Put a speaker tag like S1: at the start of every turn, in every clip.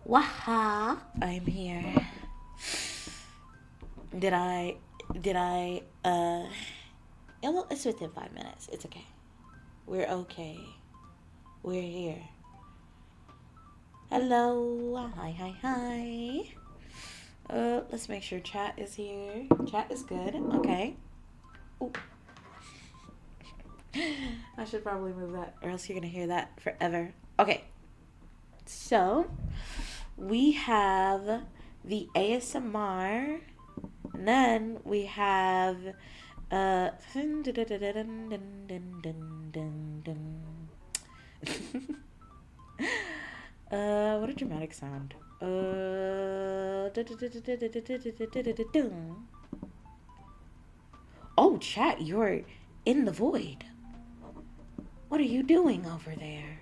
S1: Waha, I'm here. Did I, well, it's within 5 minutes. It's okay. We're okay. We're here. Hello. Hi. Let's make sure chat is here. Chat is good. Okay. Ooh. I should probably move that, or else you're gonna hear that forever. Okay. So, we have the ASMR, and then we have what a dramatic sound. Oh, chat, you're in the void. What are you doing over there?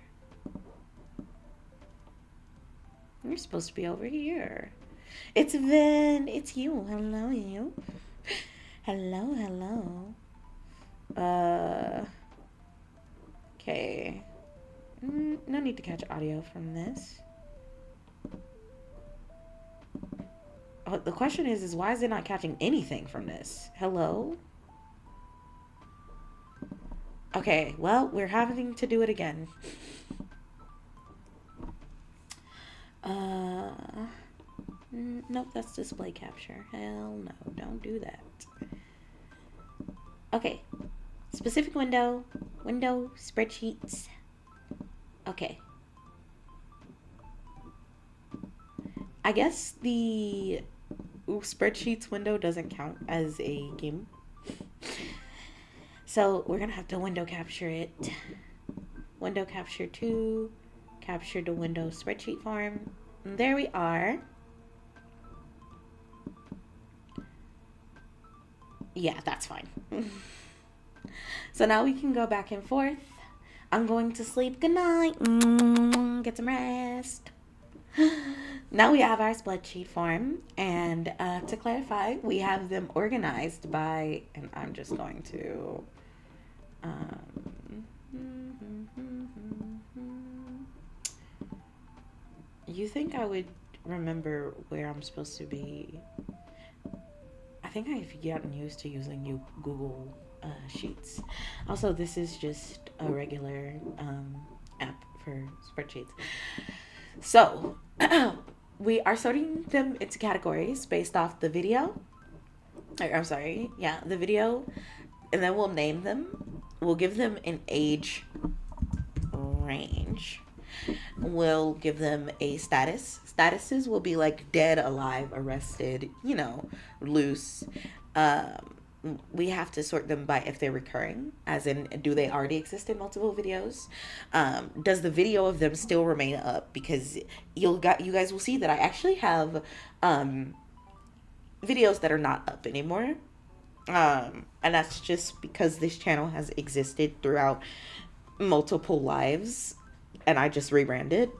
S1: You're supposed to be over here. It's Vynn. It's you. Hello, you. Hello. Okay. No need to catch audio from this. Oh, the question is why is it not catching anything from this? Hello? Okay, well, we're having to do it again. Nope, that's display capture. Hell no, don't do that. Okay, specific window, spreadsheets. Okay. I guess the spreadsheets window doesn't count as a game. So we're gonna have to window capture it. Window capture 2, capture the window spreadsheet form. And there we are. Yeah, that's fine. So now we can go back and forth. I'm going to sleep. Good night. Get some rest. Now we have our spreadsheet form, and to clarify, we have them organized by, and I'm just going to you think I would remember where I'm supposed to be? I think I've gotten used to using Google Sheets. Also, this is just a regular app for spreadsheets. So, we are sorting them into categories based off the video. The video. And then we'll name them. We'll give them an age range. We'll give them a status. Statuses will be like dead, alive, arrested, loose. We have to sort them by if they're recurring, as in, do they already exist in multiple videos? Does the video of them still remain up? Because you guys will see that I actually have videos that are not up anymore. And that's just because this channel has existed throughout multiple lives, and I just rebranded.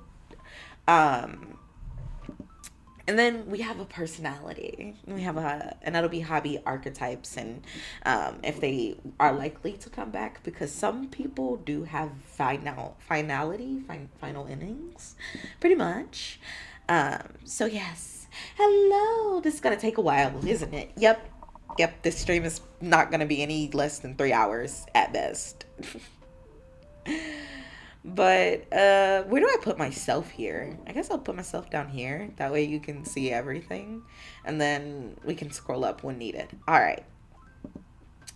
S1: And then we have a personality. And that'll be hobby archetypes, and if they are likely to come back, because some people do have final innings, pretty much. So yes, hello. This is gonna take a while, isn't it? Yep. This stream is not gonna be any less than 3 hours at best. But where do I put myself here? I guess I'll put myself down here. That way you can see everything. And then we can scroll up when needed. All right.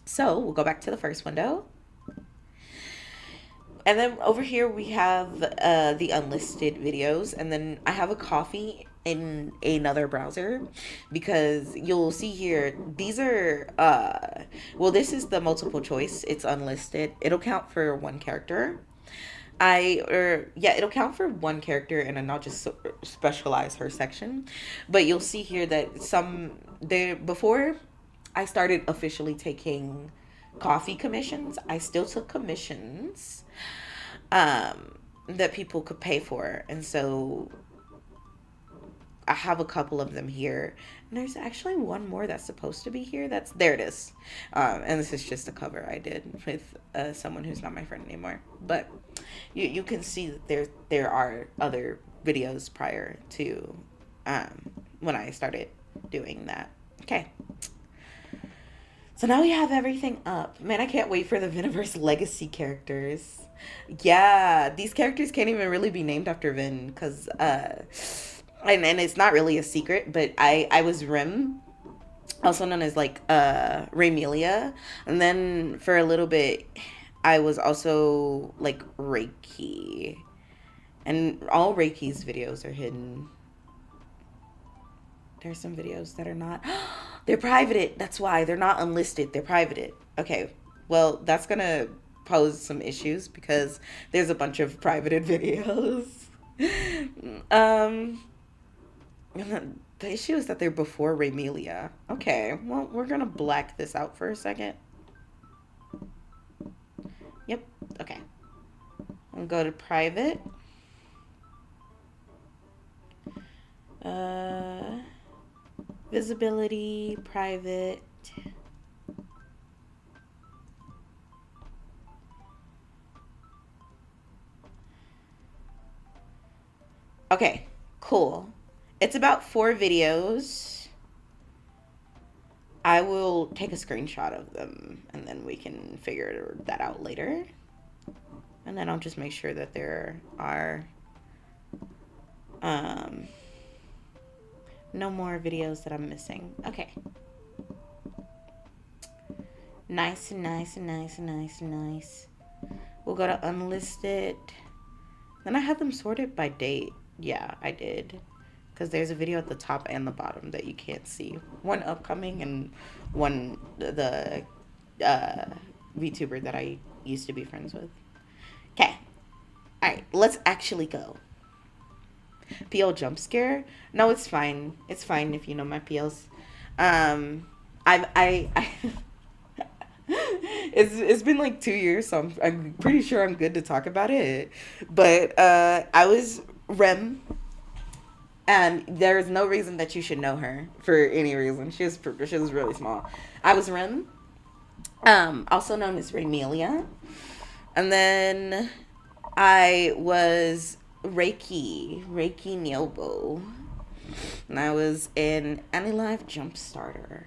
S1: So we'll go back to the first window. And then over here we have the unlisted videos. And then I have a Kofi in another browser, because you'll see here, these are, this is the multiple choice. It's unlisted. It'll count for one character. It'll count for one character, and then I'll just specialize her section. But you'll see here that before I started officially taking Kofi commissions, I still took commissions that people could pay for. And so I have a couple of them here. And there's actually one more that's supposed to be here. There it is. And this is just a cover I did with someone who's not my friend anymore. But you can see that there are other videos prior to when I started doing that. Okay. So now we have everything up. Man, I can't wait for the Viniverse Legacy characters. Yeah, these characters can't even really be named after Vynn because, and it's not really a secret, but I was Rim, also known as like Raymelia, and then for a little bit, I was also like Reiki, and all Reiki's videos are hidden. There's some videos that are not. They're privated. That's why they're not unlisted. They're privated. Okay. Well, that's gonna pose some issues because there's a bunch of privated videos. um, the issue is that they're before Raymelia. Okay. Well, we're gonna black this out for a second. Yep. Okay. I'll go to private. Visibility, private. Okay, cool. It's about 4 videos. I will take a screenshot of them and then we can figure that out later. And then I'll just make sure that there are no more videos that I'm missing. Okay. Nice. We'll go to unlisted. Then I had them sorted by date. Yeah, I did. Because there's a video at the top and the bottom that you can't see. One upcoming and one the VTuber that I used to be friends with. Okay. Alright, let's actually go. PL jump scare? No, it's fine. It's fine if you know my PLs. It's been like 2 years, so I'm pretty sure I'm good to talk about it. But I was Rem, and there is no reason that you should know her for any reason. She was really small. I was Rem, also known as Raymelia, and then I was Reiki Nyobo, and I was in Anylive Jumpstarter.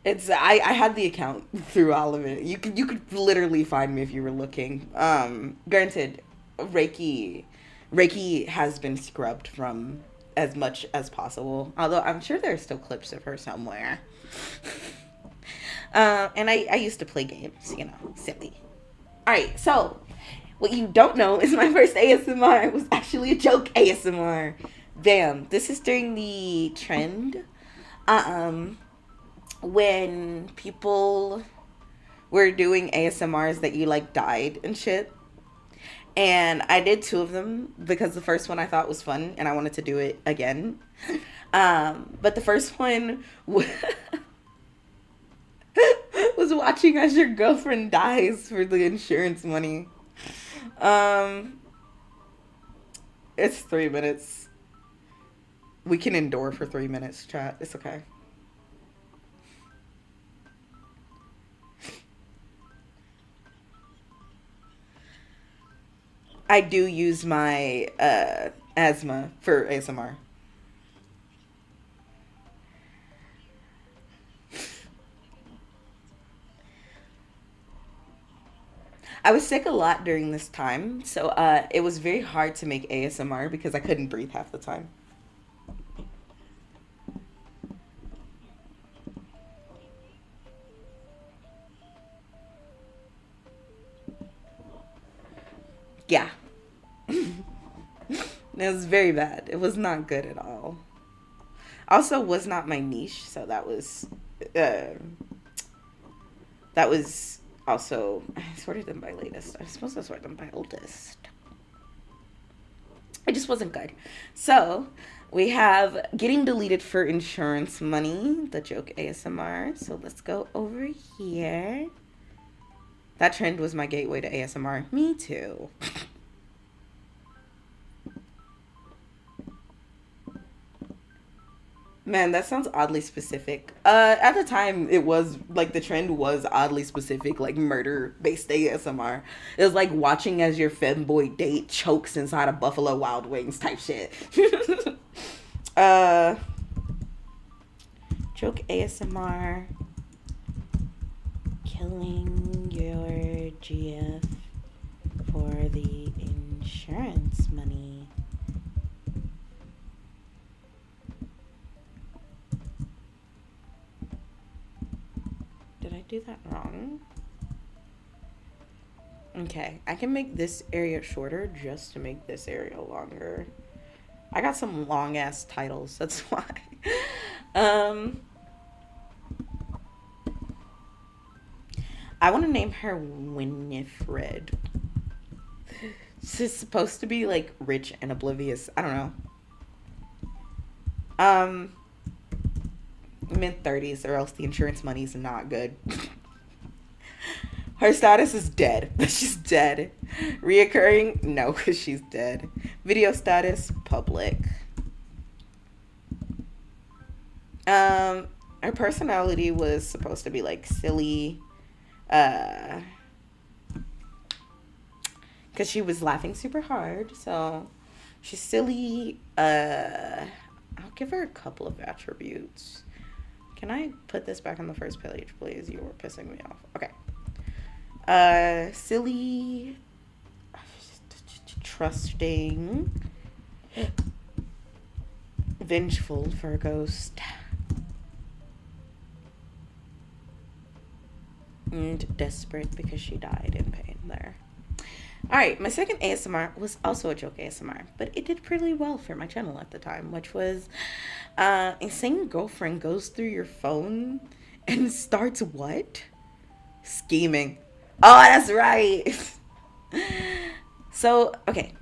S1: It's I had the account through all of it. You could literally find me if you were looking. Granted, Reiki has been scrubbed from as much as possible. Although I'm sure there are still clips of her somewhere. And I used to play games, you know, silly. Alright, so what you don't know is my first ASMR was actually a joke ASMR. Damn, this is during the trend. When people were doing ASMRs that you like died and shit. And I did 2 of them because the first one I thought was fun and I wanted to do it again. But the first one was watching as your girlfriend dies for the insurance money. It's 3 minutes. We can endure for 3 minutes, chat. It's okay. I do use my asthma for ASMR. I was sick a lot during this time, so it was very hard to make ASMR because I couldn't breathe half the time. Yeah. It was very bad. It was not good at all. Also, was not my niche, so that was also, I sorted them by latest. I was supposed to sort them by oldest. It just wasn't good. So, we have getting deleted for insurance money, the joke ASMR. So, let's go over here. That trend was my gateway to ASMR. Me too. Man, that sounds oddly specific. At the time, it was like the trend was oddly specific, like murder-based ASMR. It was like watching as your femboy date chokes inside a Buffalo Wild Wings type shit. uh, Joke ASMR. Killing your GF for the insurance money. Did I do that wrong? Okay, I can make this area shorter just to make this area longer. I got some long ass titles, that's why. I want to name her Winifred. She's supposed to be like rich and oblivious. I don't know. Mid-30s, or else the insurance money is not good. Her status is dead. She's dead. Reoccurring? No, because she's dead. Video status? Public. Her personality was supposed to be like silly. Because she was laughing super hard. So she's silly. I'll give her a couple of attributes. Can I put this back on the first page, please? You were pissing me off. Okay. Silly, trusting, vengeful for a ghost, and desperate because she died in pain there. Alright, my second ASMR was also a joke ASMR, but it did pretty well for my channel at the time, which was insane girlfriend goes through your phone and starts what? Scheming. Oh, that's right. So, okay.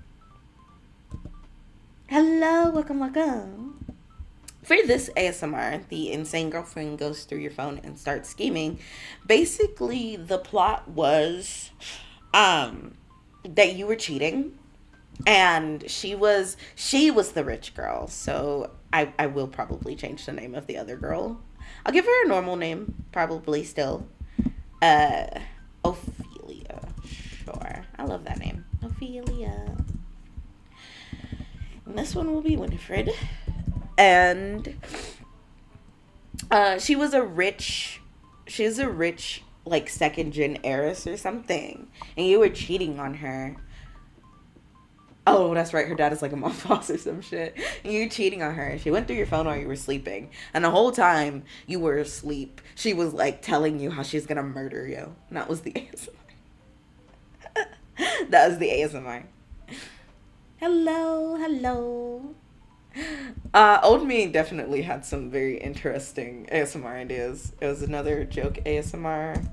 S1: Hello, welcome. For this ASMR, the insane girlfriend goes through your phone and starts scheming. Basically, the plot was that you were cheating, and she was the rich girl. So I will probably change the name of the other girl. I'll give her a normal name, probably still. Ophelia. Sure. I love that name. Ophelia. And this one will be Winifred. And she's a rich like second gen heiress or something, and you were cheating on her. Oh, that's right, her dad is like a mob boss or some shit, and you were cheating on her. She went through your phone while you were sleeping, and the whole time you were asleep she was like telling you how she's gonna murder you. And that was the ASMR. That was the ASMR. Hello. Old me definitely had some very interesting ASMR ideas. It was another joke ASMR.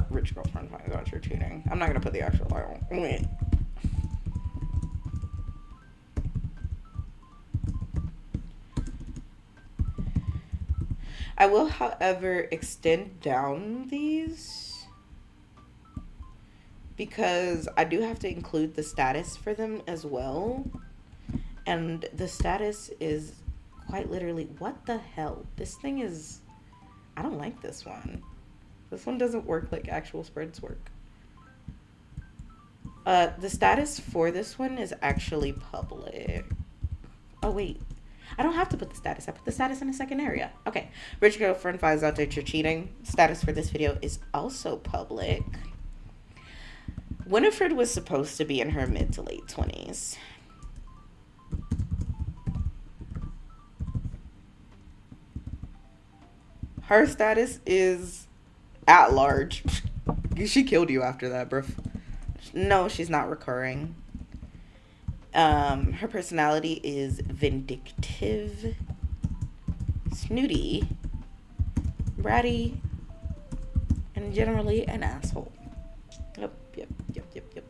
S1: Rich girlfriend finds out you're cheating. I'm not gonna put the actual title. Wait. I will, however, extend down these because I do have to include the status for them as well. And the status is quite literally, what the hell? This thing is, I don't like this one. This one doesn't work like actual spreads work. The status for this one is actually public. Oh, wait. I don't have to put the status. I put the status in a second area. Okay. Rich girlfriend finds out that you're cheating. Status for this video is also public. Winifred was supposed to be in her mid to late 20s. Her status is at large. She killed you after that, bro. No, she's not recurring. Her personality is vindictive, snooty, bratty, and generally an asshole. Yep.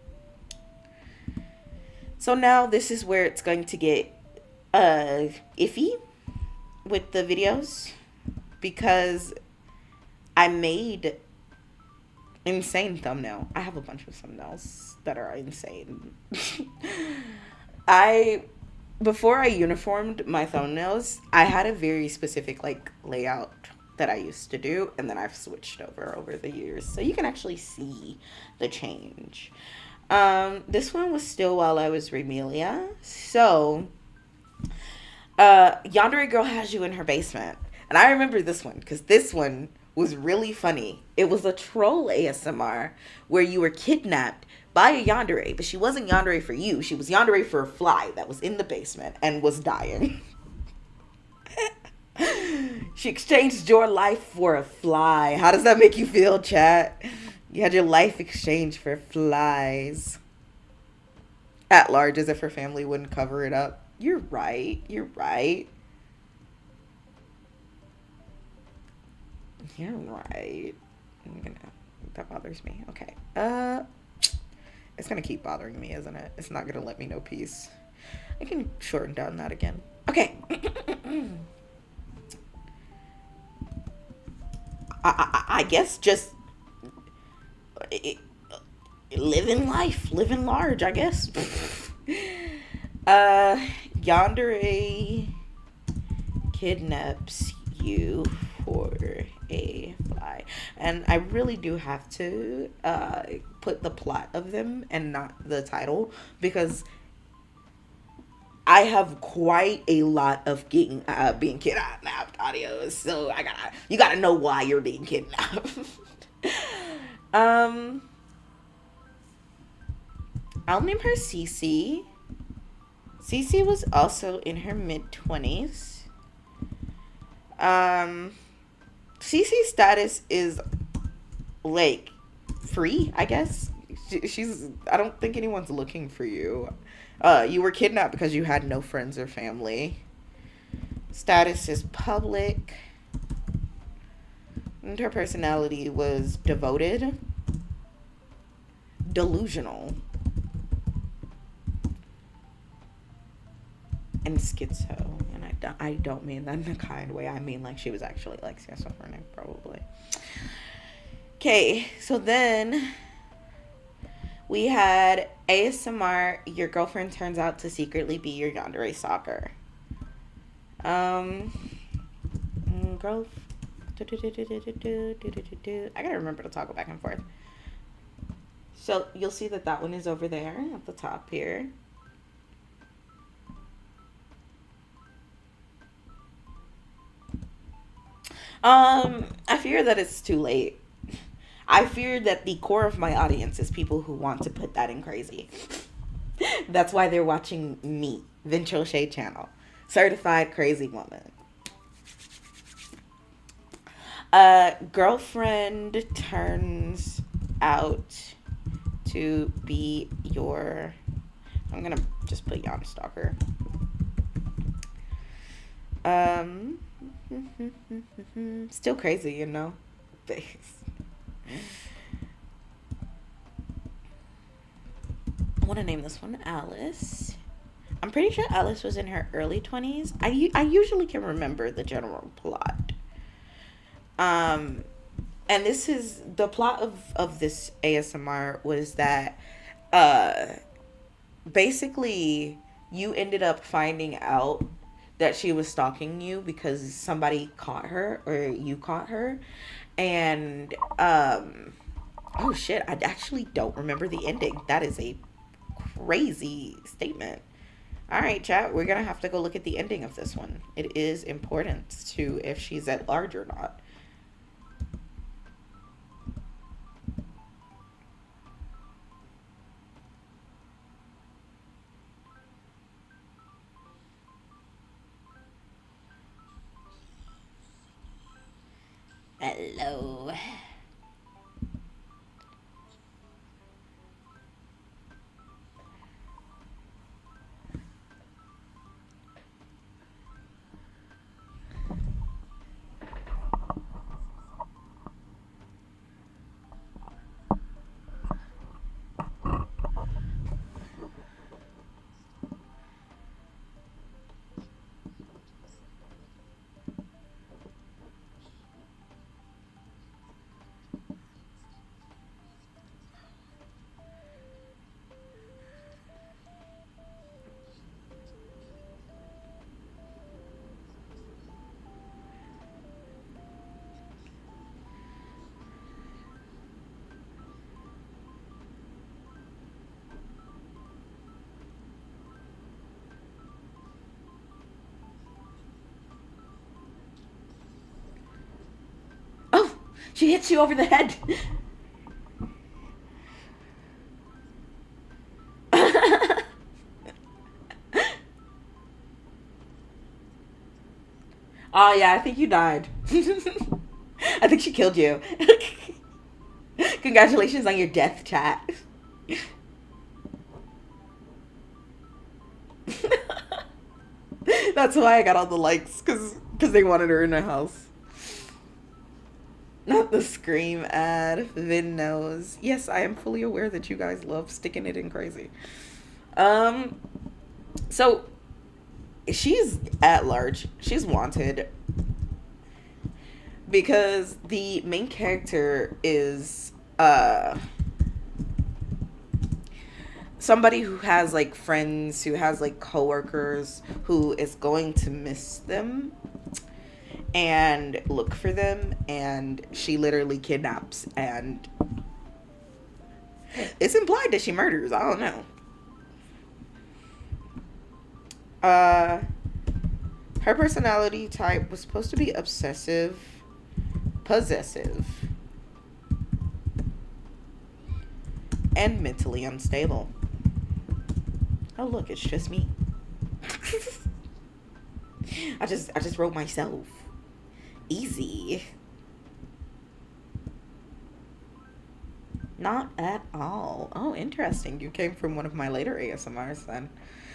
S1: So now this is where it's going to get iffy with the videos, because I made insane thumbnail. I have a bunch of thumbnails that are insane. I before I uniformed my thumbnails, I had a very specific like layout that I used to do, and then I've switched over the years, so you can actually see the change. This one was still while I was Remelia. So, Yandere Girl has you in her basement. And I remember this one because this one was really funny. It was a troll ASMR where you were kidnapped by a yandere, but she wasn't yandere for you. She was yandere for a fly that was in the basement and was dying. She exchanged your life for a fly. How does that make you feel, chat? You had your life exchanged for flies. At large, as if her family wouldn't cover it up. You're right. You're right. You're right. That bothers me. Okay. It's gonna keep bothering me, isn't it? It's not gonna let me know peace. I can shorten down that again. Okay. I guess just living life, living large, I guess. Yandere kidnaps you for a fly. And I really do have to put the plot of them and not the title, because I have quite a lot of being kidnapped audios, so you gotta know why you're being kidnapped. I'll name her Cece. Cece was also in her mid-20s. Cece's status is like free, I guess. She's I don't think anyone's looking for you. You were kidnapped because you had no friends or family. Status is public. And her personality was devoted, delusional, and schizo. And I don't mean that in a kind way. I mean like she was actually like schizophrenic, probably. Okay, so then we had ASMR, your girlfriend turns out to secretly be your yandere stalker. Girl. I gotta remember to toggle back and forth. So you'll see that one is over there at the top here. I fear that it's too late. I fear that the core of my audience is people who want to put that in crazy. That's why they're watching me, Ventral Shade Channel, certified crazy woman. Girlfriend turns out to be your, I'm gonna just put Yon Stalker. Still crazy, you know. I want to name this one Alice. I'm pretty sure Alice was in her early 20s. I usually can remember the general plot. And this is the plot of this ASMR was that basically you ended up finding out that she was stalking you because somebody caught her or you caught her. And oh shit, I actually don't remember the ending. That is a crazy statement. All right, chat, we're gonna have to go look at the ending of this one. It is important to if she's at large or not. Hello. She hits you over the head. Oh yeah, I think you died. I think she killed you. Congratulations on your death, chat. That's why I got all the likes, because they wanted her in the house. Not the scream ad. Vynn knows. Yes, I am fully aware that you guys love sticking it in crazy. So she's at large. She's wanted because the main character is somebody who has like friends, who has like coworkers, who is going to miss them and look for them, and she literally kidnaps, and it's implied that she murders. I don't know. Her personality type was supposed to be obsessive, possessive, and mentally unstable. Oh look, it's just me. I just wrote myself. Easy. Not at all. Oh, interesting. You came from one of my later ASMRs then.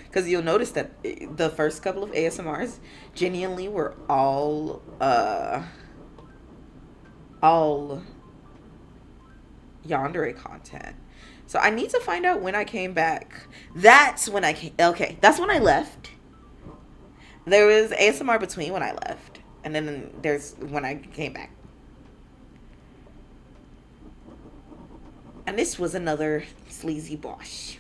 S1: Because you'll notice that the first couple of ASMRs genuinely were all yandere content. So I need to find out when I came back. That's when I came. Okay, that's when I left. There was ASMR between when I left, and then there's when I came back. And this was another sleazy bosh.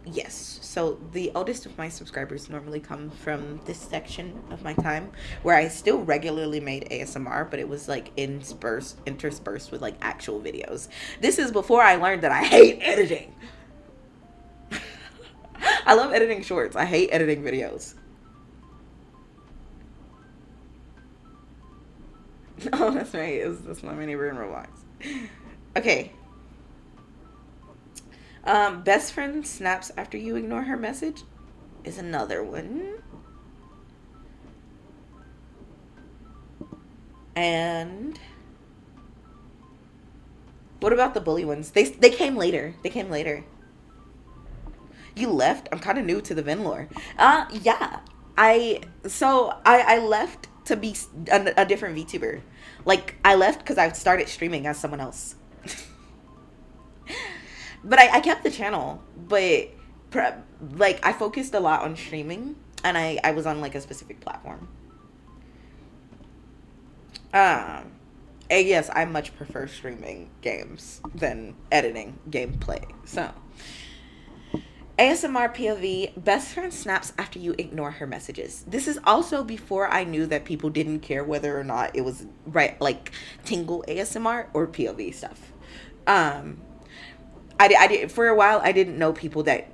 S1: Yes. So the oldest of my subscribers normally come from this section of my time where I still regularly made ASMR, but it was like interspersed with like actual videos. This is before I learned that I hate editing. I love editing shorts. I hate editing videos. Oh, that's right. That's my mini in Roblox. Okay. Best friend snaps after you ignore her message is another one. And what about the bully ones? They came later. They came later. You left? I'm kind of new to the Vynn lore. Yeah. I left to be a different VTuber. Like, I left because I started streaming as someone else. But I kept the channel. But, like, I focused a lot on streaming. And I was on, like, a specific platform. And yes, I much prefer streaming games than editing gameplay. So, ASMR POV, best friend snaps after you ignore her messages. This is also before I knew that people didn't care whether or not it was right, like tingle ASMR or POV stuff. I did for a while. I didn't know people that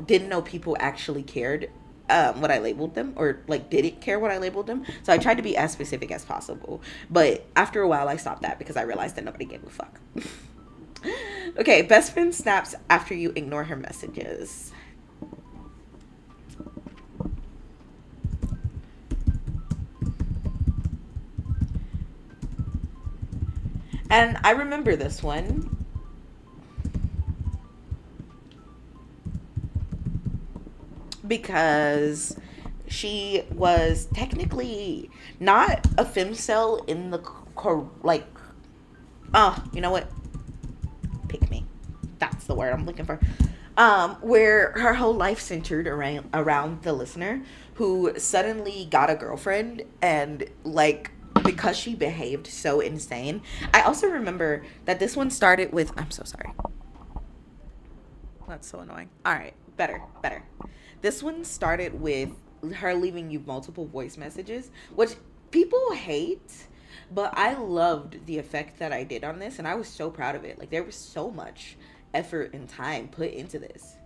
S1: didn't know people actually cared what I labeled them, or like didn't care what I labeled them. So I tried to be as specific as possible. But after a while, I stopped that because I realized that nobody gave a fuck. Okay, best friend snaps after you ignore her messages. And I remember this one because she was technically not a femcel in the you know what? Pick me. That's the word I'm looking for. Where her whole life centered around the listener who suddenly got a girlfriend, and like because she behaved so insane. I also remember that this one started with, I'm so sorry. That's so annoying. All right, better. This one started with her leaving you multiple voice messages, which people hate. But I loved the effect that I did on this, and I was so proud of it. Like, there was so much effort and time put into this.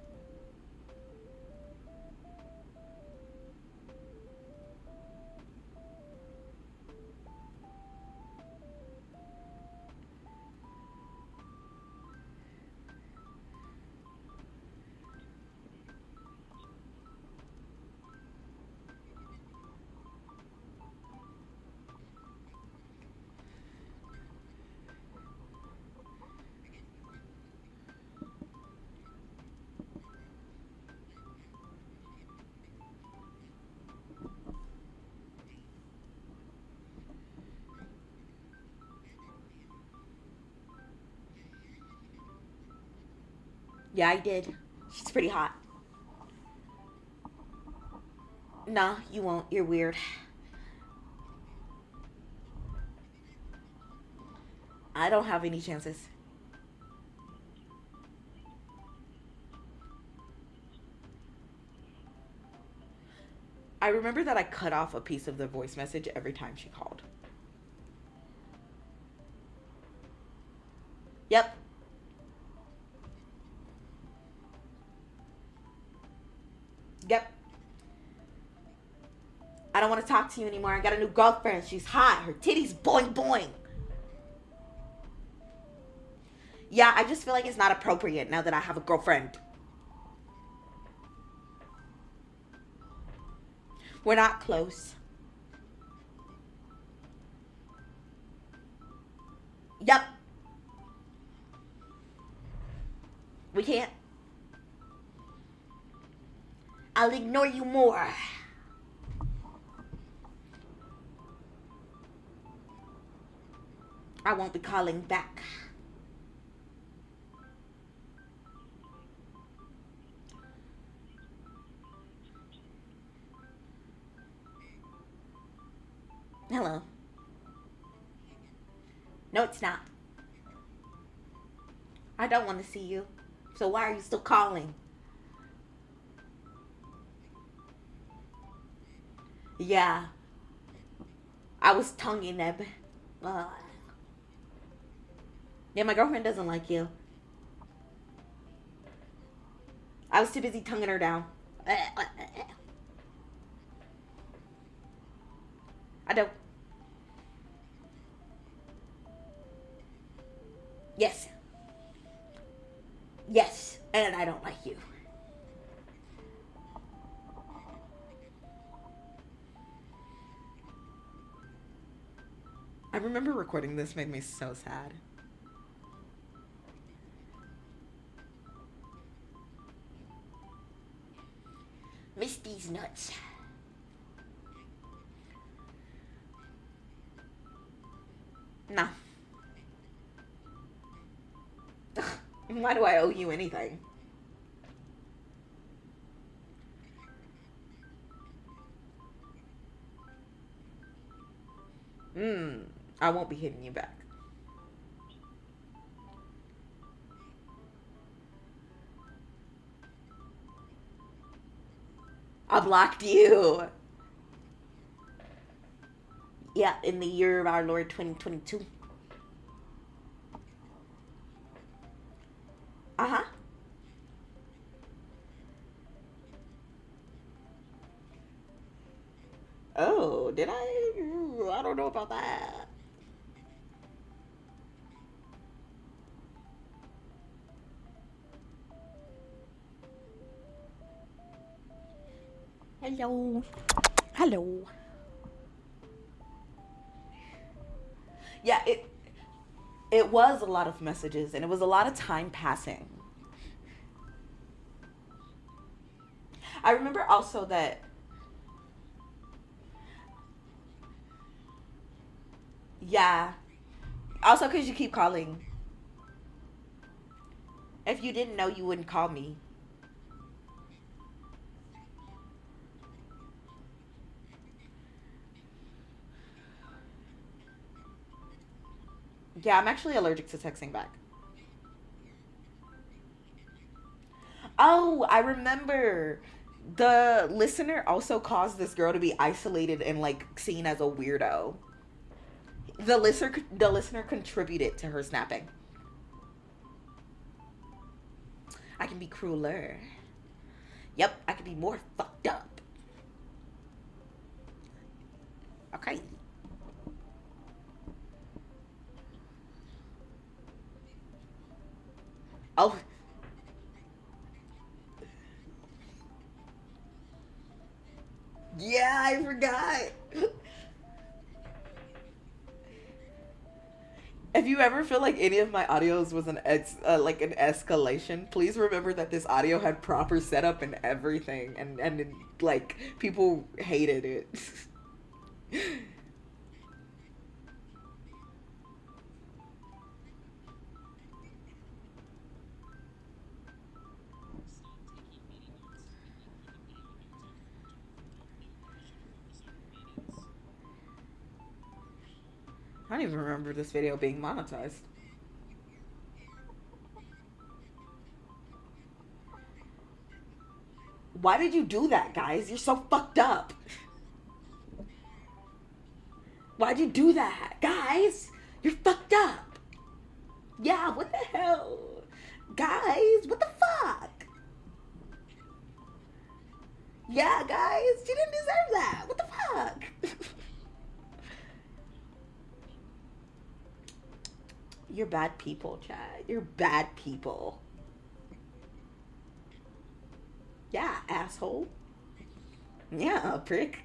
S1: Yeah, I did. She's pretty hot. Nah, you won't. You're weird. I don't have any chances. I remember that I cut off a piece of the voice message every time she called. Yep. Yep. I don't want to talk to you anymore. I got a new girlfriend. She's hot. Her titties boing boing. Yeah, I just feel like it's not appropriate now that I have a girlfriend. We're not close. Yep. We can't. I'll ignore you more. I won't be calling back. Hello. No, it's not. I don't want to see you. So why are you still calling? Yeah. I was tonguing them. Yeah, my girlfriend doesn't like you. I was too busy tonguing her down. I don't. Yes. Yes. And I don't like you. I remember recording this made me so sad. Miss these nuts. Nah. Why do I owe you anything? I won't be hitting you back. I blocked you. Yeah, in the year of our Lord 2022. Uh-huh. Oh, did I? I don't know about that. Hello. Hello. Yeah, it was a lot of messages and it was a lot of time passing. I remember also that yeah. Also cuz you keep calling. If you didn't know, you wouldn't call me. Yeah, I'm actually allergic to texting back. Oh, I remember. The listener also caused this girl to be isolated and like seen as a weirdo. The listener contributed to her snapping. I can be crueler. Yep, I can be more fucked up. Okay. Oh, yeah, I forgot. If you ever feel like any of my audios was like an escalation, please remember that this audio had proper setup and everything, and like people hated it. I don't even remember this video being monetized. Why did you do that, guys? You're so fucked up. Why'd you do that, guys? You're fucked up. Yeah, what the hell? Guys, what the fuck? Yeah, guys, you didn't deserve that. What the fuck? You're bad people, Chad. You're bad people. Yeah, asshole. Yeah, prick.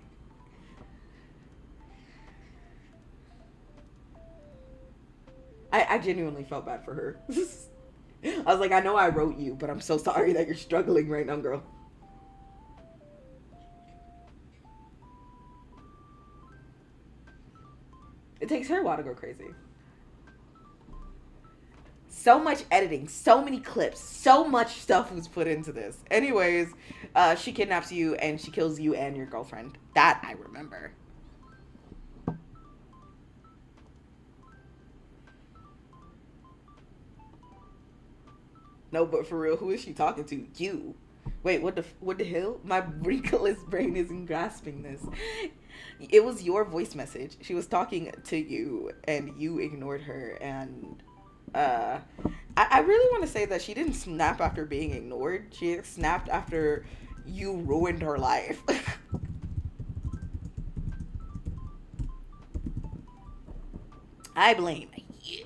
S1: I genuinely felt bad for her. I was like, I know I wrote you, but I'm so sorry that you're struggling right now, girl. It takes her a while to go crazy. So much editing, so many clips, so much stuff was put into this. Anyways, she kidnaps you and she kills you and your girlfriend. That I remember. No, but for real, who is she talking to? You. Wait, what the hell? My wrinkleless brain isn't grasping this. It was your voice message. She was talking to you and you ignored her, and I really want to say that she didn't snap after being ignored. She snapped after you ruined her life. I blame you.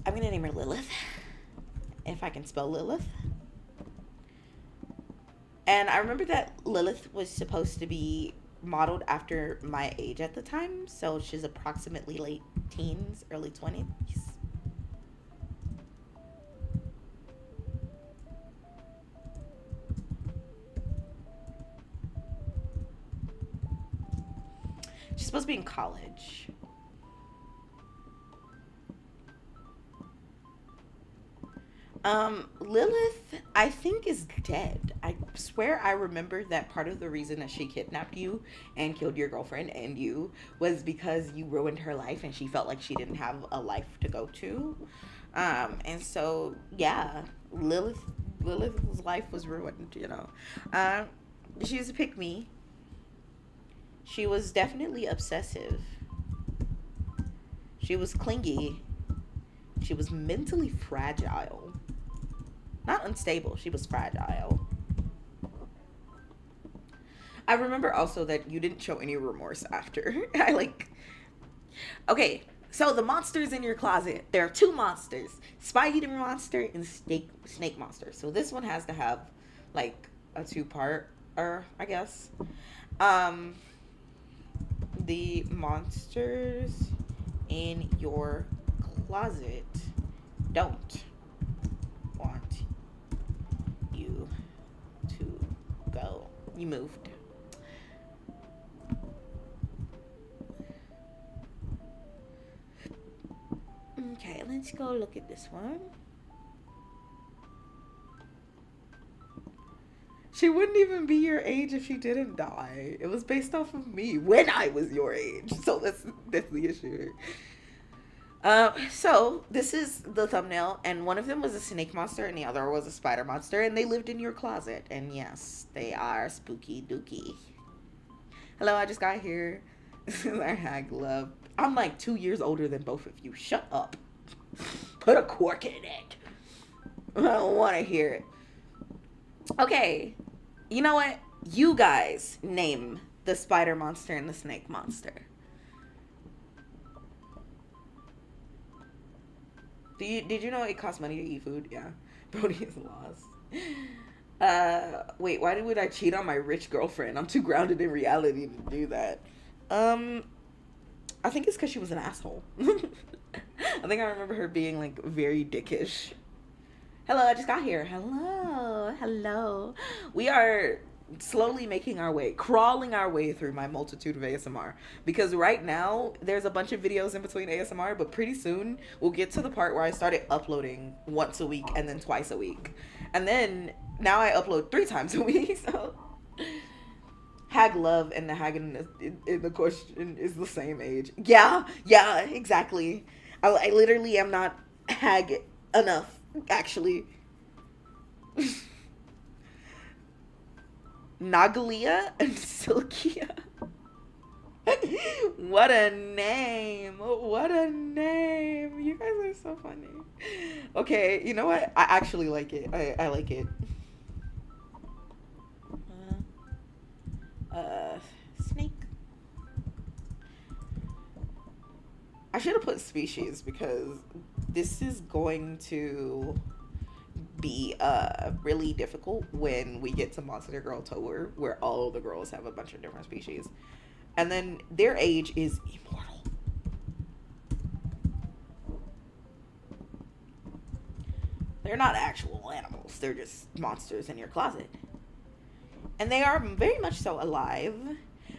S1: I'm gonna name her Lilith, if I can spell Lilith. And I remember that Lilith was supposed to be modeled after my age at the time, so she's approximately late teens, early 20s. She's supposed to be in college. Lilith, I think, is dead. I swear I remember that part of the reason that she kidnapped you and killed your girlfriend and you was because you ruined her life and she felt like she didn't have a life to go to. And so, yeah, Lilith's life was ruined, you know. She was a pick-me. She was definitely obsessive. She was clingy. She was mentally fragile. Not unstable, she was fragile. I remember also that you didn't show any remorse after. Okay, so the monsters in your closet, there are two monsters. Spider monster and snake monster. So this one has to have, like, a two-part, I guess. The monsters in your closet don't want you to go. You moved. Okay, let's go look at this one. She wouldn't even be your age if she didn't die. It was based off of me when I was your age. So that's the issue. So this is the thumbnail, and one of them was a snake monster and the other was a spider monster, and they lived in your closet. And yes, they are spooky dooky. Hello, I just got here. I hag love. I'm like 2 years older than both of you. Shut up. Put a cork in it. I don't want to hear it. Okay, you know what? You guys name the spider monster and the snake monster. Did you know it costs money to eat food? Yeah. Brody is lost. Wait, why would I cheat on my rich girlfriend? I'm too grounded in reality to do that. I think it's because she was an asshole. I think I remember her being, like, very dickish. Hello, I just got here. Hello. We are slowly making our way, crawling our way through my multitude of ASMR. Because right now, there's a bunch of videos in between ASMR, but pretty soon, we'll get to the part where I started uploading once a week and then twice a week. And then, now I upload 3 times a week, so... Hag love and the hag in the question is the same age. Yeah, yeah, exactly. I literally am not hag enough, actually. Nagalia and Silkia. What a name. What a name. You guys are so funny. Okay, you know what? I actually like it. I like it. Snake. I should have put species because this is going to be really difficult when we get to Monster Girl Tour, where all the girls have a bunch of different species. And then their age is immortal. They're not actual animals. They're just monsters in your closet. And they are very much so alive.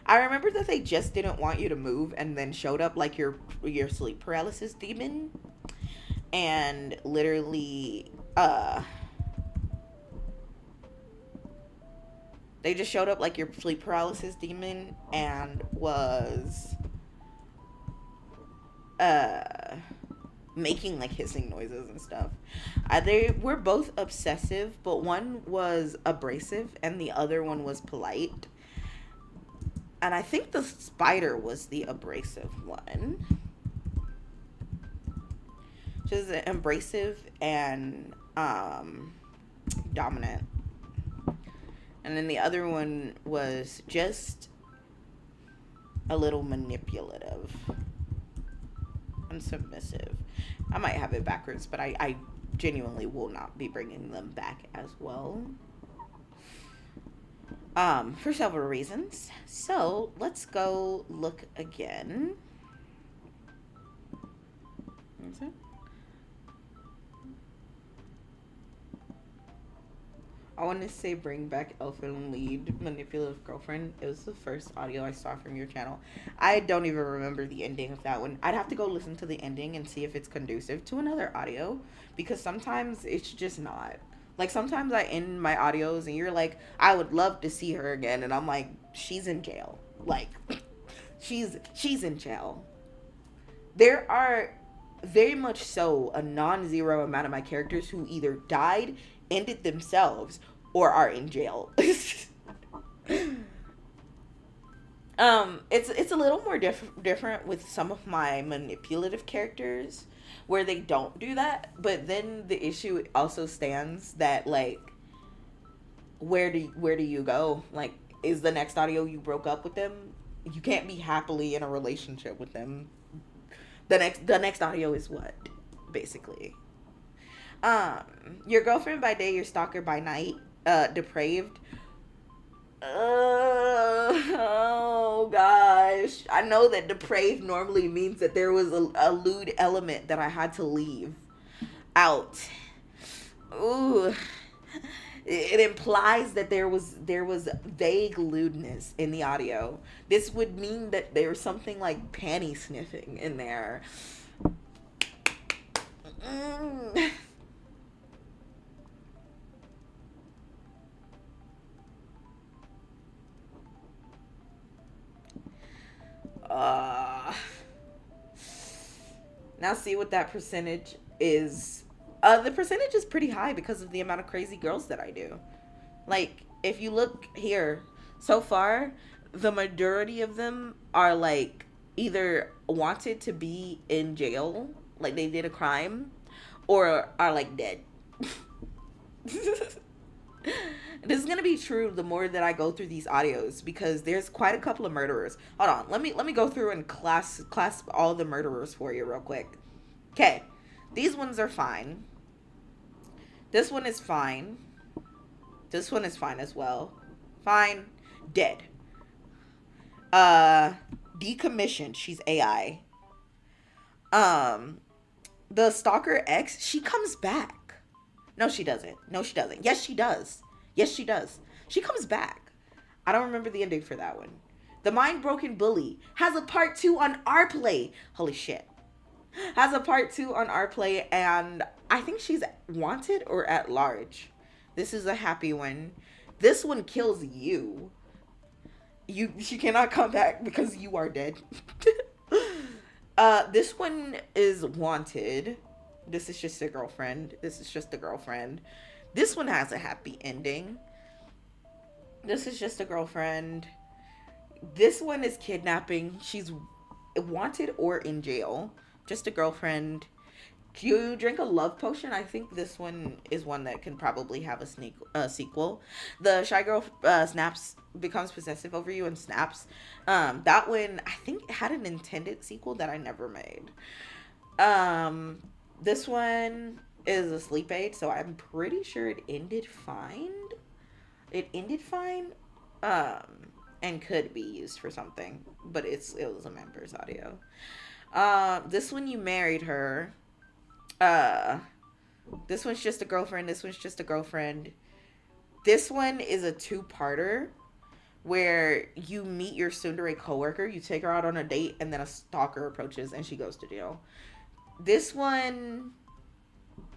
S1: I remember that they just didn't want you to move and then showed up like your sleep paralysis demon. And literally, they just showed up like your sleep paralysis demon and was making like hissing noises and stuff. They were both obsessive, but one was abrasive and the other one was polite. And I think the spider was the abrasive one. She was abrasive and dominant. And then the other one was just a little manipulative and submissive. I might have it backwards, but I genuinely will not be bringing them back as well. For several reasons. So let's go look again. That's it. I want to say bring back Elfin Lead Manipulative Girlfriend. It was the first audio I saw from your channel. I don't even remember the ending of that one. I'd have to go listen to the ending and see if it's conducive to another audio, because sometimes it's just not. Like, sometimes I end my audios and you're like, I would love to see her again. And I'm like, she's in jail. Like, she's in jail. There are very much so a non-zero amount of my characters who either died, ended themselves, or are in jail. It's a little more different with some of my manipulative characters, where they don't do that. But then the issue also stands that, like, where do you go? Like, is the next audio you broke up with them? You can't be happily in a relationship with them. The next audio is what, basically. Your girlfriend by day, your stalker by night. Depraved. Oh gosh, I know that depraved normally means that there was a lewd element that I had to leave out. Ooh, it implies that there was vague lewdness in the audio. This would mean that there was something like panty sniffing in there. Now see what that percentage is. The percentage is pretty high because of the amount of crazy girls that I do. Like, if you look here, so far, the majority of them are, like, either wanted to be in jail, like they did a crime, or are, like, dead. This is gonna be true the more that I go through these audios, because there's quite a couple of murderers. Hold on, let me go through and class all the murderers for you real quick. Okay, these ones are fine. This one is fine. This one is fine as well. Fine. Dead. Decommissioned. She's AI. The stalker X, she comes back. No, she doesn't. No, she doesn't. Yes, she does. Yes, she does. She comes back. I don't remember the ending for that one. The Mind Broken Bully has a part 2 on our play. Holy shit. Has a part 2 on our play, and I think she's wanted or at large. This is a happy one. This one kills you. She cannot come back because you are dead. This one is wanted. This is just a girlfriend. This is just a girlfriend. This one has a happy ending. This is just a girlfriend. This one is kidnapping. She's wanted or in jail. Just a girlfriend. You drink a love potion. I think this one is one that can probably have a sequel. The shy girl becomes possessive over you and snaps. That one I think had an intended sequel that I never made. This one is a sleep aid, so I'm pretty sure it ended fine. It ended fine, and could be used for something, but it was a member's audio. This one you married her. This one's just a girlfriend. This one's just a girlfriend. This one is a two-parter where you meet your tsundere coworker, you take her out on a date, and then a stalker approaches and she goes to jail. This one,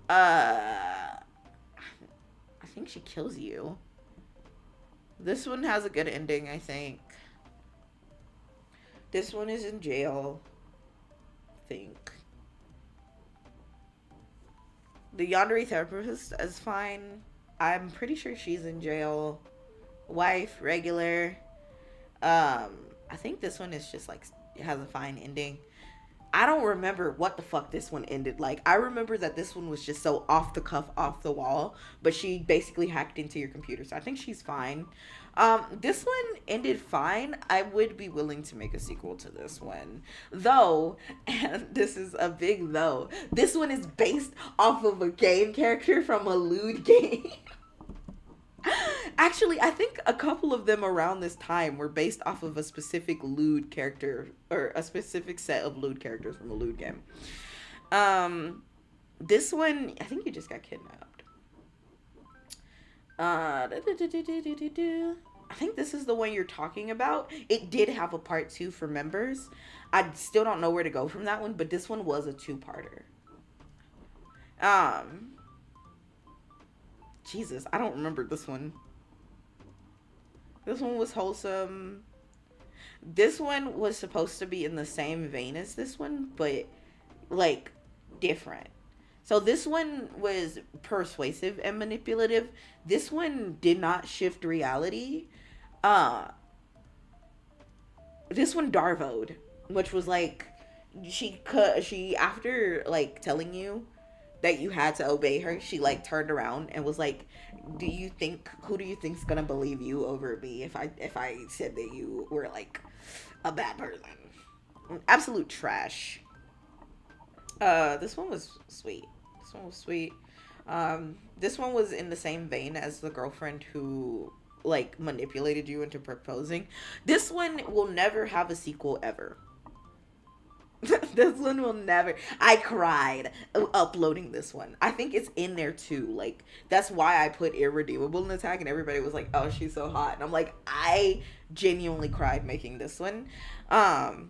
S1: I think she kills you. This one has a good ending, I think. This one is in jail, I think. The yandere therapist is fine. I'm pretty sure she's in jail. Wife, regular. I think this one is just like, it has a fine ending. I don't remember what the fuck this one ended like. I remember that this one was just so off the cuff, off the wall, but she basically hacked into your computer, so I think she's fine. This one ended fine. I would be willing to make a sequel to this one. Though, and this is a big though, this one is based off of a game character from a lewd game. Actually, I think a couple of them around this time were based off of a specific lewd character, or a specific set of lewd characters from a lewd game. This one, I think you just got kidnapped. I think this is the one you're talking about. It did have a part 2 for members. I still don't know where to go from that one, but this one was a 2-parter. Jesus, I don't remember this one. This one was wholesome. This one was supposed to be in the same vein as this one, but like different. So this one was persuasive and manipulative. This one did not shift reality. This one darvoed, which was like she after like telling you that you had to obey her, she like turned around and was like, who do you think's gonna believe you over me if I said that you were like a bad person? Absolute trash. This one was sweet. This one was in the same vein as the girlfriend who like manipulated you into proposing. This one will never have a sequel ever. This one will never. I cried uploading this one. I think it's in there too. Like, that's why I put irredeemable in the tag, and everybody was like, oh, she's so hot. And I'm like, I genuinely cried making this one. The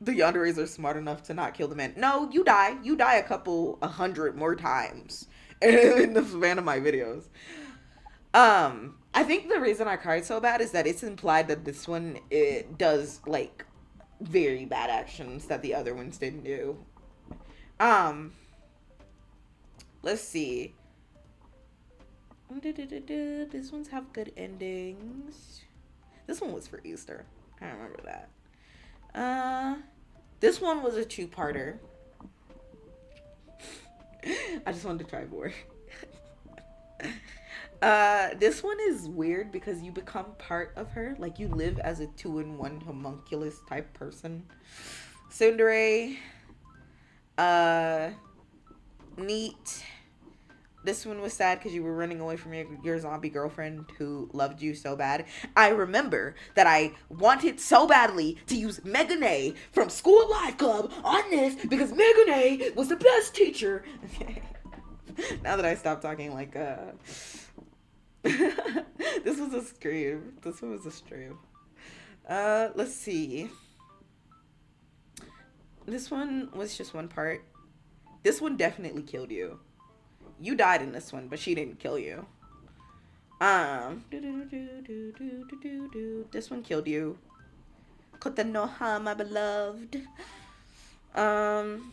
S1: yanderes are smart enough to not kill the man. No, you die. You die 100 more times in the span of my videos. I think the reason I cried so bad is that it's implied that this one, it does, like, very bad actions that the other ones didn't do. Let's see. These ones have good endings. This one was for Easter. I remember that. This one was a 2-parter. I just wanted to try more. This one is weird because you become part of her. Like, you live as a 2-in-1 homunculus type person. Tsundere. Neat. This one was sad because you were running away from your zombie girlfriend who loved you so bad. I remember that I wanted so badly to use Megane from School Life Club on this because Megane was the best teacher. Now that I stopped talking like, this was a stream. This one was a stream. Let's see. This one was just one part. This one definitely killed you. You died in this one, but she didn't kill you. This one killed you. Kotanoha, my beloved. Um,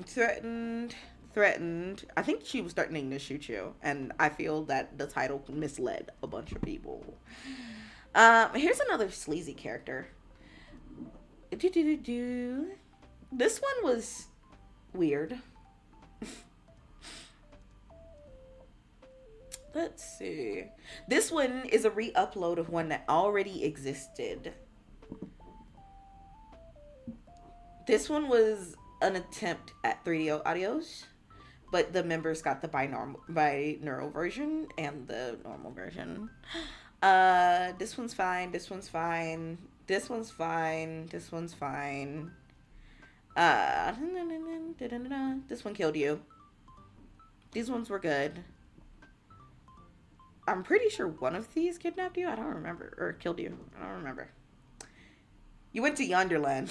S1: threatened. I think she was threatening to shoot you, and I feel that the title misled a bunch of people. Here's another sleazy character. This one was weird. Let's see. This one is a re-upload of one that already existed. This one was an attempt at 3D audios, but the members got the binaural version and the normal version. This one's fine. This one's fine. This one's fine. This one's fine. This one killed you. These ones were good. I'm pretty sure one of these kidnapped you. I don't remember. Or killed you. I don't remember. You went to Yonderland.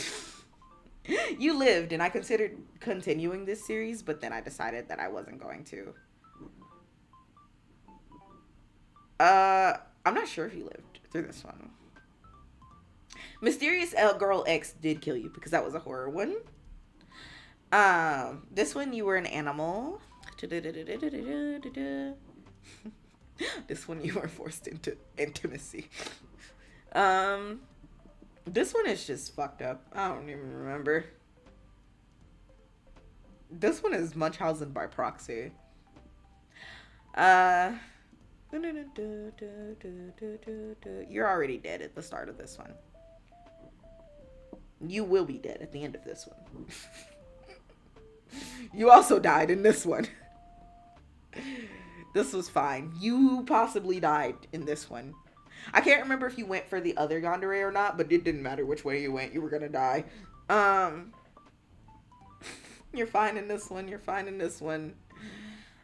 S1: You lived, and I considered continuing this series, but then I decided that I wasn't going to. I'm not sure if you lived through this one. Mysterious Girl X did kill you because that was a horror one. This one you were an animal. This one you were forced into intimacy. This one is just fucked up. I don't even remember. This one is Munchausen by proxy. You're already dead at the start of this one. You will be dead at the end of this one. You also died in this one. This was fine. You possibly died in this one. I can't remember if you went for the other yandere or not, but it didn't matter which way you went. You were gonna die. You're fine in this one. You're fine in this one.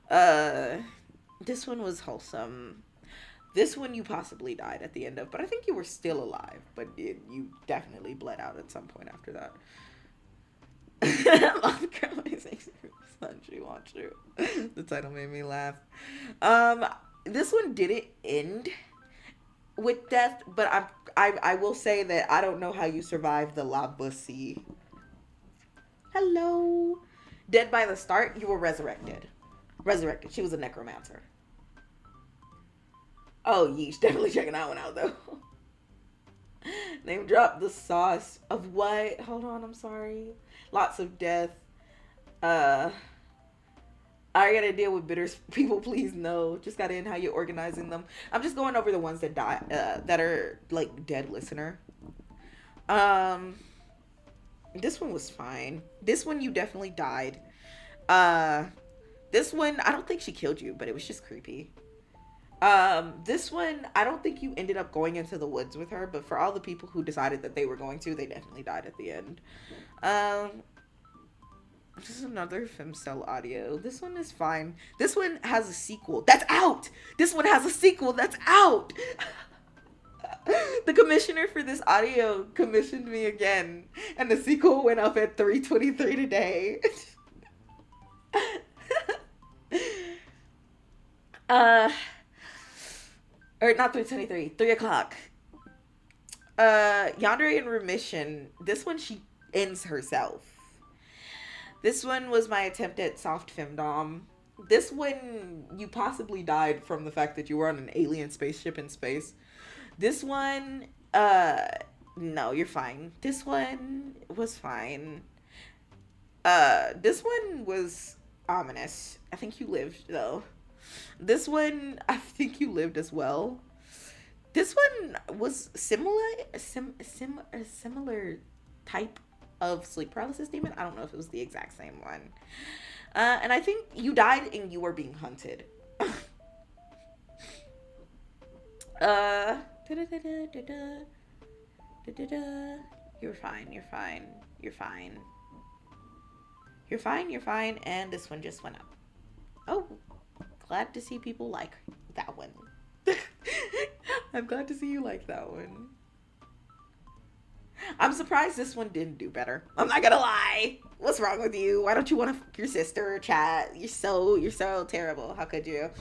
S1: This one was wholesome. This one you possibly died at the end of, but I think you were still alive. But you definitely bled out at some point after that. She wants you. The title made me laugh. This one didn't end with death, but I will say that I don't know how you survived the La Bussy. Hello. Dead by the start, you were resurrected. Resurrected. She was a necromancer. Oh, yeesh. Definitely checking that one out, though. Name drop the sauce of what? Hold on, I'm sorry. Lots of death. I gotta deal with bitter people, please no. Just gotta end how you're organizing them. I'm just going over the ones that die, that are like dead listener. This one was fine. This one you definitely died. This one, I don't think she killed you, but it was just creepy. This one, I don't think you ended up going into the woods with her, but for all the people who decided that they were going to, they definitely died at the end. This is another femcell audio. This one is fine. This one has a sequel. That's out! This one has a sequel. That's out! The commissioner for this audio commissioned me again, and the sequel went up at 3:23 today. Or not 3:23, 3 o'clock. Yandere in Remission. This one, she ends herself. This one was my attempt at soft femdom. This one, you possibly died from the fact that you were on an alien spaceship in space. This one, no, you're fine. This one was fine. This one was ominous. I think you lived, though. This one, I think you lived as well. This one was similar type of sleep paralysis demon. I don't know if it was the exact same one. And I think you died and you were being hunted. You're fine, you're fine, you're fine. You're fine, you're fine, and this one just went up. Oh, glad to see people like that one. I'm glad to see you like that one. I'm surprised this one didn't do better. I'm not gonna lie. What's wrong with you? Why don't you want to fuck your sister or chat? You're so terrible. How could you?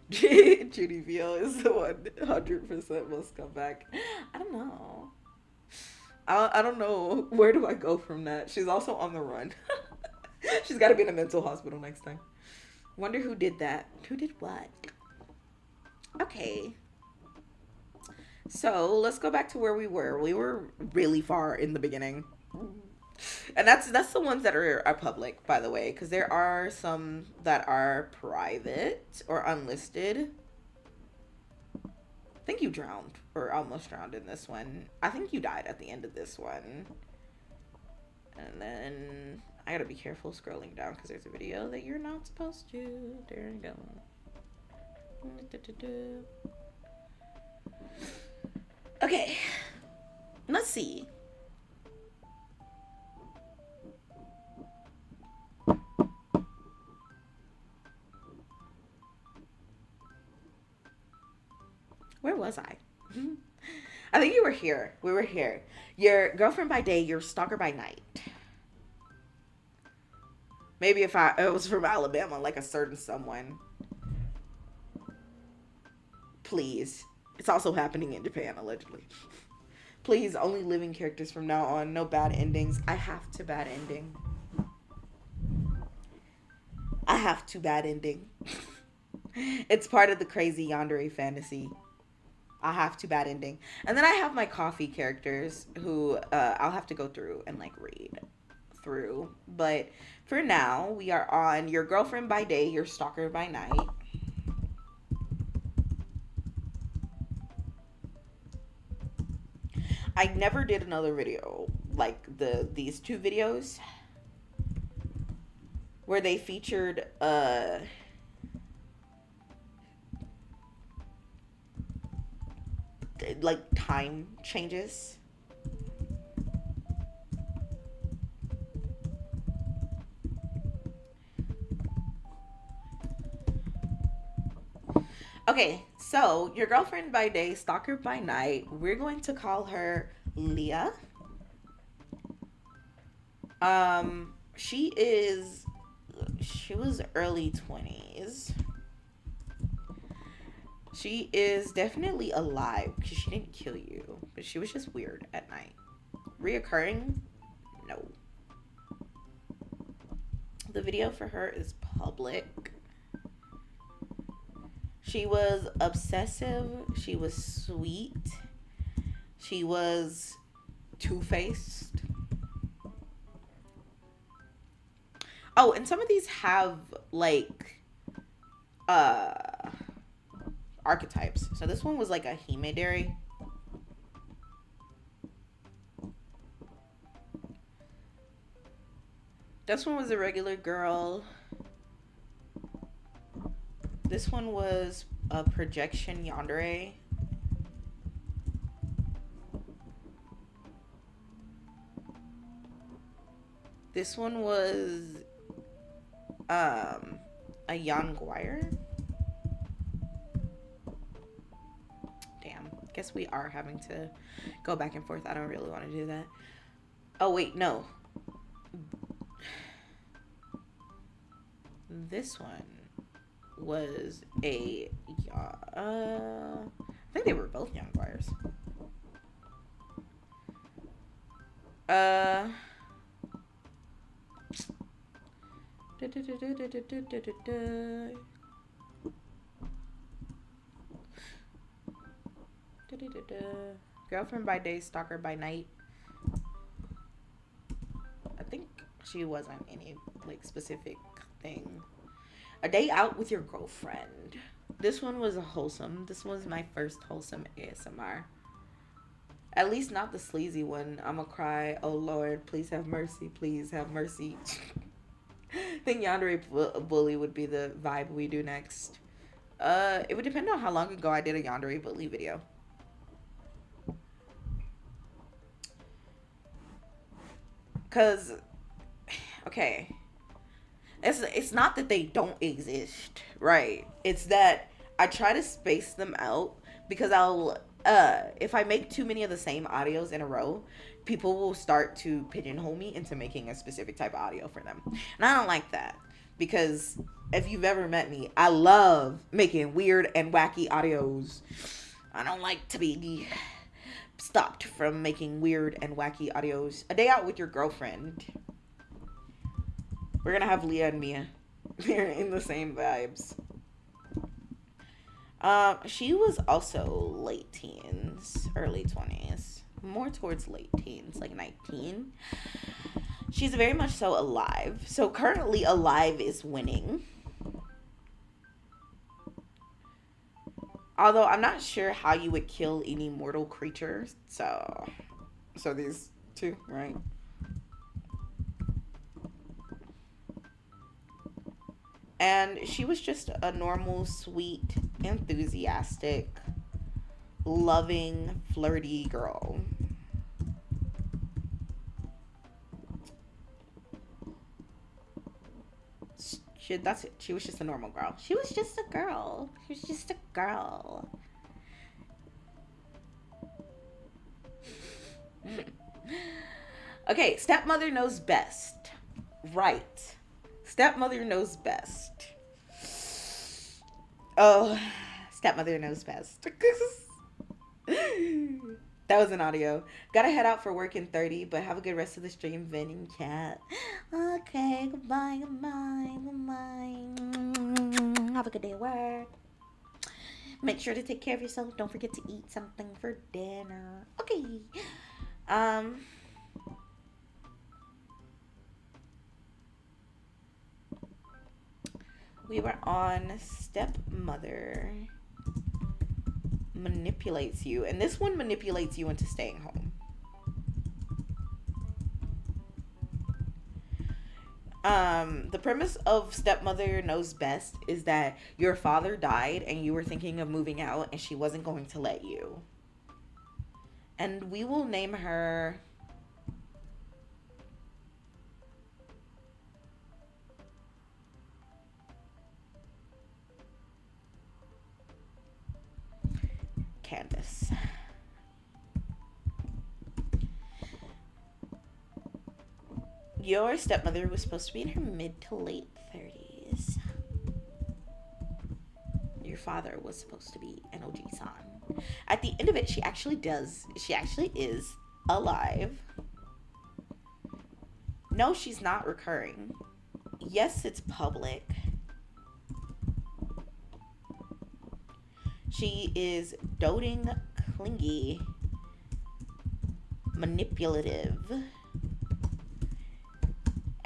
S1: Judy Veal is the 100% must come back. I don't know. I don't know. Where do I go from that? She's also on the run. She's got to be in a mental hospital next time. Wonder who did that. Who did what? Okay. So let's go back to where we were. We were really far in the beginning. And that's the ones that are public, by the way, because there are some that are private or unlisted. I think you drowned or almost drowned in this one. I think you died at the end of this one. And then I gotta be careful scrolling down because there's a video that you're not supposed to. There you go. Okay, let's see. Where was I? I think you were here. We were here. Your girlfriend by day, your stalker by night. Maybe if it was from Alabama, like a certain someone. Please. It's also happening in Japan, allegedly. Please, only living characters from now on. No bad endings. I have to bad ending. I have to bad ending. It's part of the crazy yandere fantasy. I have to bad ending. And then I have my Kofi characters who I'll have to go through and like read through. But for now, we are on your girlfriend by day, your stalker by night. I never did another video like these two videos where they featured like time changes. Okay, so your girlfriend by day, stalker by night. We're going to call her Leah. She was early 20s. She is definitely alive because she didn't kill you, but she was just weird at night. Reoccurring? No. The video for her is public. She was obsessive. She was sweet. She was two-faced. Oh, and some of these have like archetypes. So this one was like a himedari. This one was a regular girl. This one was a projection yandere. This one was a yanguire. Damn, guess we are having to go back and forth. I don't really want to do that. Oh wait, no. This one was a I think they were both yanguires. Girlfriend by day, stalker by night. I think she wasn't any like specific thing. A day out with your girlfriend. This one was a wholesome. This was my first wholesome ASMR. At least not the sleazy one. I'ma cry. Oh Lord, please have mercy. Please have mercy. I think yandere bully would be the vibe we do next. It would depend on how long ago I did a yandere bully video. Cause, okay, it's not that they don't exist, right? It's that I try to space them out because I'll if I make too many of the same audios in a row, people will start to pigeonhole me into making a specific type of audio for them, and I don't like that. because if you've ever met me, I love making weird and wacky audios. I don't like to be stopped from making weird and wacky audios. A day out with your girlfriend. We're gonna have Leah and Mia. They're in the same vibes. She was also late teens, early 20s, more towards late teens, like 19. She's very much so alive. So currently Alive is winning. Although I'm not sure how you would kill any mortal creature. So these two, right? And she was just a normal, sweet, enthusiastic, loving, flirty girl. That's it. She was just a normal girl. She was just a girl. She was just a girl. Okay, stepmother knows best. Right. Stepmother knows best. Oh, stepmother knows best. That was an audio. Gotta head out for work in 30, but have a good rest of the stream, Vynn and chat. Okay, goodbye. Have a good day at work. Make sure to take care of yourself. Don't forget to eat something for dinner. Okay. We were on stepmother manipulates you, and this one manipulates you into staying home. The premise of stepmother knows best is that your father died and you were thinking of moving out and she wasn't going to let you. And we will name her Candace. Your stepmother was supposed to be in her mid to late 30s. Your father was supposed to be an OG-san. At the end of it, she actually is alive. No, she's not recurring. Yes, it's public. She is doting, clingy, manipulative.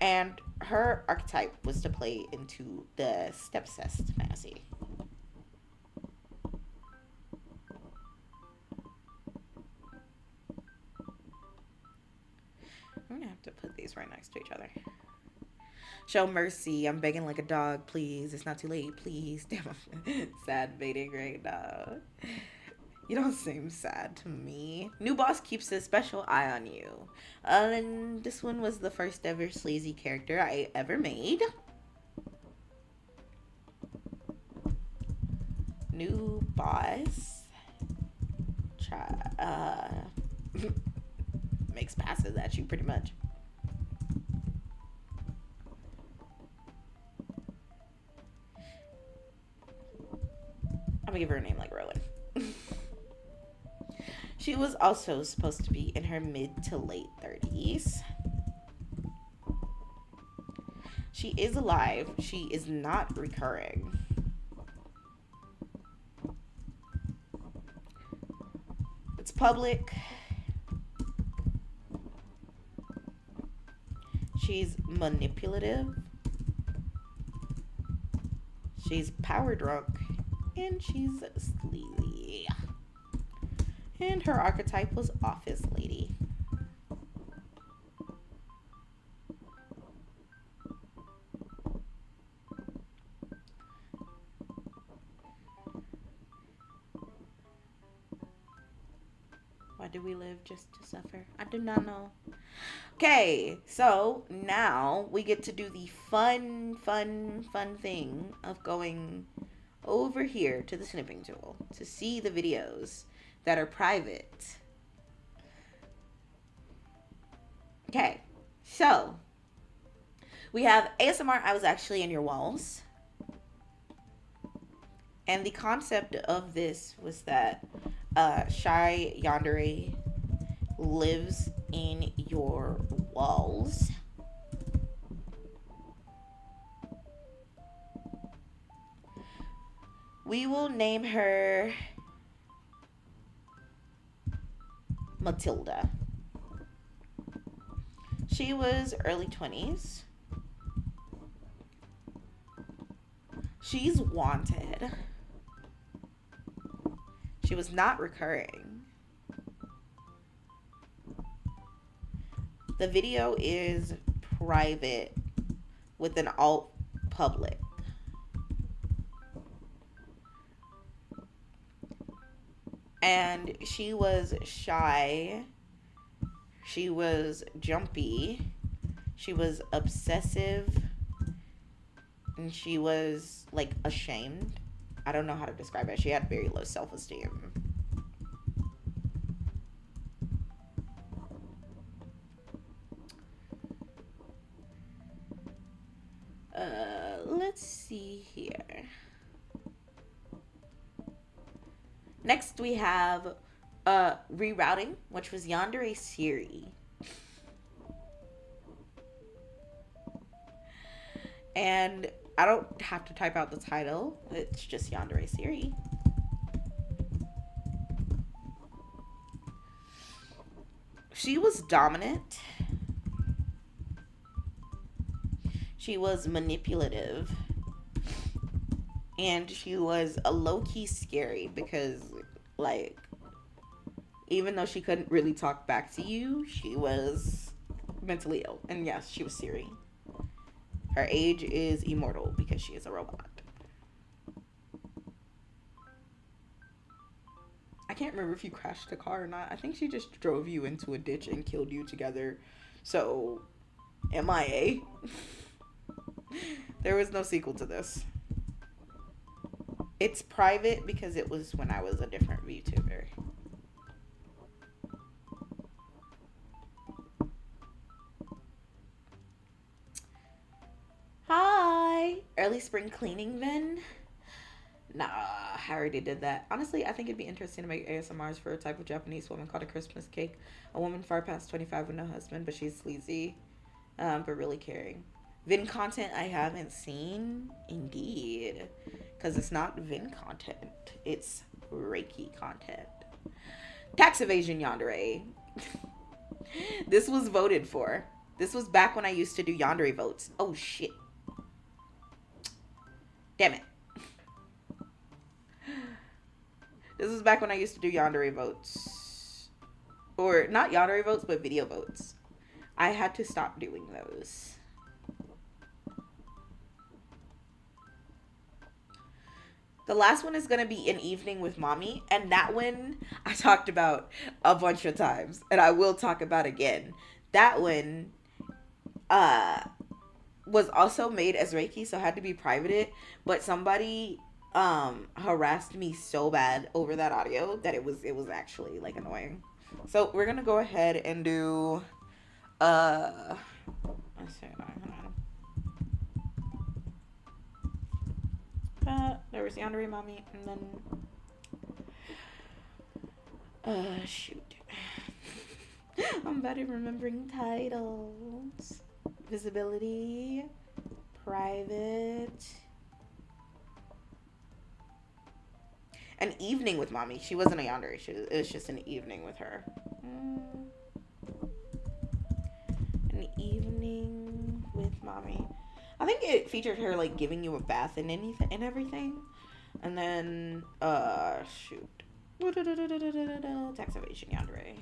S1: And her archetype was to play into the stepcest fantasy. I'm gonna have to put these right next to each other. Show mercy. I'm begging like a dog, please. It's not too late, please. Damn, I'm sad baiting right now. You don't seem sad to me. New boss keeps a special eye on you. And this one was the first ever sleazy character I ever made. New boss. Makes passes at you pretty much. I'm gonna give her a name like Rowan. She was also supposed to be in her mid to late 30s. She is alive. She is not recurring. It's public. She's manipulative. She's power drunk. And she's sleazy. And her archetype was office lady. Why do we live just to suffer? I do not know. Okay, so now we get to do the fun thing of going over here to the snipping tool to see the videos that are private. Okay, so We have ASMR, I Was Actually in Your Walls. And the concept of this was that shy yandere lives in your walls. We will name her Matilda. She was early 20s. She's wanted. She was not recurring. The video is private with an alt public. And she was shy. She was jumpy. She was obsessive. And she was like ashamed. I don't know how to describe it. She had very low self-esteem. Let's see here. Next we have Rerouting, which was Yandere Siri. And I don't have to type out the title. It's just Yandere Siri. She was dominant. She was manipulative. And she was a low-key scary because, like, even though she couldn't really talk back to you, she was mentally ill. And yes, she was Siri. Her age is immortal because she is a robot. I can't remember if you crashed the car or not. I think she just drove you into a ditch and killed you together. So, MIA. There was no sequel to this. It's private because it was when I was a different VTuber. Hi! Early spring cleaning, Vynn? Nah, I already did that. Honestly, I think it'd be interesting to make ASMRs for a type of Japanese woman called a Christmas cake. A woman far past 25 with no husband, but she's sleazy, but really caring. Vynn content I haven't seen? Indeed. Because it's not Vynn content. It's Reiki content. Tax evasion yandere. This was voted for. This was back when I used to do yandere votes. Oh, shit. Damn it. This was back when I used to do yandere votes. Or, not yandere votes, but video votes. I had to stop doing those. The last one is going to be An Evening with Mommy. And that one I talked about a bunch of times. And I will talk about again. That one was also made as Reiki. So had to be privated. But somebody harassed me so bad over that audio that it was actually like annoying. So we're going to go ahead and do... let's see. There was Yandere Mommy, and then shoot. I'm bad at remembering titles. Visibility, private. An Evening with Mommy. She wasn't a Yandere. It was just an evening with her. An Evening with Mommy. I think it featured her like giving you a bath and anything and everything. And then shoot. Tax evasion yandere.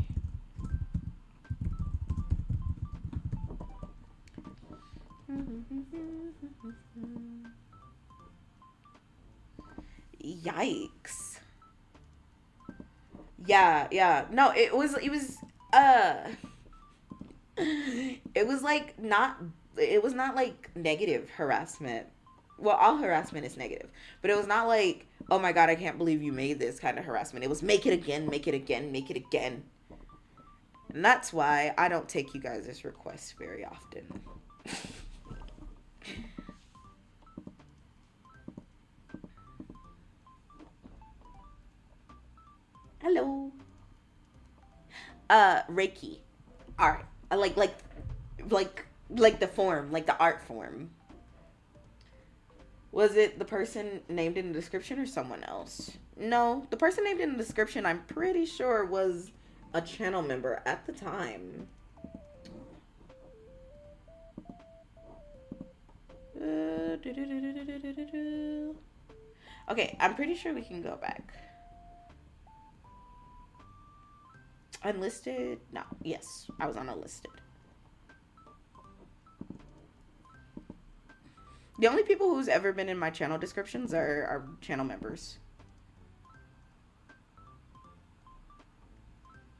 S1: Yikes. Yeah. No, it was like not, it was not like negative harassment. Well, all harassment is negative, but it was not like, oh my god, I can't believe you made this kind of harassment. It was make it again, make it again, make it again. And that's why I don't take you guys' requests very often. Hello. Reiki. Art. I like the form, like the art form. Was it the person named in the description or someone else? No, the person named in the description, I'm pretty sure, was a channel member at the time. Okay, I'm pretty sure we can go back. Unlisted? No, yes, I was on unlisted. The only people who's ever been in my channel descriptions are channel members.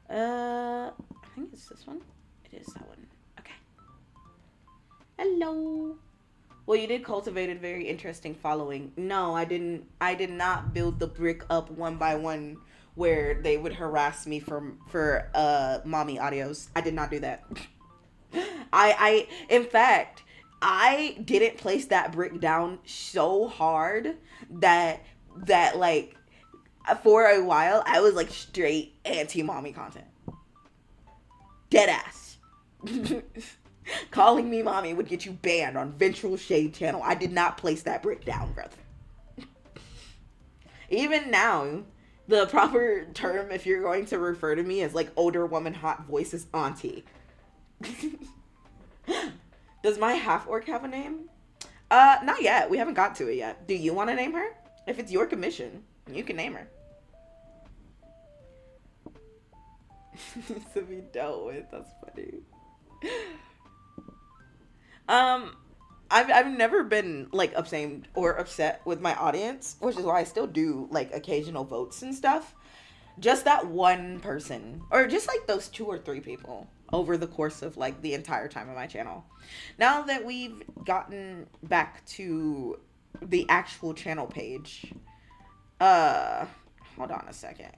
S1: I think it's this one. It is that one. Okay. Hello. Well, you did cultivate a very interesting following. No, I didn't. I did not build the brick up one by one where they would harass me for mommy audios. I did not do that. In fact, I didn't place that brick down so hard that like for a while I was like straight anti-mommy content. Dead ass. Calling me mommy would get you banned on Ventral Shade channel. I did not place that brick down, brother. Even now, the proper term if you're going to refer to me as like older woman hot voice is auntie. Does my half-orc have a name? Not yet. We haven't got to it yet. Do you want to name her? If it's your commission, you can name her. To be dealt with. That's funny. I've never been like upset or upset with my audience, which is why I still do like occasional votes and stuff. Just that one person, or just like those 2 or 3 people over the course of like the entire time of my channel. Now that we've gotten back to the actual channel page, hold on a second.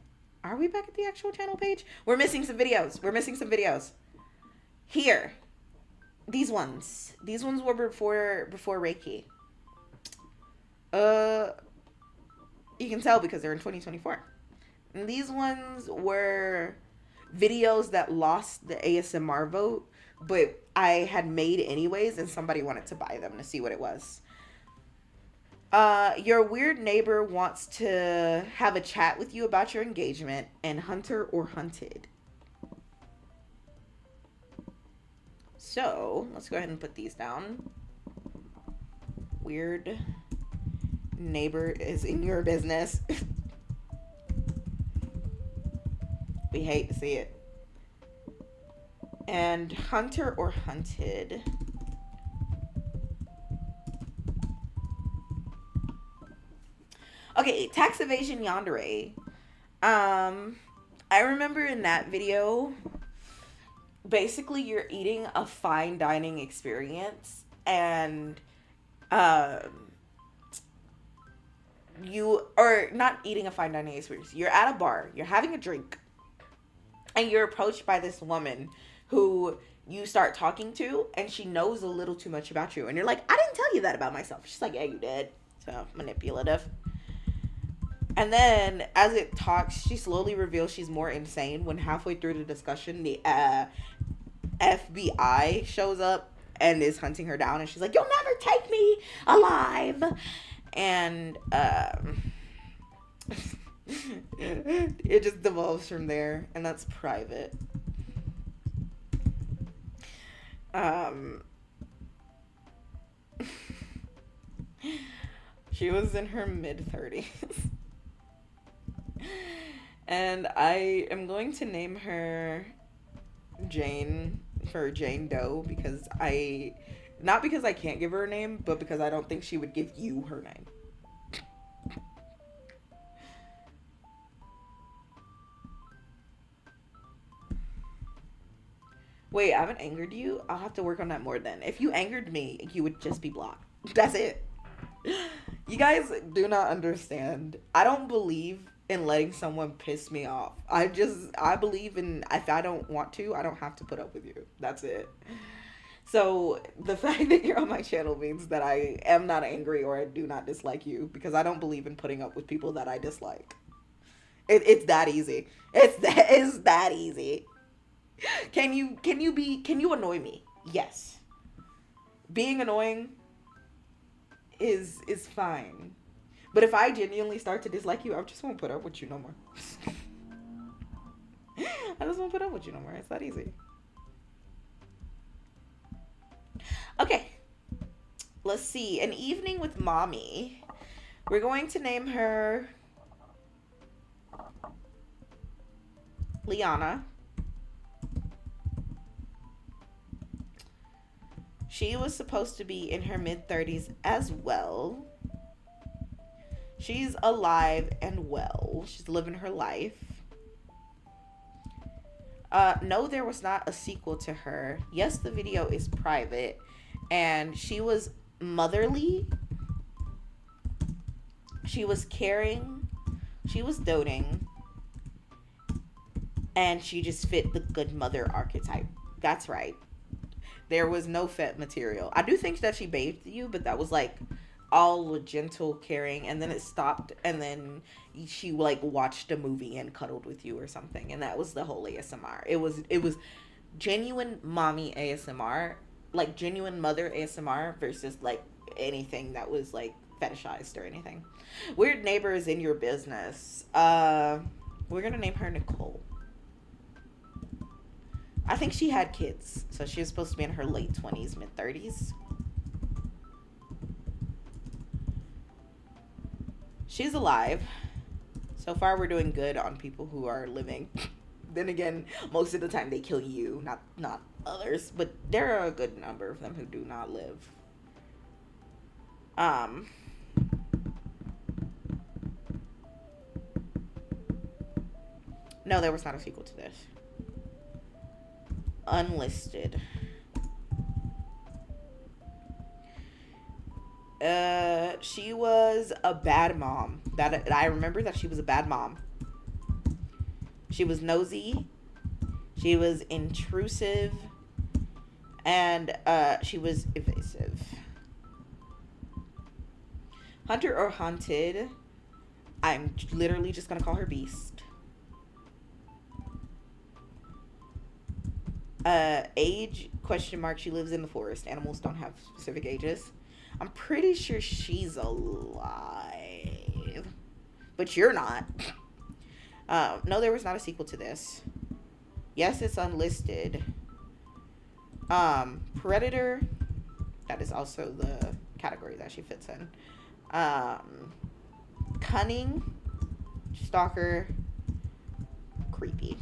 S1: Are we back at the actual channel page? We're missing some videos. Here. These ones were before Reiki. You can tell because they're in 2024. And these ones were videos that lost the ASMR vote, but I had made anyways, and somebody wanted to buy them to see what it was. Your weird neighbor wants to have a chat with you about your engagement, and hunter or hunted. So, let's go ahead and put these down. Weird neighbor is in your business. We hate to see it. And hunter or hunted. Okay, tax evasion yandere. I remember in that video, basically you're eating a fine dining experience, and you are not eating a fine dining experience. You're at a bar, you're having a drink, and you're approached by this woman who you start talking to, and she knows a little too much about you. And you're like, I didn't tell you that about myself. She's like, yeah, you did. So manipulative. And then as it talks, she slowly reveals she's more insane when halfway through the discussion, the FBI shows up and is hunting her down. And she's like, you'll never take me alive. And it just devolves from there, and that's private. She was in her mid-30s. And I am going to name her Jane for Jane Doe, because not because I can't give her a name, but because I don't think she would give you her name. Wait, I haven't angered you? I'll have to work on that more then. If you angered me, you would just be blocked. That's it. You guys do not understand. I don't believe in letting someone piss me off. I believe in, if I don't want to, I don't have to put up with you. That's it. So the fact that you're on my channel means that I am not angry or I do not dislike you, because I don't believe in putting up with people that I dislike. It's that easy. It's that easy. Can you annoy me? Yes. Being annoying is fine. But if I genuinely start to dislike you, I just won't put up with you no more. I just won't put up with you no more. It's that easy. Okay. Let's see. An evening with mommy. We're going to name her Liana. She was supposed to be in her mid-30s as well. She's alive and well. She's living her life. No, there was not a sequel to her. Yes, the video is private. And she was motherly. She was caring. She was doting. And she just fit the good mother archetype. That's right. There was no fet material. I do think that she bathed you, but that was like all gentle, caring, and then it stopped, and then she like watched a movie and cuddled with you or something, and that was the whole ASMR. It was genuine mommy ASMR, like genuine mother ASMR versus like anything that was like fetishized or anything. Weird neighbor is in your business. We're gonna name her Nicole. I think she had kids, so she was supposed to be in her late 20s, mid 30s. She's alive. So far, we're doing good on people who are living. Then again, most of the time they kill you, not others. But there are a good number of them who do not live. No, there was not a sequel to this. Unlisted. She was a bad mom. That I remember that she was a bad mom. She was nosy. She was intrusive. And she was evasive. Hunter or hunted. I'm literally just gonna call her Beast. Age, question mark, she lives in the forest. Animals don't have specific ages. I'm pretty sure she's alive. But you're not. No, there was not a sequel to this. Yes, it's unlisted. Predator. That is also the category that she fits in. Cunning. Stalker. Creepy.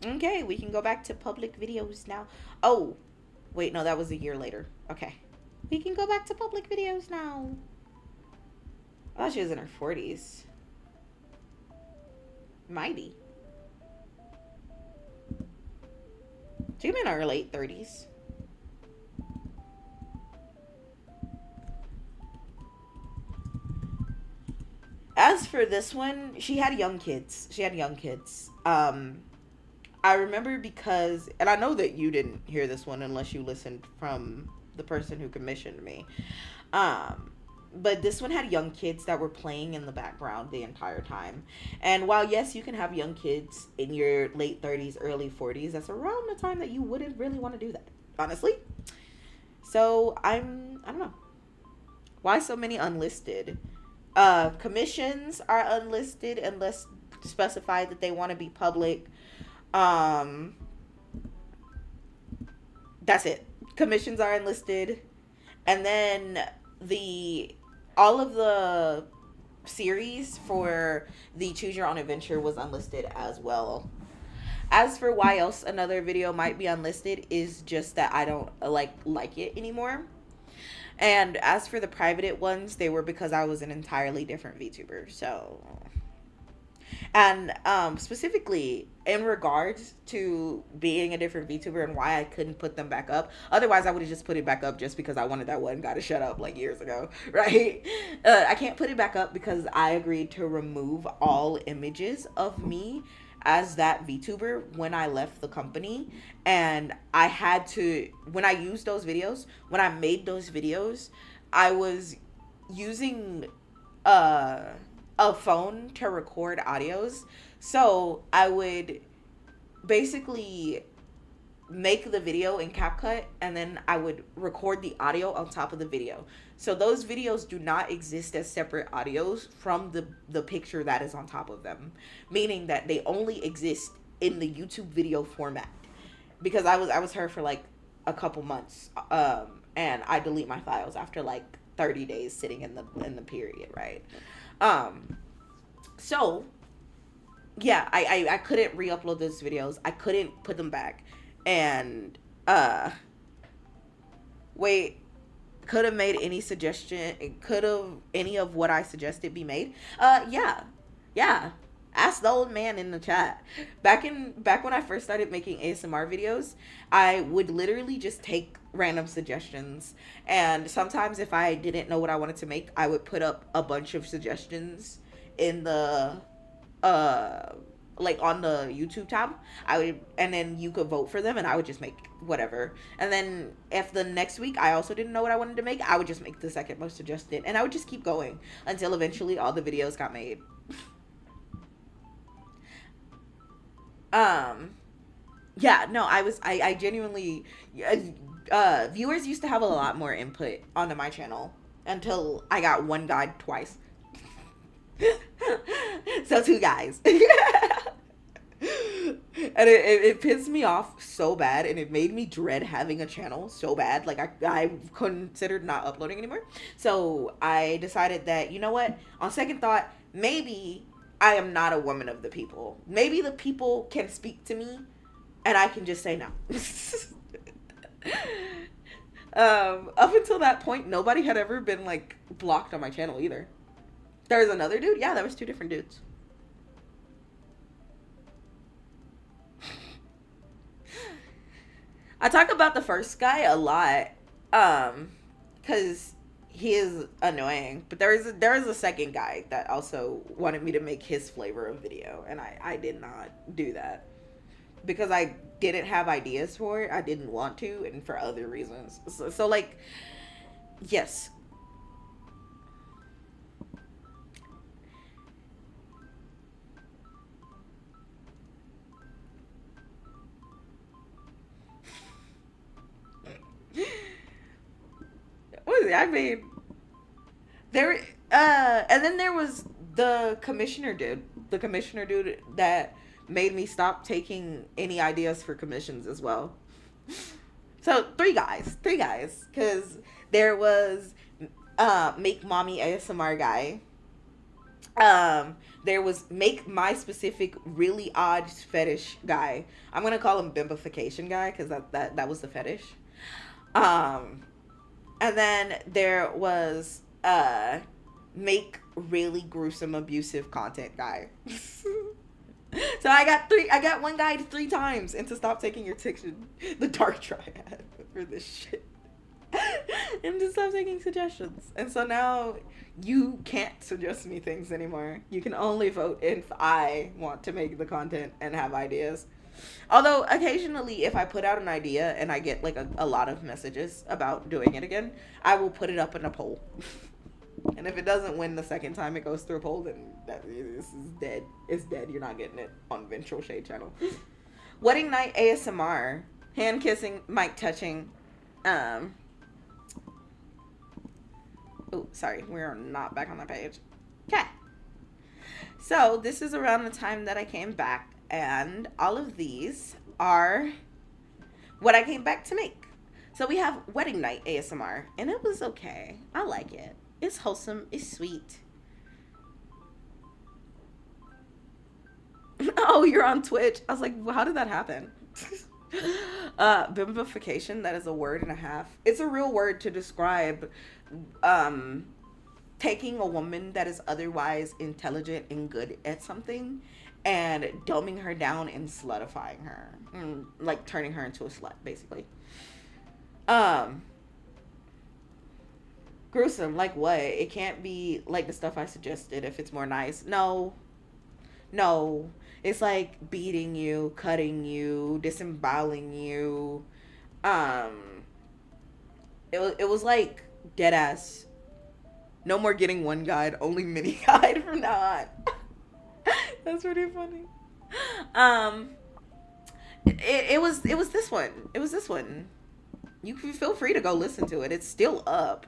S1: Okay, we can go back to public videos now. Oh, wait, no, that was a year later. Okay. We can go back to public videos now. I thought she was in her 40s. Might be. She could be in her late 30s. As for this one, she had young kids. I remember because, and I know that you didn't hear this one unless you listened from the person who commissioned me. But this one had young kids that were playing in the background the entire time. And while, yes, you can have young kids in your late 30s, early 40s, that's around the time that you wouldn't really want to do that, honestly. So I don't know. Why so many unlisted? Commissions are unlisted unless specified that they want to be public. That's it. Commissions are enlisted. And then all of the series for the Choose Your Own Adventure was unlisted as well. As for why else another video might be unlisted is just that I don't like it anymore. And as for the private ones, they were because I was an entirely different VTuber. So, and specifically in regards to being a different VTuber and why I couldn't put them back up. Otherwise, I would have just put it back up just because I wanted that one guy to shut up like years ago, right? I can't put it back up because I agreed to remove all images of me as that VTuber when I left the company. And I had to, when I used those videos, when I made those videos, I was using uh a phone to record audios. So I would basically make the video in CapCut, and then I would record the audio on top of the video. So those videos do not exist as separate audios from the picture that is on top of them, meaning that they only exist in the YouTube video format. Because I was her for like a couple months, and I delete my files after like 30 days sitting in the period, right? Um, so yeah, I couldn't re-upload those videos. I couldn't put them back, and wait, could have made any suggestion. Could have any of what I suggested be made? Yeah, yeah. Ask the old man in the chat. Back when I first started making ASMR videos, I would literally just take random suggestions, and sometimes if I didn't know what I wanted to make, I would put up a bunch of suggestions in the uh like on the YouTube tab. I would, and then you could vote for them, and I would just make whatever. And then if the next week I also didn't know what I wanted to make, I would just make the second most suggested, and I would just keep going until eventually all the videos got made. Yeah, no, I genuinely, viewers used to have a lot more input onto my channel until I got one guide twice. So two guys. And it pissed me off so bad, and it made me dread having a channel so bad. Like I considered not uploading anymore. So I decided that, you know what, on second thought, maybe I am not a woman of the people. Maybe the people can speak to me and I can just say no. Up until that point, nobody had ever been like blocked on my channel either. There was another dude. Yeah, there was two different dudes. I talk about the first guy a lot, because he is annoying. But there is a second guy that also wanted me to make his flavor of video, and I did not do that because I didn't have ideas for it. I didn't want to, and for other reasons. So like, yes. What is it? I mean, there, and then there was the commissioner dude that made me stop taking any ideas for commissions as well. So three guys, because there was make mommy ASMR guy. There was make my specific really odd fetish guy. I'm gonna call him bimbification guy because that was the fetish. And then there was make really gruesome abusive content guy. So I got one guy 3 times into stop taking your the dark triad for this shit. And to stop taking suggestions. And so now you can't suggest me things anymore. You can only vote if I want to make the content and have ideas. Although occasionally if I put out an idea and I get like a lot of messages about doing it again, I will put it up in a poll. And if it doesn't win the second time it goes through a poll, then this is dead. It's dead. You're not getting it on Ventral Shade channel. Wedding night ASMR. Hand kissing, mic touching. Oh, sorry. We're not back on that page. Okay. So this is around the time that I came back. And all of these are what I came back to make. So we have wedding night ASMR. And it was okay. I like it. It's wholesome. It's sweet. Oh, you're on Twitch. I was like, well, how did that happen? Bimbification, that is a word and a half. It's a real word to describe taking a woman that is otherwise intelligent and good at something and dumbing her down and slutifying her. Like turning her into a slut, basically. Gruesome, like what? It can't be like the stuff I suggested if it's more nice. No. It's like beating you, cutting you, disemboweling you. It was like dead ass No more getting one guide, only mini guide from now on. That's pretty funny. It was this one. It was this one. You can feel free to go listen to it. It's still up.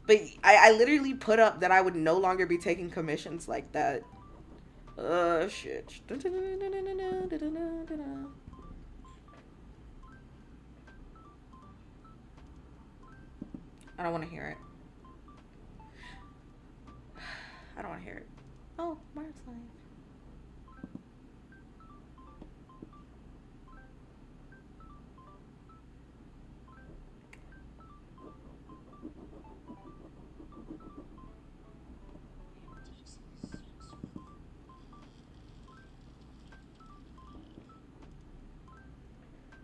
S1: But I literally put up that I would no longer be taking commissions like that. Shit. I don't want to hear it. I don't want to hear it. Oh, Mark's live.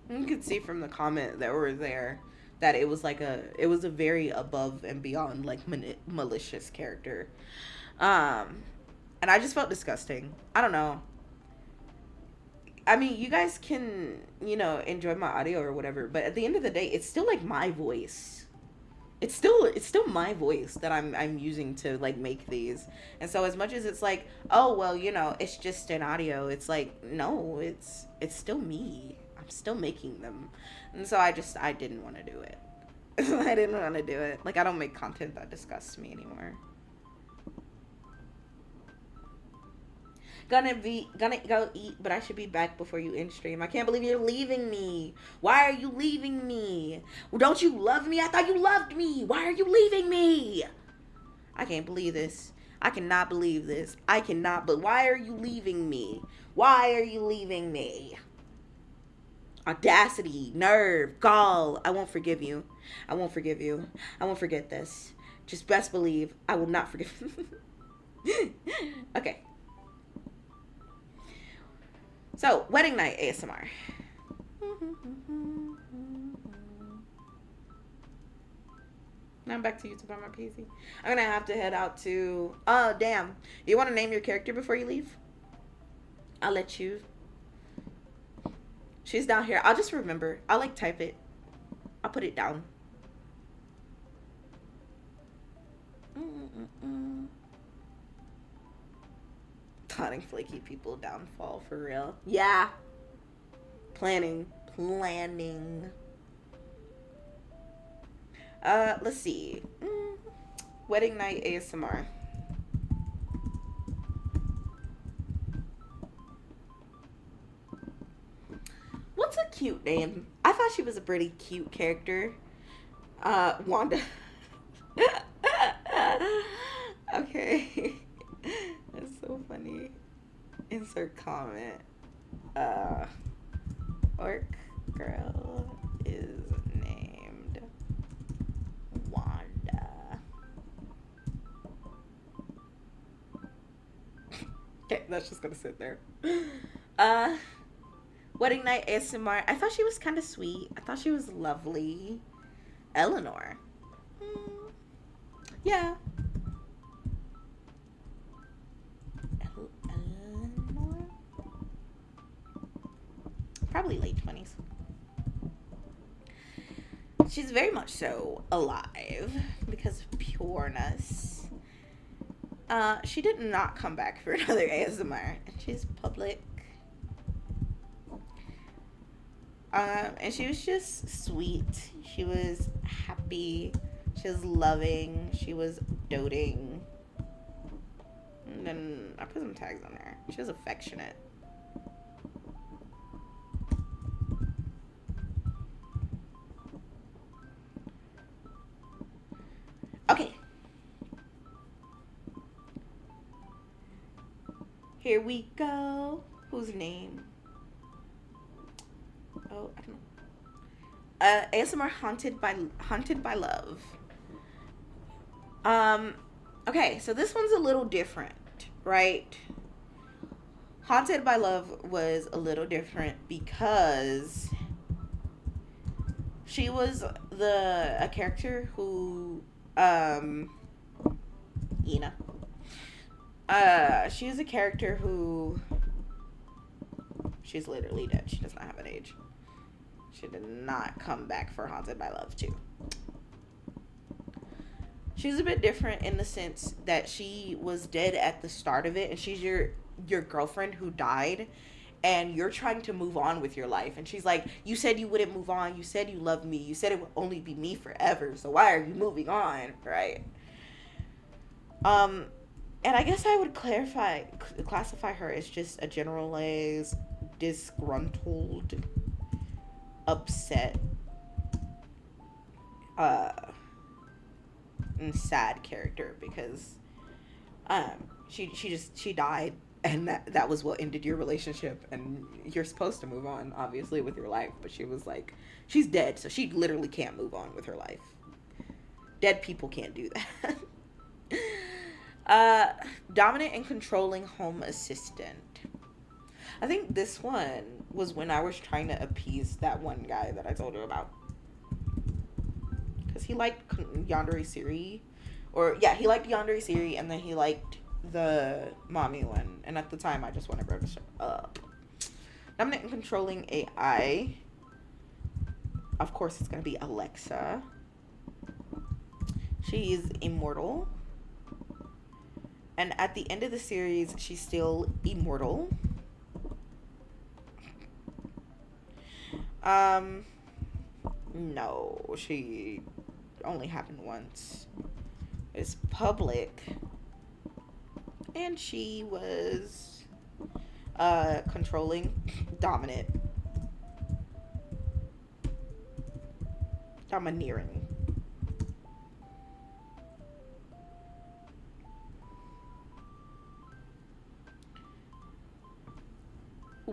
S1: You could see from the comment that were there that it was like it was a very above and beyond like malicious character. And I just felt disgusting. I don't know. I mean, you guys can, enjoy my audio or whatever, but at the end of the day, it's still like my voice. It's still my voice that I'm using to like make these. And so as much as it's like, oh well, it's just an audio, it's like, no, it's still me. I'm still making them. And so I didn't want to do it. I didn't want to do it. Like, I don't make content that disgusts me anymore. Gonna go eat, but I should be back before you end stream. I can't believe you're leaving me. Why are you leaving me? Don't you love me? I thought you loved me. Why are you leaving me? I can't believe this. I cannot believe this. But why are you leaving me? Why are you leaving me? Audacity, nerve, gall. I won't forgive you. I won't forgive you. I won't forget this. Just best believe I will not forgive. Okay. So, wedding night ASMR. Now I'm back to YouTube on my PC. I'm gonna have to head out to... Oh, damn. You want to name your character before you leave? I'll let you. She's down here. I'll just remember. I'll like type it. I'll put it down. Taunting flaky people downfall for real. Yeah. Planning. Let's see. Wedding night ASMR. What's a cute name? I thought she was a pretty cute character. Wanda. Okay. That's so funny. Insert comment. Orc girl is named Wanda. Okay, that's just gonna sit there. Wedding night ASMR. I thought she was kind of sweet. I thought she was lovely. Eleanor. Yeah. Eleanor? Probably late 20s. She's very much so alive because of pureness. She did not come back for another ASMR. And she's public. And she was just sweet. She was happy. She was loving. She was doting. And then I put some tags on there. She was affectionate. Okay. Here we go. Whose name? Oh, I don't know. ASMR Haunted by Love. Okay, so this one's a little different, right? Haunted by Love was a little different because she was a character who, Ina. She was a character who, she's literally dead. She does not have an age. She did not come back for Haunted by Love 2. She's a bit different in the sense that she was dead at the start of it, and she's your girlfriend who died, and you're trying to move on with your life. And she's like, you said you wouldn't move on. You said you loved me. You said it would only be me forever. So why are you moving on, right? Um, and I guess I would classify her as just a generalized, disgruntled, upset, uh, and sad character because she died, and that was what ended your relationship, and you're supposed to move on obviously with your life, but she was like, she's dead, so she literally can't move on with her life. Dead people can't do that. Dominant and controlling home assistant. I think this one was when I was trying to appease that one guy that I told her about. Because he liked Yandere Siri. He liked Yandere Siri, and then he liked the mommy one. And at the time, I just wanted her to shut up. Dominant and controlling AI. Of course, it's going to be Alexa. She is immortal. And at the end of the series, she's still immortal. No, she only happened once. It's public. And she was controlling, dominant, domineering.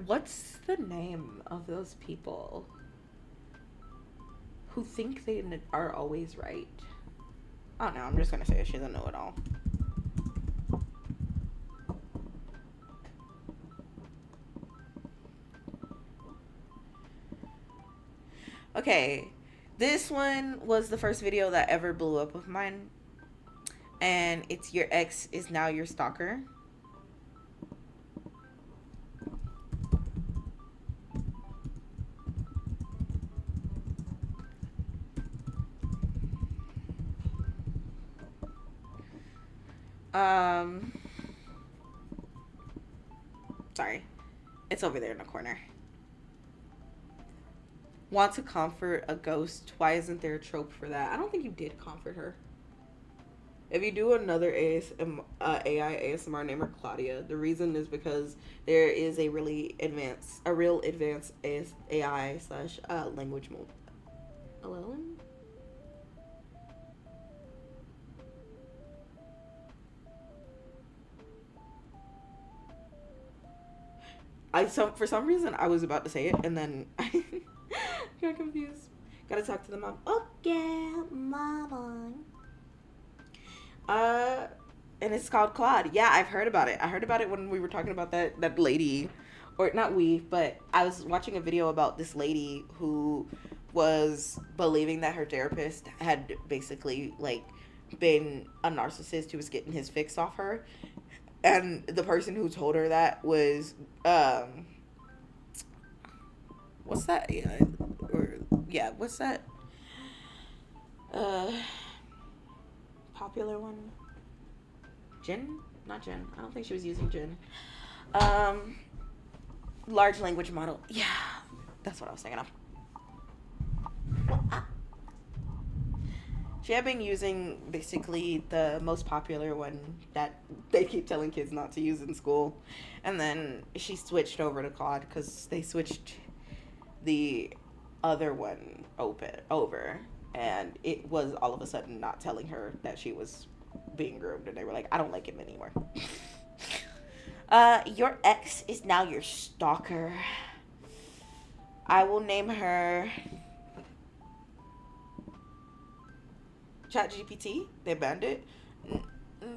S1: What's the name of those people who think they are always right? I don't know. I'm just gonna say she's a know-it-all. Okay, this one was the first video that ever blew up of mine, and it's your ex is now your stalker. Sorry. It's over there in the corner. Want to comfort a ghost. Why isn't there a trope for that? I don't think you did comfort her. If you do another AI ASMR, name her Claudia. The reason is because there is a real advanced AI slash language mode. LLM? For some reason I was about to say it, and then I got confused. Gotta talk to the mom. Okay, mama. And it's called Claude. Yeah, I've heard about it. I heard about it when we were talking about that lady, or not we, but I was watching a video about this lady who was believing that her therapist had basically like been a narcissist who was getting his fix off her. And the person who told her that was, what's that? What's that? Popular one? Jen? Not Jen. I don't think she was using Jen. Large language model. Yeah, that's what I was thinking of. She had been using basically the most popular one that they keep telling kids not to use in school. And then she switched over to Claude because they switched the other one over. And it was all of a sudden not telling her that she was being groomed. And they were like, I don't like him anymore. Your ex is now your stalker. I will name her ChatGPT. They banned it.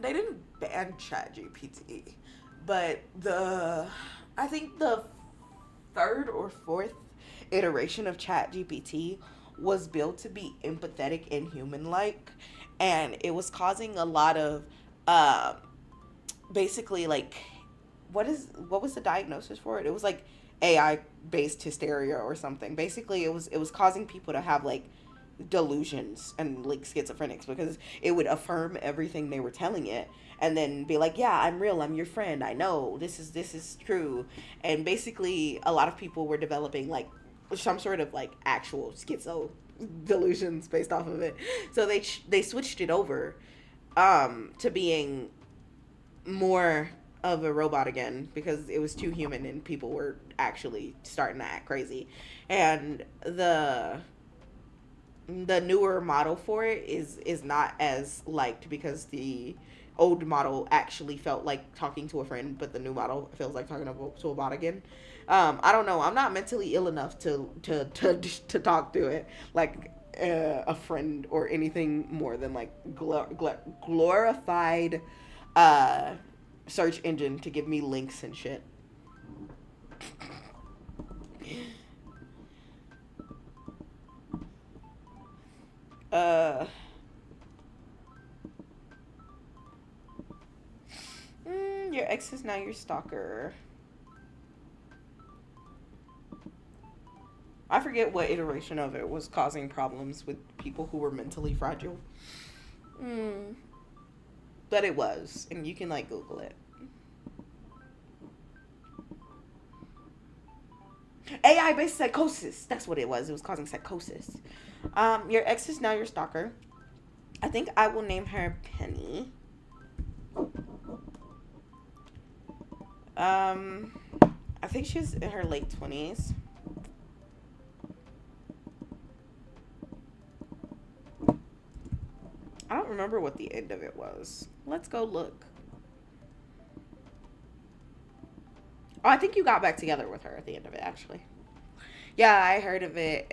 S1: They didn't ban ChatGPT, but I think the third or fourth iteration of ChatGPT was built to be empathetic and human-like, and it was causing a lot of basically like what was the diagnosis for it? It was like AI based hysteria or something. Basically, it was causing people to have like delusions and like schizophrenics, because it would affirm everything they were telling it and then be like, yeah, I'm real, I'm your friend, I know this is true. And basically a lot of people were developing like some sort of like actual schizo delusions based off of it. So they switched it over to being more of a robot again, because it was too human and people were actually starting to act crazy. And the newer model for it is not as liked, because the old model actually felt like talking to a friend, but the new model feels like talking to a bot again. I don't know. I'm not mentally ill enough to talk to it like a friend or anything more than like glorified uh, search engine to give me links and shit. Uh, your ex is now your stalker. I forget what iteration of it was causing problems with people who were mentally fragile. But it was, and you can like Google it. AI-based psychosis. That's what it was. It was causing psychosis. Your ex is now your stalker. I think I will name her Penny. I think she's in her late 20s. I don't remember what the end of it was. Let's go look. Oh, I think you got back together with her at the end of it, actually. Yeah, I heard of it.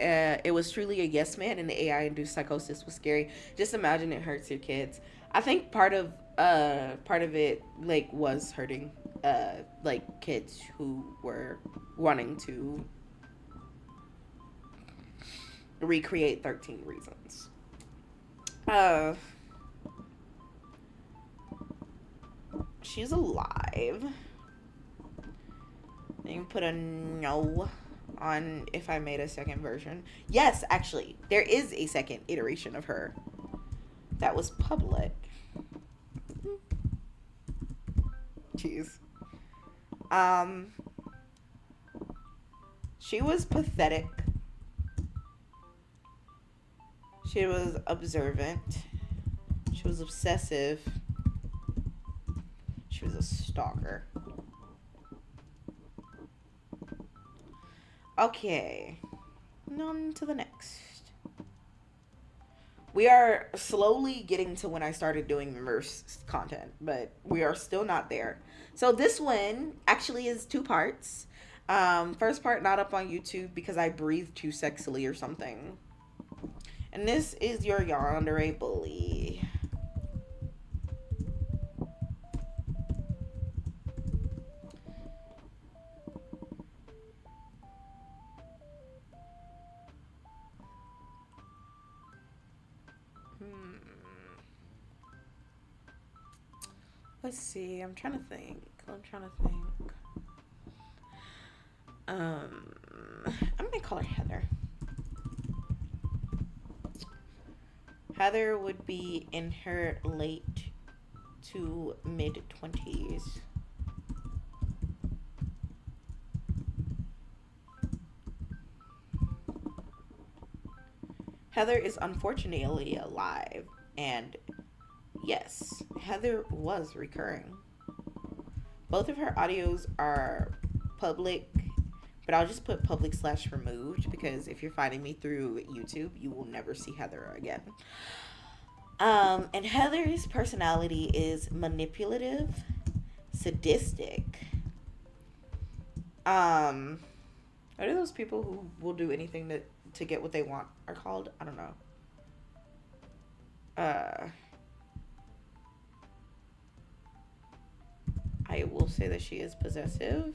S1: It was truly a yes man, and the AI-induced psychosis was scary. Just imagine it hurts your kids. I think part of it like was hurting like kids who were wanting to recreate 13 Reasons. She's alive. You can put a no on if I made a second version. Yes, actually, there is a second iteration of her that was public. Jeez. She was pathetic. She was observant. She was obsessive. She was a stalker. Okay. On to the next. We are slowly getting to when I started doing immerse content, but we are still not there. So this one actually is 2 parts. First part not up on YouTube because I breathed too sexily or something. And this is your yandere bully. Let's see. I'm trying to think. I'm gonna call her Heather. Heather would be in her late to mid 20s. Heather is unfortunately alive, and yes, Heather was recurring. Both of her audios are public, but I'll just put public/removed because if you're finding me through YouTube, you will never see Heather again. And Heather's personality is manipulative, sadistic. What are those people who will do anything to get what they want are called? I don't know. I will say that she is possessive.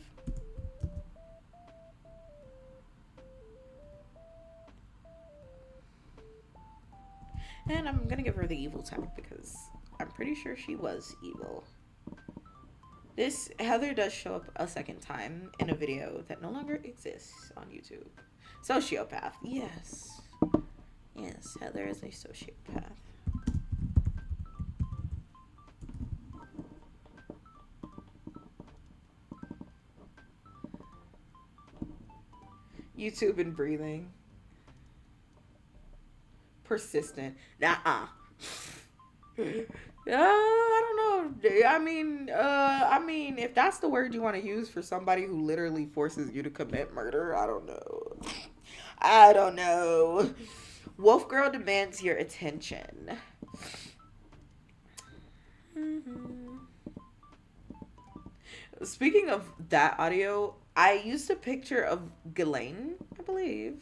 S1: And I'm gonna give her the evil tag because I'm pretty sure she was evil. This Heather does show up a second time in a video that no longer exists on YouTube. Sociopath, yes. Yes, Heather is a sociopath. YouTube and breathing. Persistent. Nuh-uh. I don't know. I mean, if that's the word you want to use for somebody who literally forces you to commit murder, I don't know. I don't know. Wolf Girl demands your attention. Mm-hmm. Speaking of that audio, I used a picture of Ghislaine, I believe.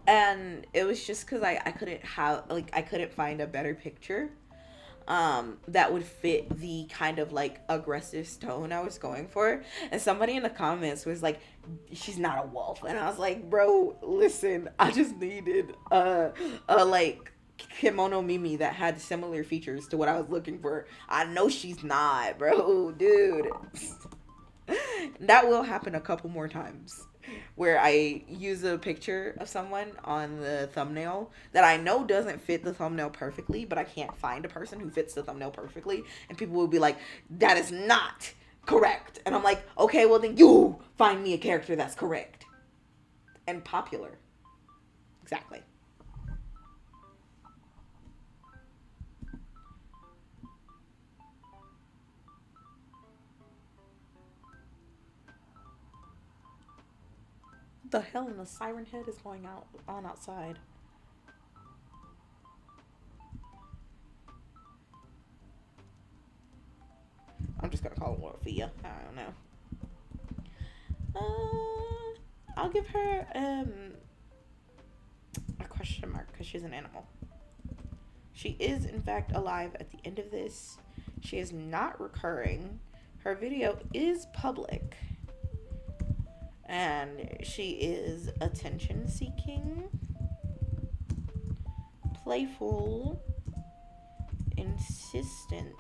S1: And it was just because I couldn't find a better picture that would fit the kind of like aggressive tone I was going for. And somebody in the comments was like, she's not a wolf. And I was like, bro, listen, I just needed a like kimono Mimi that had similar features to what I was looking for. I know she's not, bro, dude. That will happen a couple more times where I use a picture of someone on the thumbnail that I know doesn't fit the thumbnail perfectly, but I can't find a person who fits the thumbnail perfectly, and people will be like, that is not correct. And I'm like, okay, well then you find me a character that's correct and popular. Exactly. The hell in the siren head is going on outside? I'm just gonna call her Fia. I don't know. I'll give her a question mark because she's an animal. She is in fact alive at the end of this. She is not recurring. Her video is public. And she is attention seeking, playful, insistent,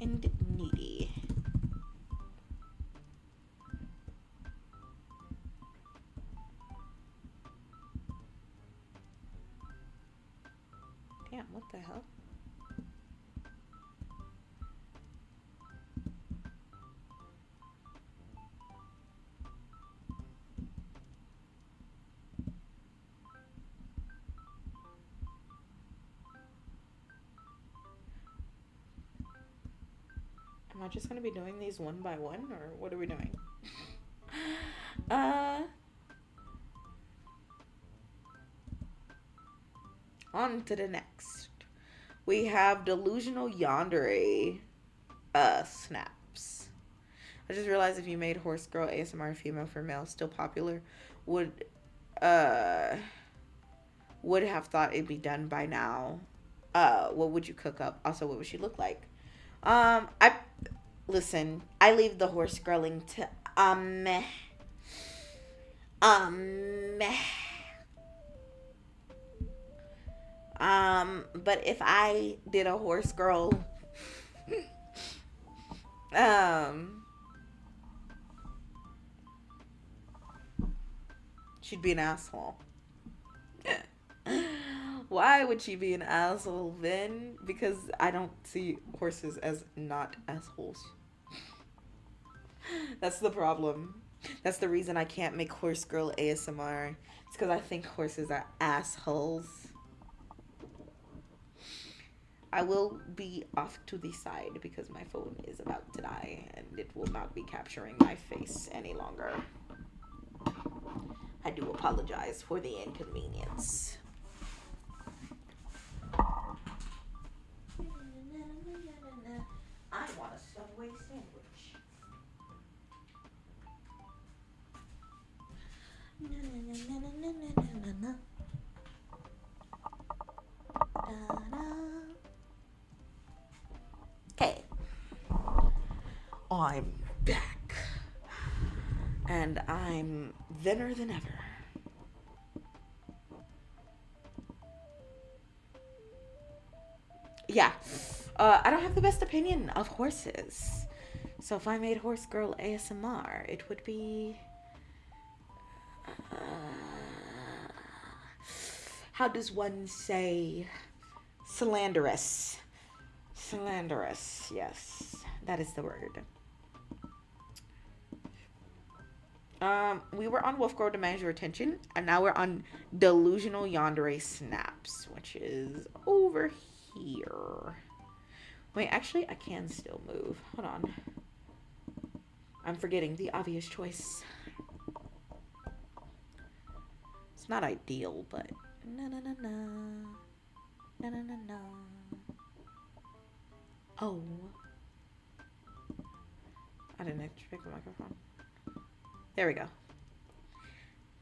S1: and needy. Damn, what the hell? Am I just gonna be doing these one by one, or what are we doing? On to the next. We have delusional yandere snaps. I just realized if you made horse girl ASMR female for male still popular, would have thought it'd be done by now. What would you cook up? Also, what would she look like? I leave the horse girling to but if I did a horse girl she'd be an asshole. Why would she be an asshole, Vynn? Because I don't see horses as not assholes. That's the problem. That's the reason I can't make horse girl ASMR. It's because I think horses are assholes. I will be off to the side because my phone is about to die and it will not be capturing my face any longer. I do apologize for the inconvenience. I want a Subway sandwich. Okay. I'm back. And I'm thinner than ever. yeah. I don't have the best opinion of horses. So if I made Horse Girl ASMR, it would be... how does one say slanderous? Slanderous, yes. That is the word. We were on Wolf Girl Demands Your Attention, and now we're on Delusional Yandere Snaps, which is over here. Wait, actually, I can still move. Hold on. I'm forgetting the obvious choice. It's not ideal, but... na na na na. Na na na na. Oh. I didn't expect the microphone. There we go.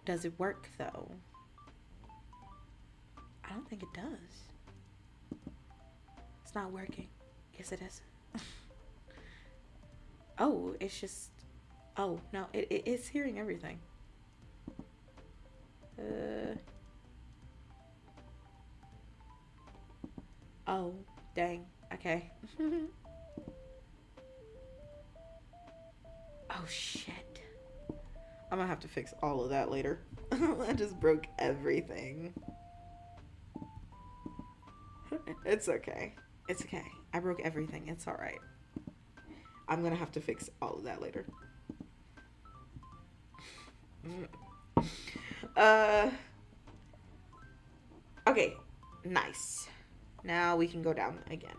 S1: Does it work, though? I don't think it does. It's not working. Yes, it is. Oh, it's just... oh, no. It's hearing everything. Oh, dang. Okay. Oh, shit. I'm gonna have to fix all of that later. I just broke everything. It's okay. It's okay. I broke everything. It's alright. I'm gonna have to fix all of that later. Okay. Nice. Now we can go down again.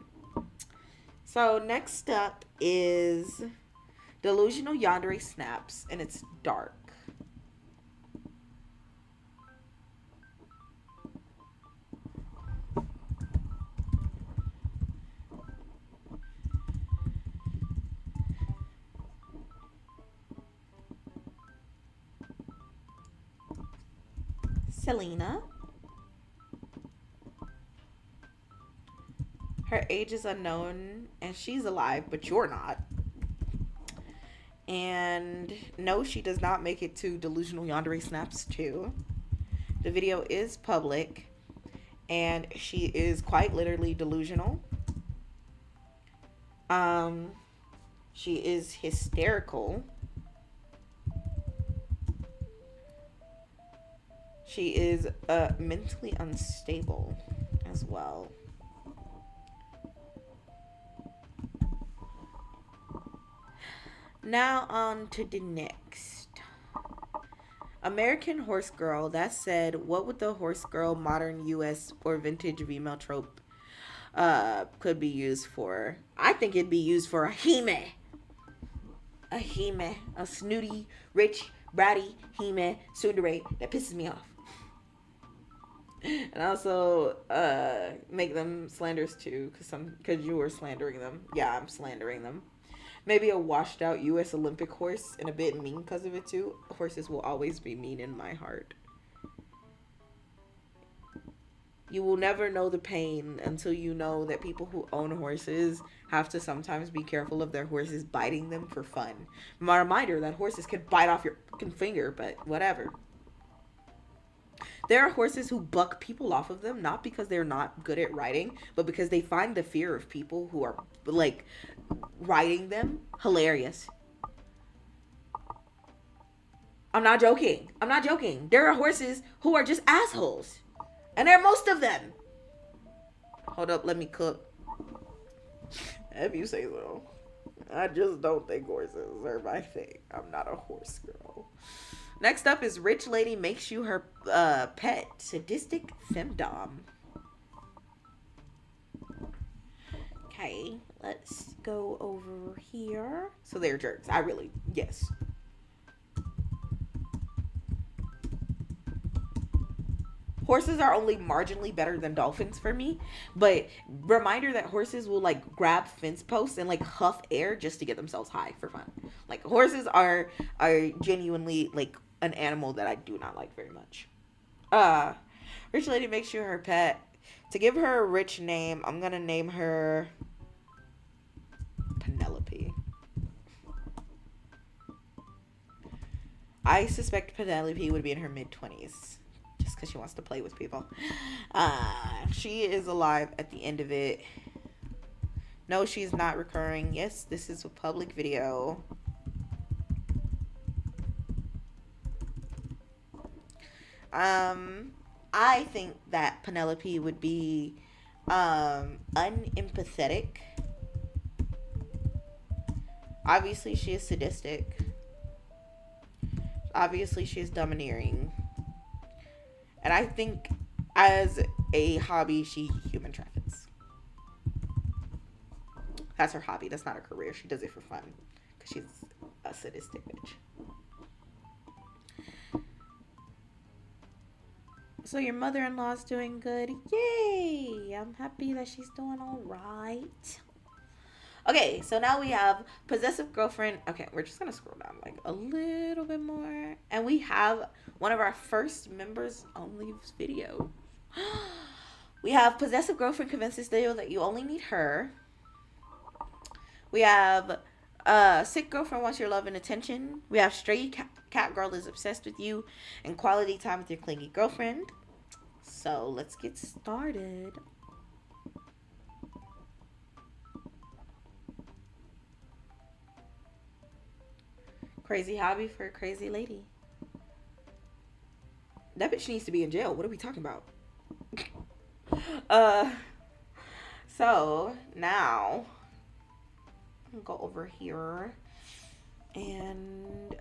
S1: So next up is Delusional Yandere Snaps, and it's dark. Selena. Her age is unknown, and she's alive, but you're not. And no, she does not make it to Delusional Yandere Snaps 2. The video is public, and she is quite literally delusional. She is hysterical. She is mentally unstable as well. Now on to the next. American Horse Girl. That said, what would the Horse Girl modern US or vintage female trope could be used for? I think it'd be used for a hime. A hime. A snooty, rich, bratty hime tsundere that pisses me off. And also make them slanders too, because you were slandering them. Yeah, I'm slandering them. Maybe a washed out U.S. Olympic horse, and a bit mean because of it too. Horses will always be mean in my heart. You will never know the pain until you know that people who own horses have to sometimes be careful of their horses biting them for fun. My reminder that horses can bite off your fucking finger, but whatever. There are horses who buck people off of them, not because they're not good at riding, but because they find the fear of people who are, like, riding them hilarious. I'm not joking. I'm not joking. There are horses who are just assholes. And there are most of them. Hold up, let me cook. If you say so. I just don't think horses are my thing. I'm not a horse girl. Next up is Rich Lady Makes You Her Pet. Sadistic Femdom. Okay, let's go over here. So they're jerks. Yes. Horses are only marginally better than dolphins for me. But reminder that horses will like grab fence posts and like huff air just to get themselves high for fun. Like horses are genuinely like an animal that I do not like very much. Rich Lady Makes You Her Pet. To give her a rich name, I'm gonna name her Penelope. I suspect Penelope would be in her mid-20s. Just because she wants to play with people. She is alive at the end of it. No, she's not recurring. Yes, this is a public video. I think that Penelope would be unempathetic. Obviously, she is sadistic. Obviously, she is domineering. And I think as a hobby, she human traffics. That's her hobby. That's not her career. She does it for fun. Because she's a sadistic bitch. So your mother-in-law's doing good. Yay! I'm happy that she's doing all right. Okay, so now we have possessive girlfriend. Okay, we're just going to scroll down like a little bit more. And we have one of our first members only video. We have possessive girlfriend convinces Theo that you only need her. We have sick girlfriend wants your love and attention. We have stray cat girl is obsessed with you and quality time with your clingy girlfriend. So let's get started. Crazy hobby for a crazy lady. That bitch needs to be in jail. What are we talking about? So now I'm gonna go over here, and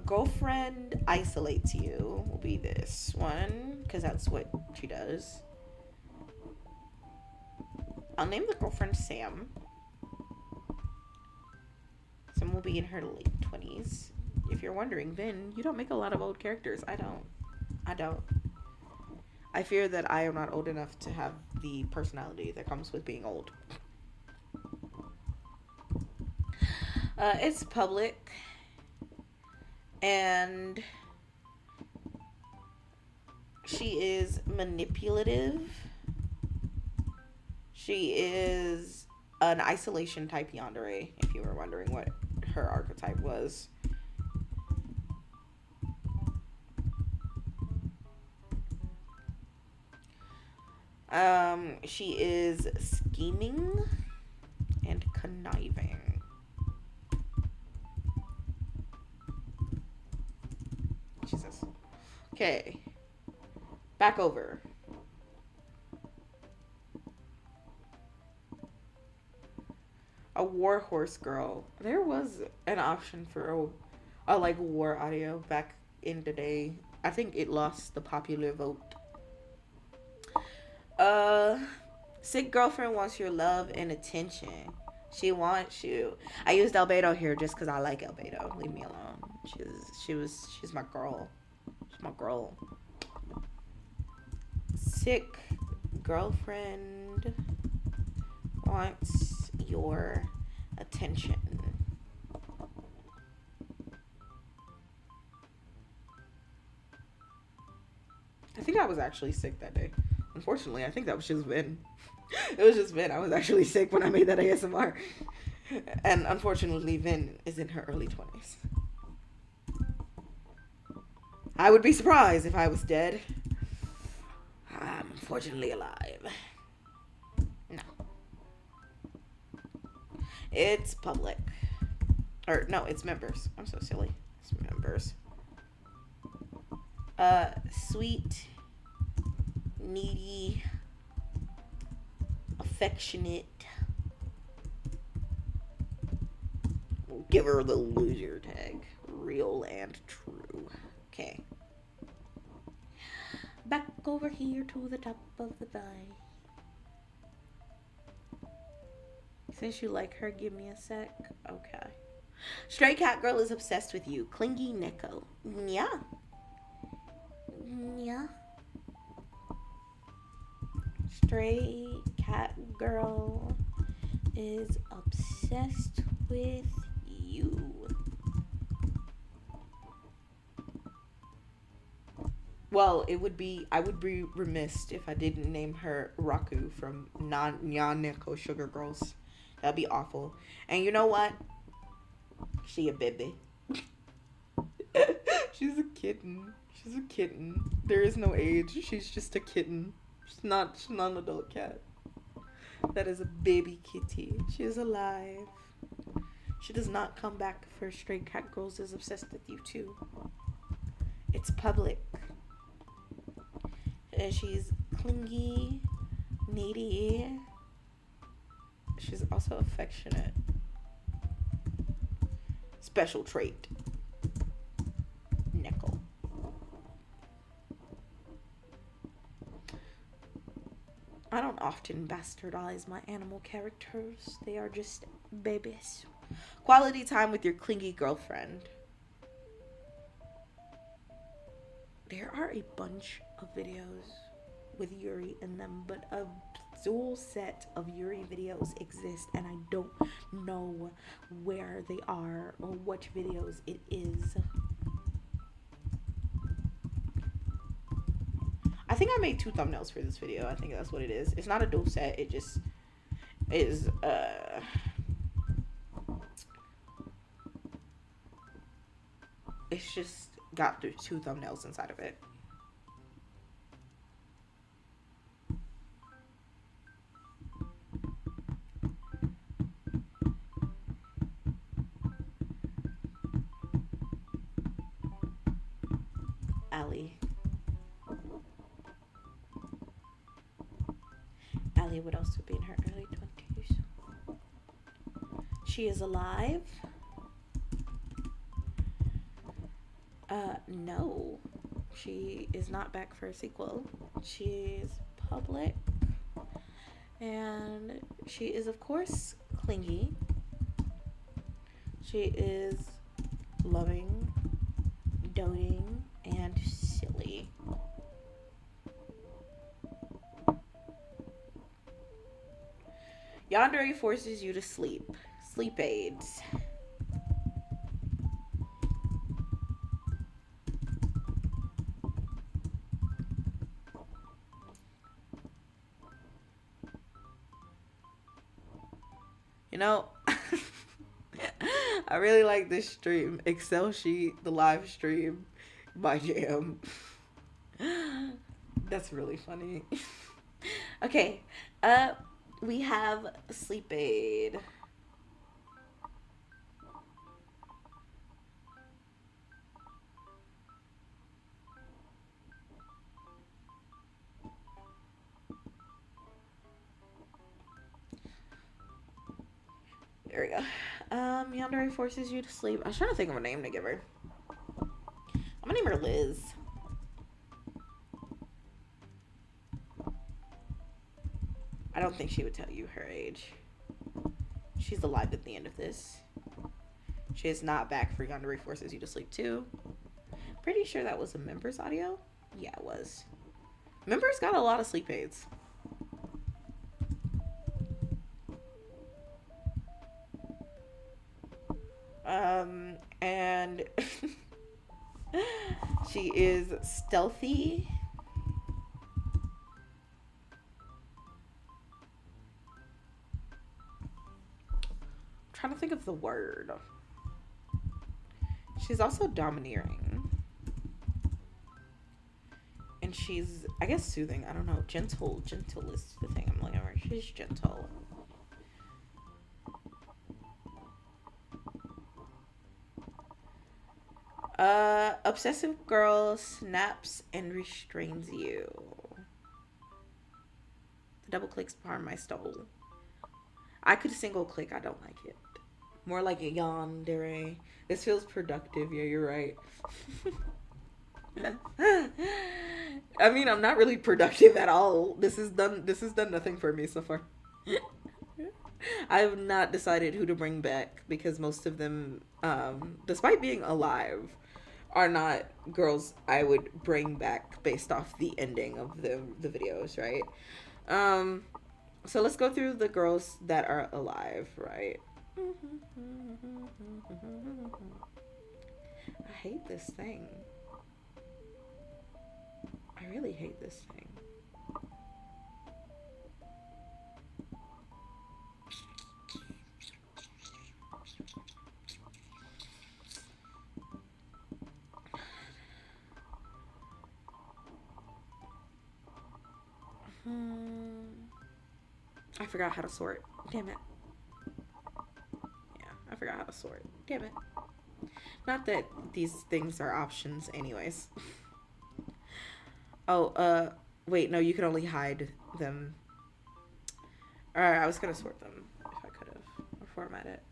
S1: girlfriend isolates you will be this one because that's what she does. I'll name the girlfriend Sam. Sam will be in her late 20s. If you're wondering, Vynn, you don't make a lot of old characters. I don't. I fear that I am not old enough to have the personality that comes with being old. It's public. And she is manipulative. She is an isolation type yandere, if you were wondering what her archetype was. She is scheming and conniving. Jesus. Okay. Back over. A war horse girl. There was an option for a like war audio back in the day. I think it lost the popular vote. Sick girlfriend wants your love and attention. She wants you. I used Albedo here just because I like Albedo. Leave me alone. She's my girl. She's my girl. Sick girlfriend wants your attention. I think I was actually sick that day. Unfortunately, I think that was just Vynn. It was just Vynn. I was actually sick when I made that ASMR. And unfortunately, Vynn is in her early 20s. I would be surprised if I was dead. I'm unfortunately alive. No. It's public. Or, no, it's members. I'm so silly. It's members. Sweet, needy, affectionate. We'll give her the loser tag. Real and true. Okay. Back over here to the top of the die. Since you like her, give me a sec. Okay. Stray cat girl is obsessed with you. Clingy Neko. Yeah. Yeah. Stray cat girl is obsessed with you. Well, I would be remiss if I didn't name her Raku from Nyaneko Sugar Girls. That'd be awful. And you know what? She a baby. She's a kitten. She's a kitten. There is no age. She's just a kitten. She's not an adult cat. That is a baby kitty. She is alive. She does not come back if her stray cat girls is obsessed with you too. It's public. And she's clingy, needy. She's also affectionate. Special trait. Nickel. I don't often bastardize my animal characters. They are just babies. Quality time with your clingy girlfriend. There are a bunch of videos with Yuri in them, but a dual set of Yuri videos exist, and I don't know where they are or which videos it is. I think I made 2 thumbnails for this video. I think that's what it is. It's not a dual set. It just is, it's just got 2 thumbnails inside of it. Allie, what else would be in her early 20s? She is alive. No. She is not back for a sequel. She is public. And she is, of course, clingy. She is loving, doting, and silly. Yandere forces you to sleep. Sleep aids. You know, I really like this stream. Excel sheet, the live stream, my jam. That's really funny. Okay, we have sleep aid. There we go. Yandere forces you to sleep. I was trying to think of a name to give her. I'm gonna name her Liz. I don't think she would tell you her age. She's alive at the end of this. She is not back for Yandere forces you to sleep too. Pretty sure that was a Members audio. Yeah, it was. Members got a lot of sleep aids. And she is stealthy. I'm trying to think of the word. She's also domineering. And she's, I guess, soothing. I don't know. Gentle. Gentle is the thing I'm looking for. She's gentle. Obsessive girl snaps and restrains you. The double clicks harm my soul. I could single click. I don't like it. More like a yandere. This feels productive. Yeah, you're right. I mean, I'm not really productive at all. This has done nothing for me so far. I have not decided who to bring back because most of them, despite being alive, are not girls I would bring back based off the ending of the videos, right? So let's go through the girls that are alive, right? I hate this thing. I really hate this thing. I forgot how to sort. Damn it. Yeah, I forgot how to sort. Damn it. Not that these things are options anyways. Oh, wait, no, you can only hide them. Alright, I was gonna sort them if I could have. Or format it.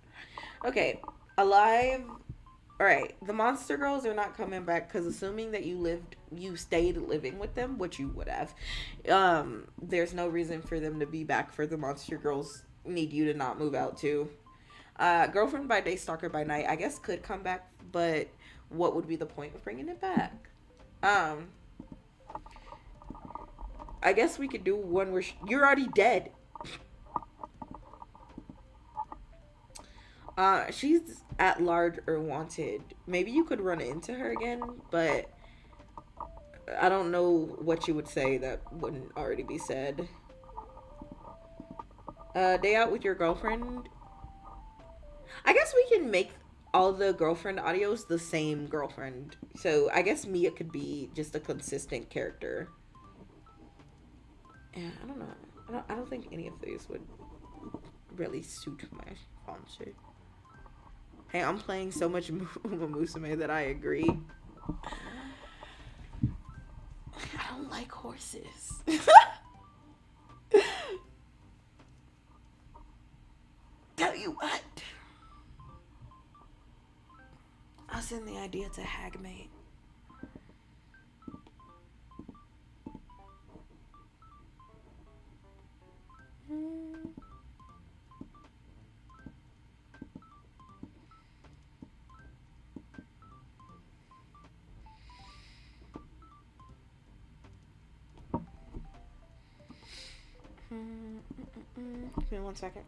S1: Okay, alive. Alright, the monster girls are not coming back because assuming that you stayed living with them, which you would have, there's no reason for them to be back for the monster girls need you to not move out too. Girlfriend by day, stalker by night, I guess could come back, but what would be the point of bringing it back? I guess we could do one where you're already dead. She's at large or wanted. Maybe you could run into her again, but I don't know what you would say that wouldn't already be said. Day out with your girlfriend. I guess we can make all the girlfriend audios the same girlfriend. So I guess Mia could be just a consistent character. Yeah, I don't know. I don't think any of these would really suit my sponsor. Hey, I'm playing so much Uma Musume that I agree. I don't like horses. Tell you what. I'll send the idea to Hagmate. Give me 1 second.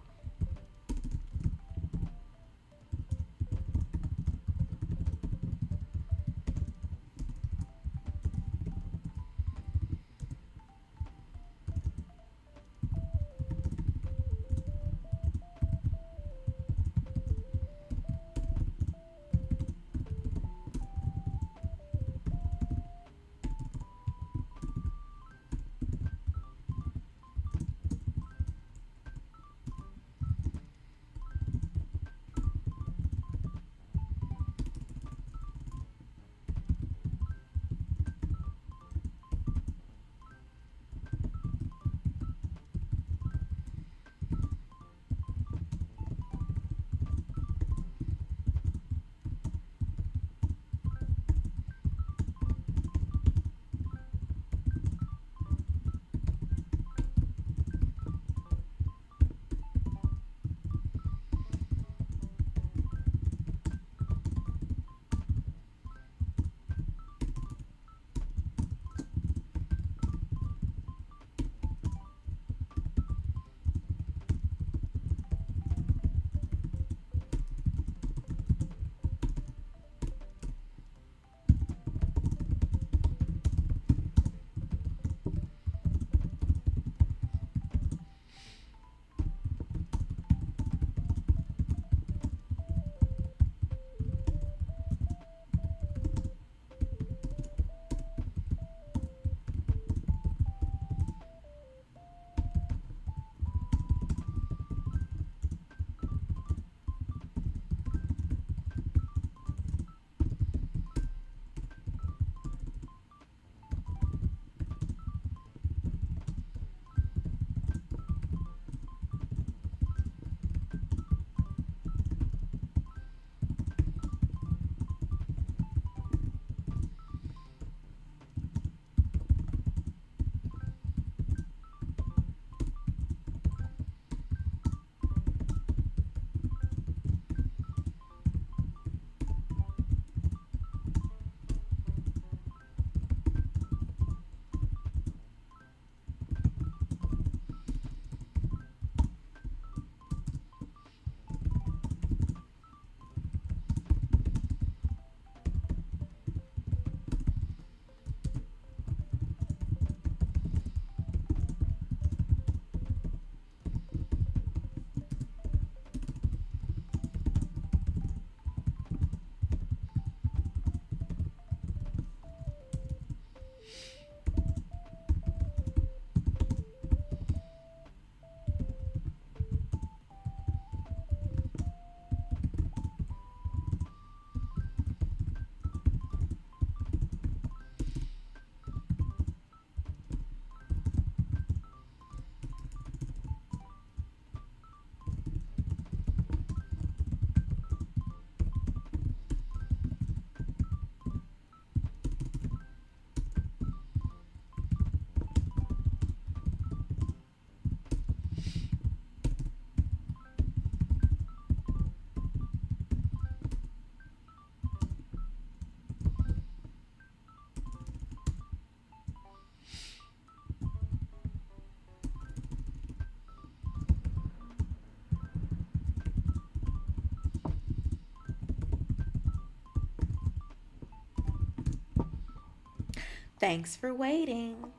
S1: Thanks for waiting.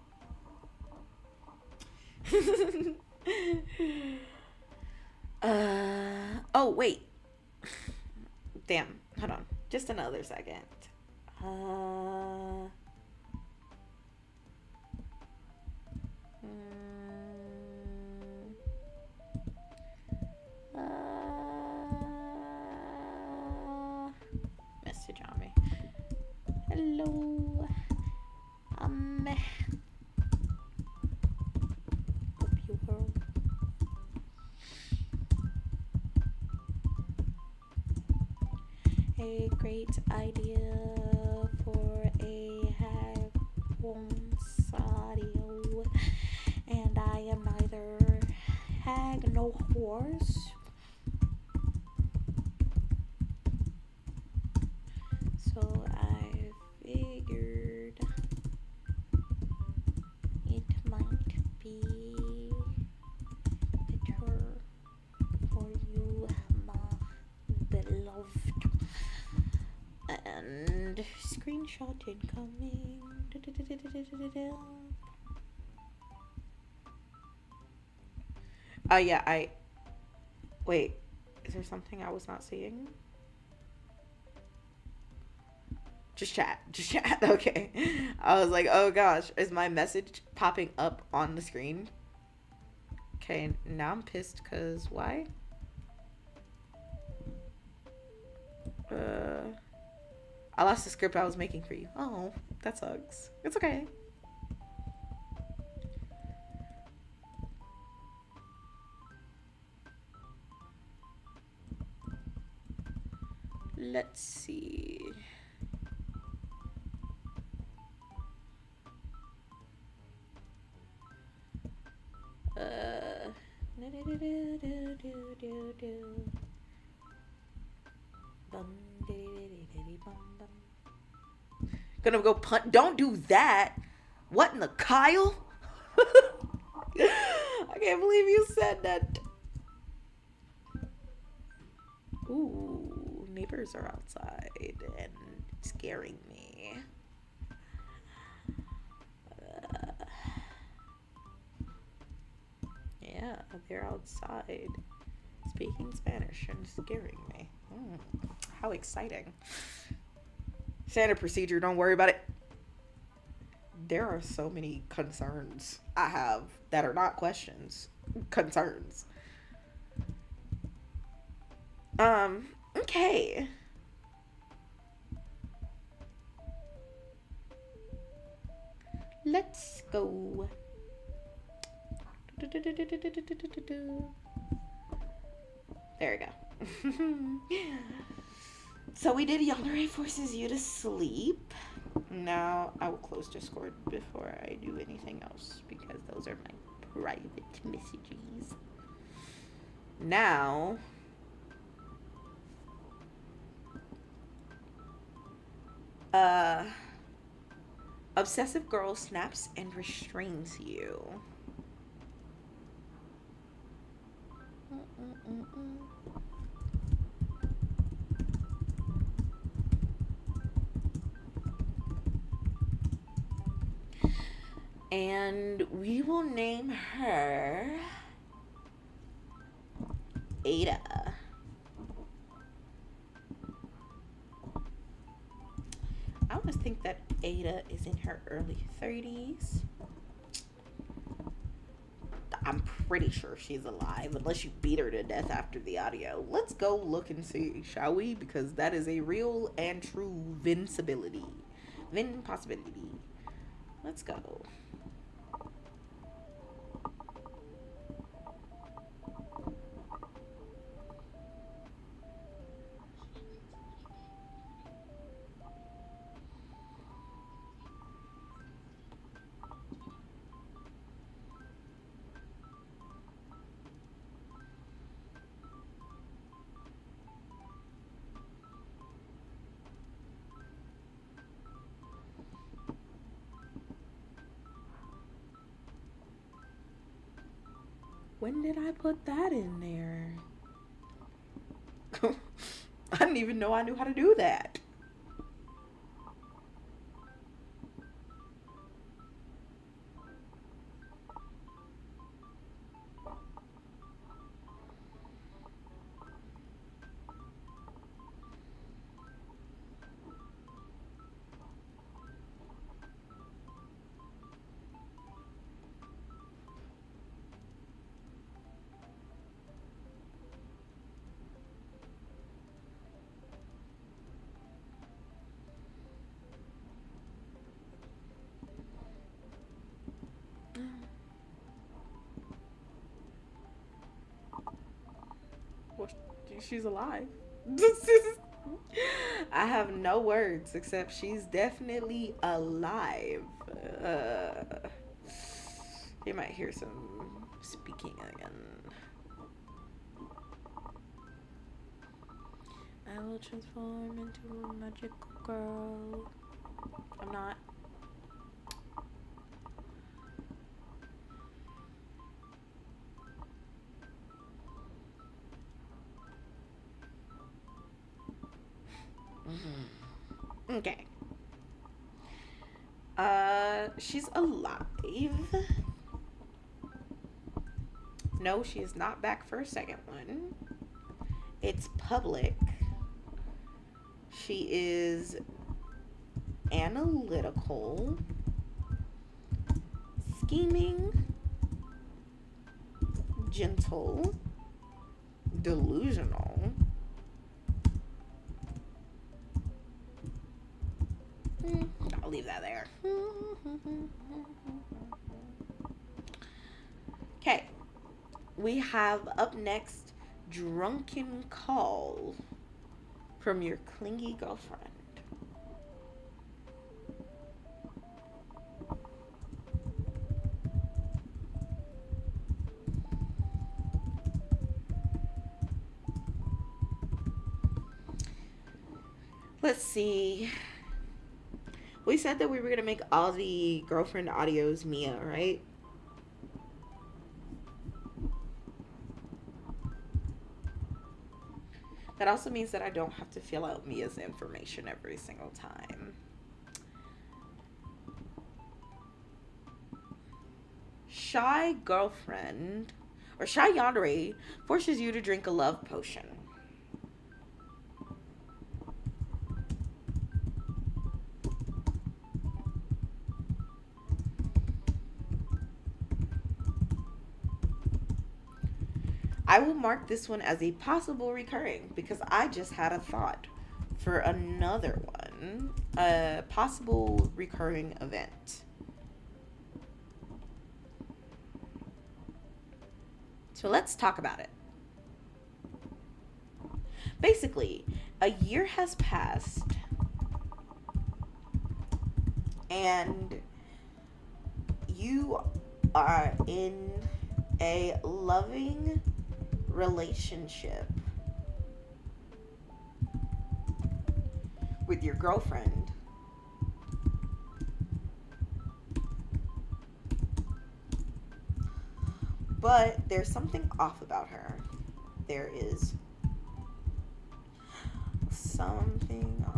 S1: Oh, wait. Damn. Hold on. Just another second. Message on me. Hello. Hope you well. A great idea for a audio, and I am neither hag nor horse. So I figured it might be better for you, my beloved. And screenshot incoming. Yeah, wait, is there something I was not seeing? Just chat. Okay. I was like, oh gosh, is my message popping up on the screen? Okay, now I'm pissed because why? I lost the script I was making for you. Oh, that sucks. It's okay. Let's see. Gonna go punt. Don't do that. What in the Kyle? I can't believe you said that. Ooh, neighbors are outside and scaring me. Yeah, they're outside speaking Spanish and scaring me. How exciting. Standard procedure, don't worry about it. There are so many concerns I have that are not questions. Concerns. Okay. Let's go. There we go. So we did Yandere forces you to sleep. Now I will close Discord before I do anything else because those are my private messages. Now obsessive girl snaps and restrains you. And we will name her Ada. I always think that Ada is in her early 30s. I'm pretty sure she's alive, unless you beat her to death after the audio. Let's go look and see, shall we? Because that is a real and true Vynn possibility. Let's go. When did I put that in there? I didn't even know I knew how to do that. she's alive. I have no words except she's definitely alive. You might hear some speaking again. I will transform into a magical girl. I'm not. Mm-hmm. Okay. She's alive. No, she is not back for a second one. It's public. She is analytical, scheming, gentle, delusional. I'll leave that there. Okay. We have up next drunken call from your clingy girlfriend. Let's see. We said that we were going to make all the girlfriend audios Mia, right? That also means that I don't have to fill out Mia's information every single time. Shy girlfriend, or shy yandere, forces you to drink a love potion. I will mark this one as a possible recurring because I just had a thought for another one. A possible recurring event. So let's talk about it. Basically, a year has passed and you are in a loving relationship with your girlfriend, but there's something off about her. There is something off.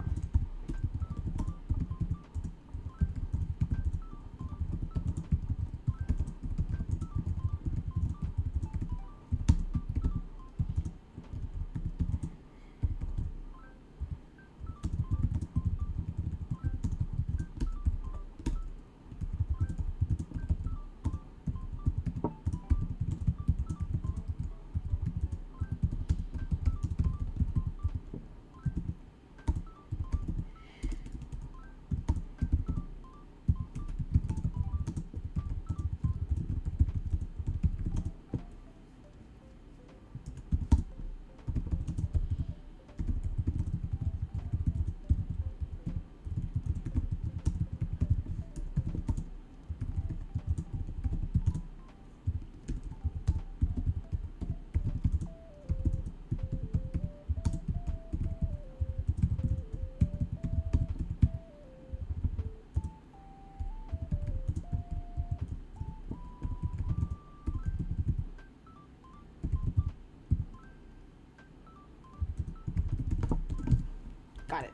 S1: Got it.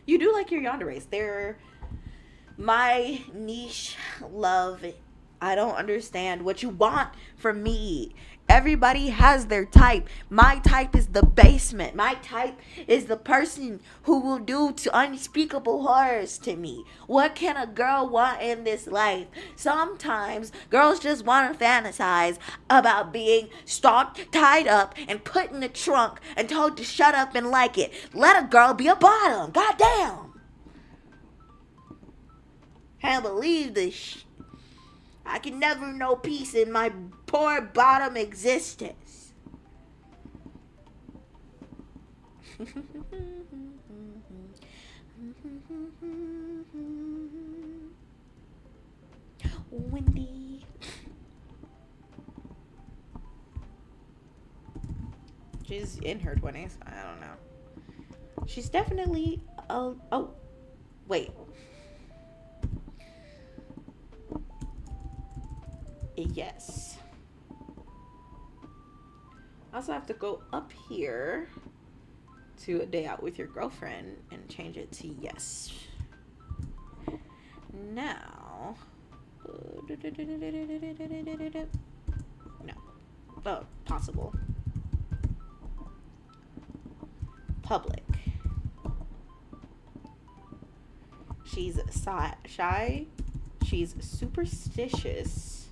S1: You do like your yanderes. They're my niche love. I don't understand what you want from me. Everybody has their type. My type is the basement. My type is the person who will do to unspeakable horrors to me. What can a girl want in this life? Sometimes girls just want to fantasize about being stalked, tied up, and put in the trunk and told to shut up and like it. Let a girl be a bottom. Goddamn. Can't believe this I can never know peace in my poor bottom existence. Wendy. She's in her 20s. I don't know. She's definitely... oh. Wait. Yes. I also have to go up here to a day out with your girlfriend and change it to yes. Now... no. Oh, possible. Public. She's shy. She's superstitious.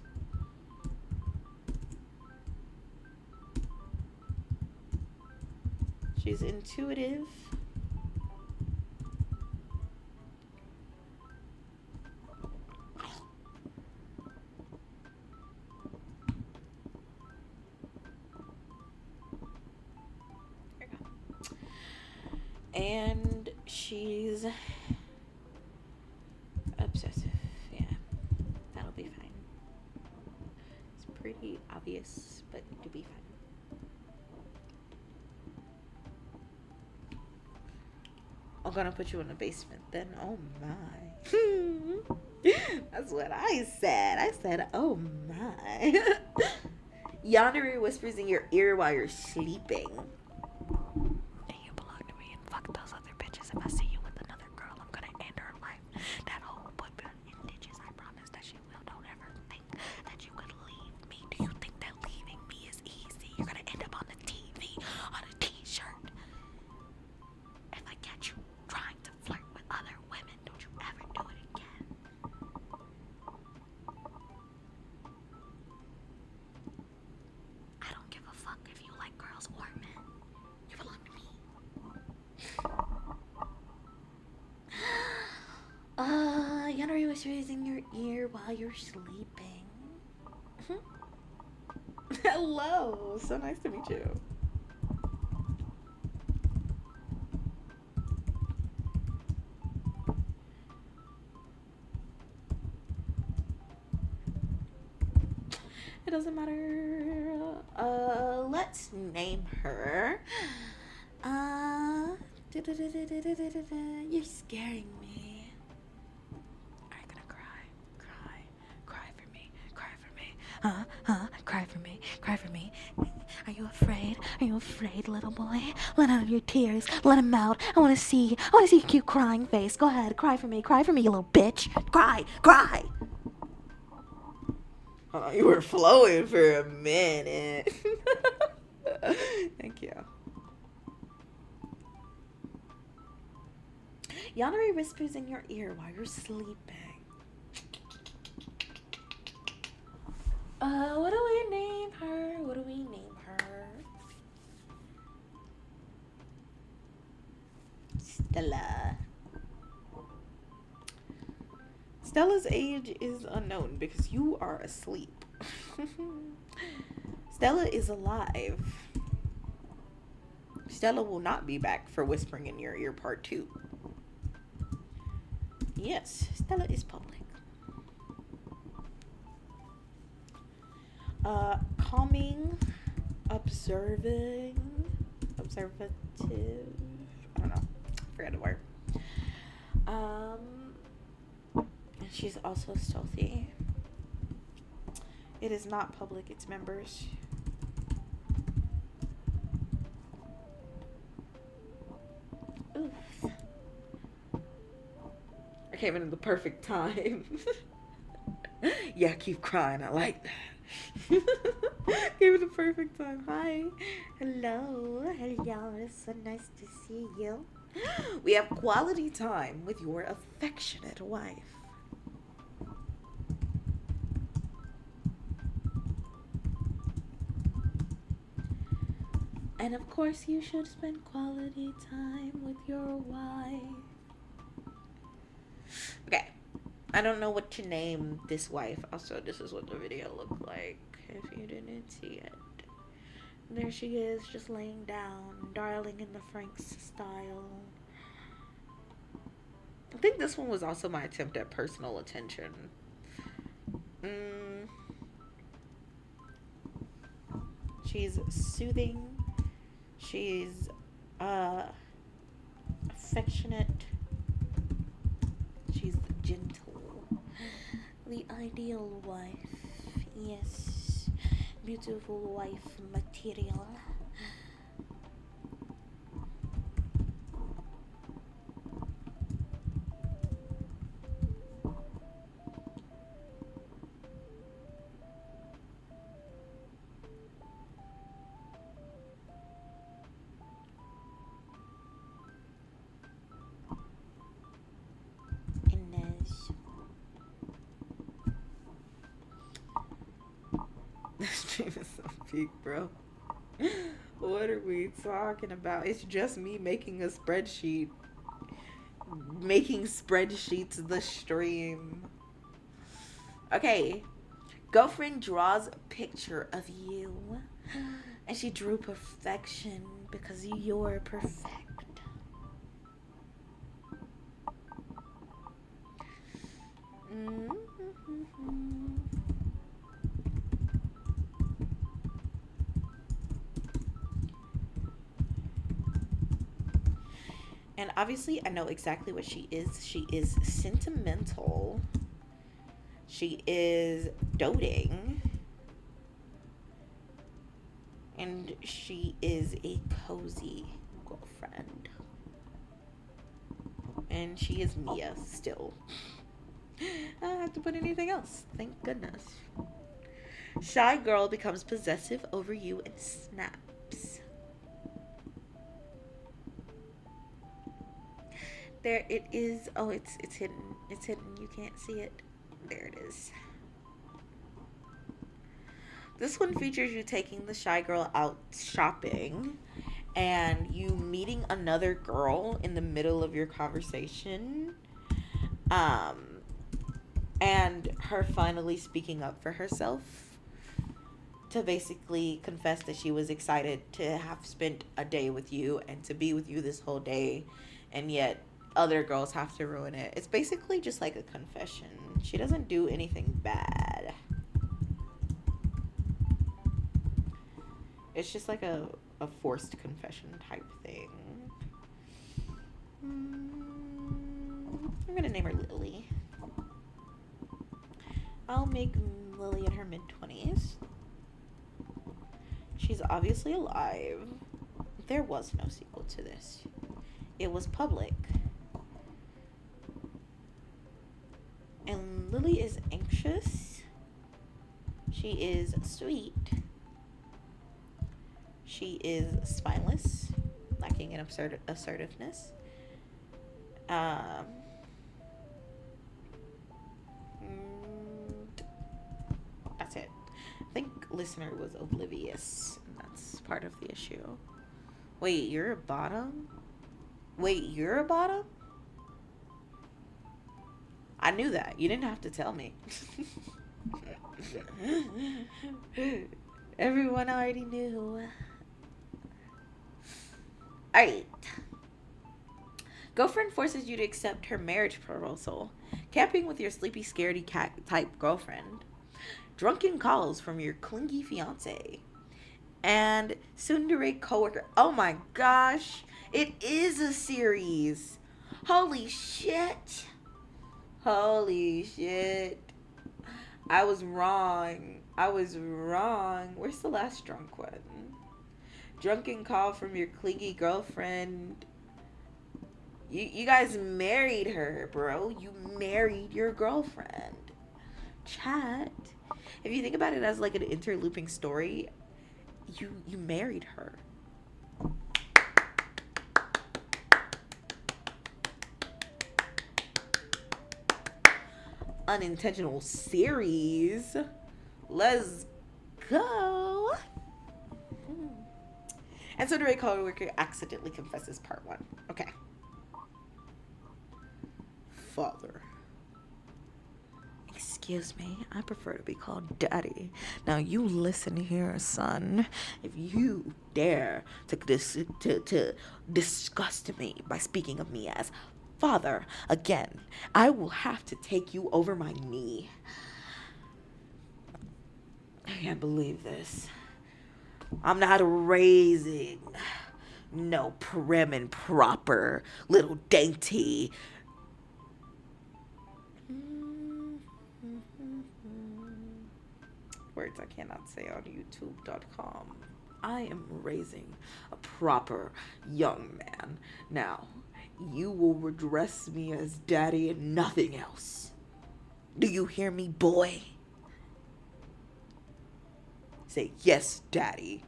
S1: She's intuitive. And she's obsessive. Yeah, that'll be fine. It's pretty obvious, but it'll be fine. I'm gonna put you in the basement then. Oh my. That's what I said. I said, oh my. Yandere whispers in your ear while you're sleeping.
S2: Those other bitches. If I see you with another girl, I'm gonna end her life. That whole put in ditches. I promise that she will. Don't ever think that you could leave me. Do you think that leaving me is easy? You're gonna end up on the TV, on a t-shirt. If I catch you trying to flirt with other women, don't you ever do it again. I don't give a fuck if you like girls or men. You belong to me.
S1: Yandere whispers in your ear while you're sleeping. Hello, so nice to meet you. It doesn't matter. Let's name her. You're scaring me.
S2: Are you gonna cry? Cry for me. Cry for me. Cry for me. Cry for me. Are you afraid? Are you afraid, little boy? Let out your tears. Let them out. I wanna see your cute crying face. Go ahead, cry for me, you little bitch. Cry.
S1: Oh, you were flowing for a minute. Thank you. Yandere whispers in your ear while you're sleeping. What do we name her? Stella. Stella's age is unknown because you are asleep. Stella is alive. Stella will not be back for whispering in your ear part 2. Yes, Stella is public. Calming, observative. I don't know. I forgot the word. She's also stealthy. It is not public, it's members. Oof. I came in at the perfect time. Yeah, keep crying. I like that. Came in the perfect time. Hi. Hello. It's so nice to see you. We have quality time with your affectionate wife. And of course, you should spend quality time with your wife. Okay. I don't know what to name this wife. Also, this is what the video looked like, if you didn't see it. There she is, just laying down, darling in the Franks style. I think this one was also my attempt at personal attention. She's soothing. She's affectionate. She's gentle. The ideal wife. Yes. Beautiful wife material. This stream is so peak, bro. What are we talking about? It's just me making a spreadsheet. Making spreadsheets the stream. Okay. Girlfriend draws a picture of you. And she drew perfection because you're perfect. And obviously, I know exactly what she is. She is sentimental. She is doting. And she is a cozy girlfriend. And she is Mia still. I don't have to put anything else. Thank goodness. Shy girl becomes possessive over you and snaps. There it is. Oh, it's hidden. It's hidden. You can't see it. There it is. This one features you taking the shy girl out shopping and you meeting another girl in the middle of your conversation. And her finally speaking up for herself to basically confess that she was excited to have spent a day with you and to be with you this whole day, and yet other girls have to ruin it. It's basically just like a confession. She doesn't do anything bad. It's just like a forced confession type thing. I'm gonna name her Lily. I'll make Lily in her mid-20s. She's obviously alive. There was no sequel to this. It was public. And Lily is anxious. She is sweet. She is spineless, lacking in assertiveness. That's it. I think listener was oblivious, and that's part of the issue. Wait, you're a bottom? Wait, you're a bottom? I knew that. You didn't have to tell me. Everyone already knew. Alright. Girlfriend forces you to accept her marriage proposal. Camping with your sleepy, scaredy cat type girlfriend. Drunken calls from your clingy fiance. And tsundere coworker. Oh my gosh. It is a series. Holy shit. Holy shit. I was wrong. Where's the last drunk one? Drunken call from your clingy girlfriend. You guys married her, bro. You married your girlfriend. Chat. If you think about it as like an interlooping story, you married her. Unintentional series. Let's go. And so the coworker accidentally confesses part 1. Okay. Father. Excuse me, I prefer to be called daddy. Now you listen here, son. If you dare to disgust me by speaking of me as father again, I will have to take you over my knee. I can't believe this. I'm not raising no prim and proper little dainty. Words I cannot say on youtube.com. I am raising a proper young man. Now, you will address me as daddy and nothing else. Do you hear me, boy? Say, yes, daddy.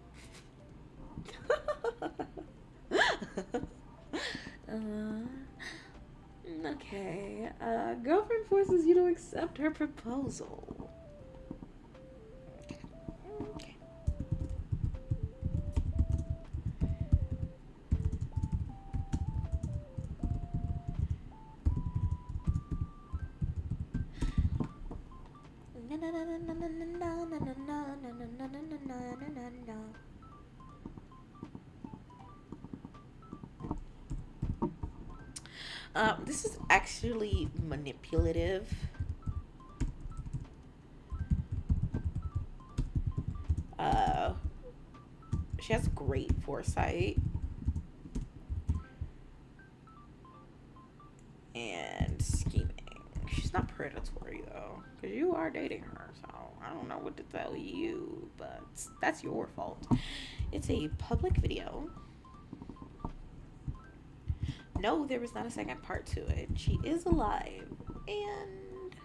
S1: Okay. Girlfriend forces you to accept her proposal. Okay. This is actually manipulative. She has great foresight. And scheming. She's not predatory though, because you are dating her, so I don't know what to tell you, but that's your fault. It's a public video. No, there was not a second part to it. She is alive, and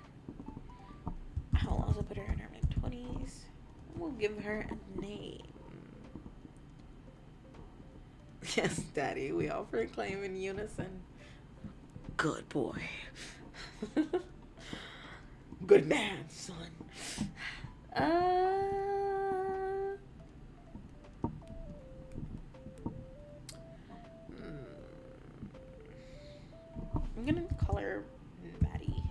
S1: I'll also put her in her mid-20s. We'll give her a name. Yes, Daddy, we all proclaim in unison. Good boy. Good man, son. I'm gonna call her Maddie.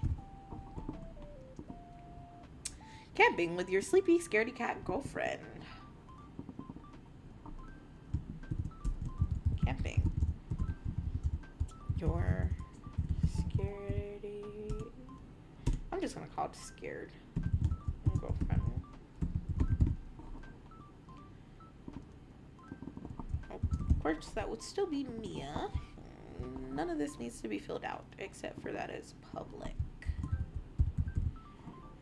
S1: Camping with your sleepy, scaredy cat girlfriend. Camping. Your scaredy. I'm just gonna call it scared girlfriend. Of course, that would still be Mia. None of this needs to be filled out, except for that is public.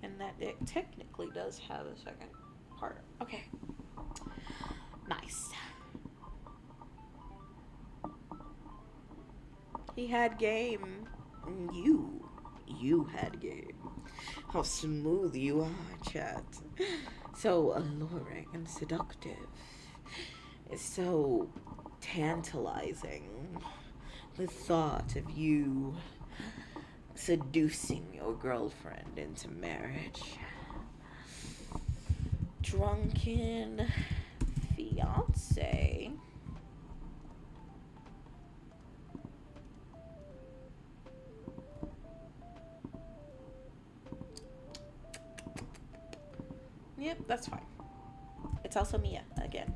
S1: And that it technically does have a second part. Okay. Nice. He had game. You had game. How smooth you are, chat. So alluring and seductive. It's so tantalizing. The thought of you seducing your girlfriend into marriage. Drunken fiance. Yep, that's fine. It's also Mia again.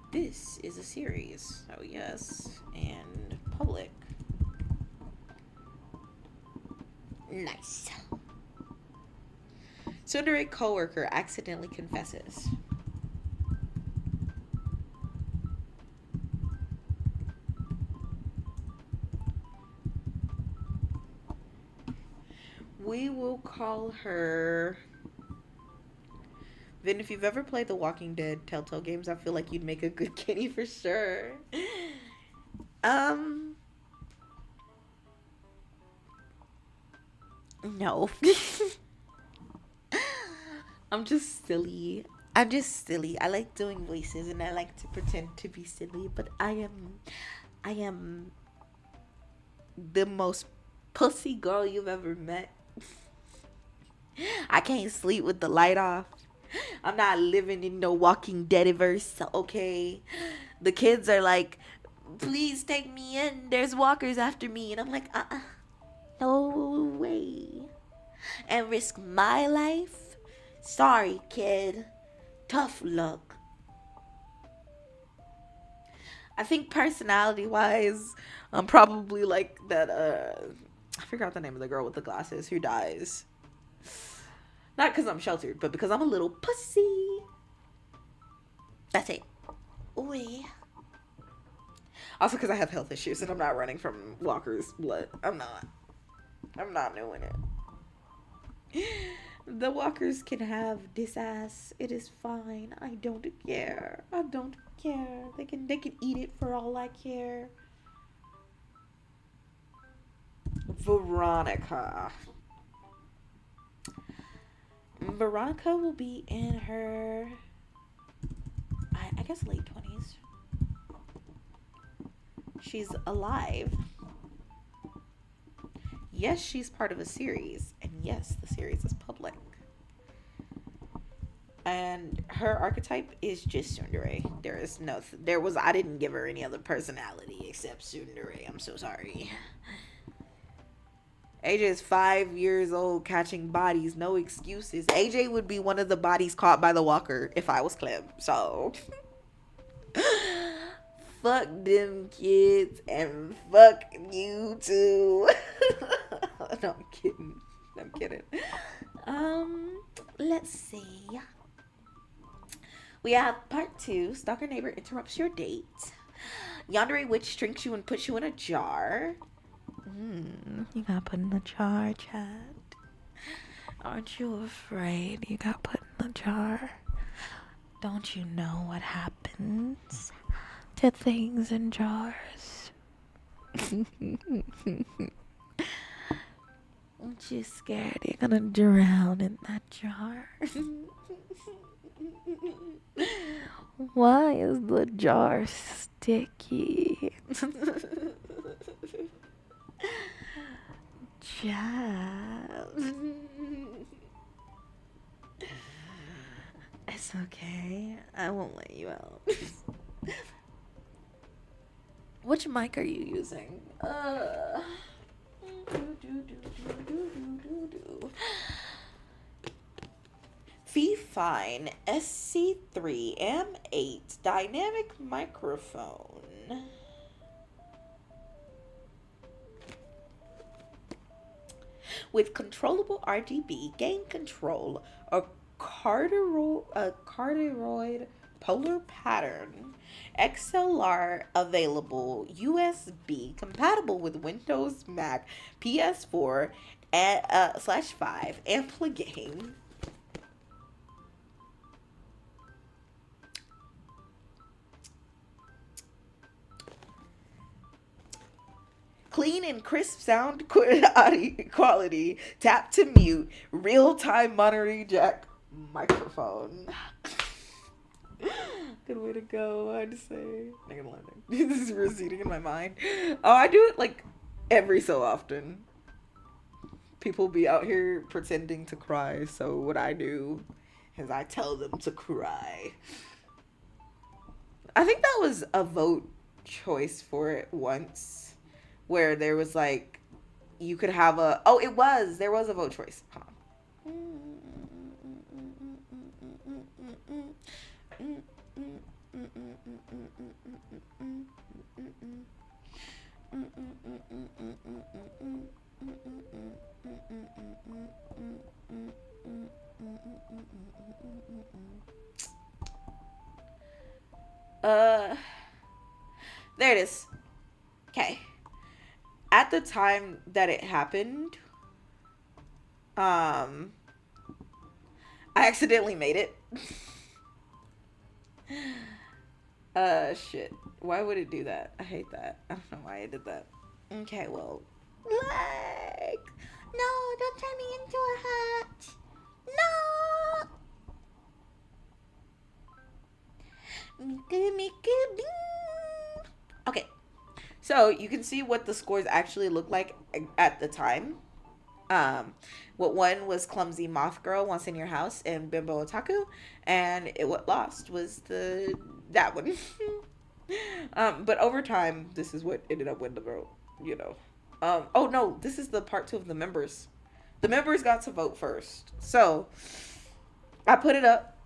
S1: This is a series. Oh yes, and public. Nice. Tsundere coworker accidentally confesses. We will call her Vynn. If you've ever played the Walking Dead Telltale games, I feel like you'd make a good Kitty for sure. No. I'm just silly. I like doing voices and I like to pretend to be silly, but I am the most pussy girl you've ever met. I can't sleep with the light off. I'm not living in no Walking Deadiverse, okay? The kids are like, please take me in. There's walkers after me. And I'm like, No way. And risk my life? Sorry, kid. Tough luck. I think personality wise, I'm probably like that I forgot the name of the girl with the glasses who dies. Not because I'm sheltered, but because I'm a little pussy. That's it. Ooh. Also because I have health issues and I'm not running from Walker's blood. I'm not doing it. The Walkers can have this ass. It is fine. I don't care. I don't care. They can eat it for all I care. Veronica. Veronica will be in her, I guess, late 20s. She's alive. Yes, she's part of a series. And yes, the series is public. And her archetype is just tsundere. I didn't give her any other personality except tsundere. I'm so sorry. AJ is 5 years old catching bodies. No excuses. AJ would be one of the bodies caught by the Walker if I was Clem. So fuck them kids and fuck you too. No, I'm kidding. Let's see. We have part 2. Stalker neighbor interrupts your date. Yandere witch drinks you and puts you in a jar. You got put in the jar, Chad. Aren't you afraid you got put in the jar? Don't you know what happens to things in jars? Aren't you scared you're gonna drown in that jar? Why is the jar sticky? Child. It's okay. I won't let you out. Which mic are you using? Fine SC3 M8 dynamic microphone. With controllable RGB, gain control, a cardioid polar pattern, XLR available, USB, compatible with Windows, Mac, PS4, and /5, ampli game. Clean and crisp sound quality. Tap to mute. Real-time monitoring jack microphone. Good way to go, I'd say. This is receding in my mind. Oh, I do it like every so often. People be out here pretending to cry, so what I do is I tell them to cry. I think that was a vote choice for it once. Where there was like, you could have there was a vote choice. Hold on. There it is. Okay. At the time that it happened, I accidentally made it. Shit. Why would it do that? I hate that. I don't know why I did that. Okay, well. Like, no, don't turn me into a hat. No. Okay. So you can see what the scores actually look like at the time. What won was Clumsy Moth Girl, Once in Your House, and Bimbo Otaku, and what lost was that one. But over time, this is what ended up winning the vote. Oh no, this is the part 2 of the members. The members got to vote first. So I put it up.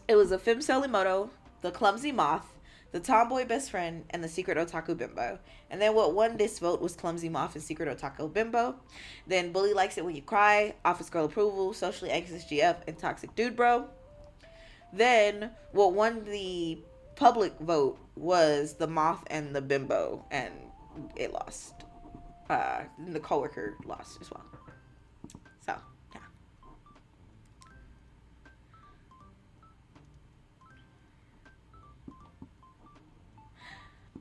S1: It was a Fem Selimoto, the Clumsy Moth, the Tomboy Best Friend, and the Secret Otaku Bimbo. And then what won this vote was Clumsy Moth and Secret Otaku Bimbo. Then Bully Likes It When You Cry, Office Girl Approval, Socially Anxious GF, and Toxic Dude Bro. Then what won the public vote was the Moth and the Bimbo, and it lost. The coworker lost as well. So, yeah.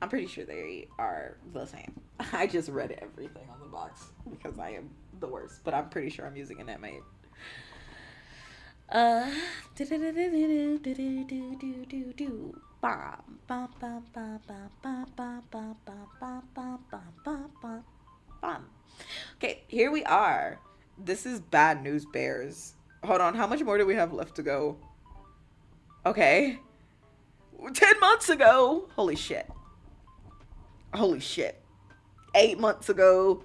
S1: I'm pretty sure they are the same. I just read everything on the box because I am the worst, but I'm pretty sure I'm using an M8. Okay, here we are. This is Bad News Bears. Hold on, how much more do we have left to go? Okay. 10 months ago. Holy shit. Holy shit. 8 months ago.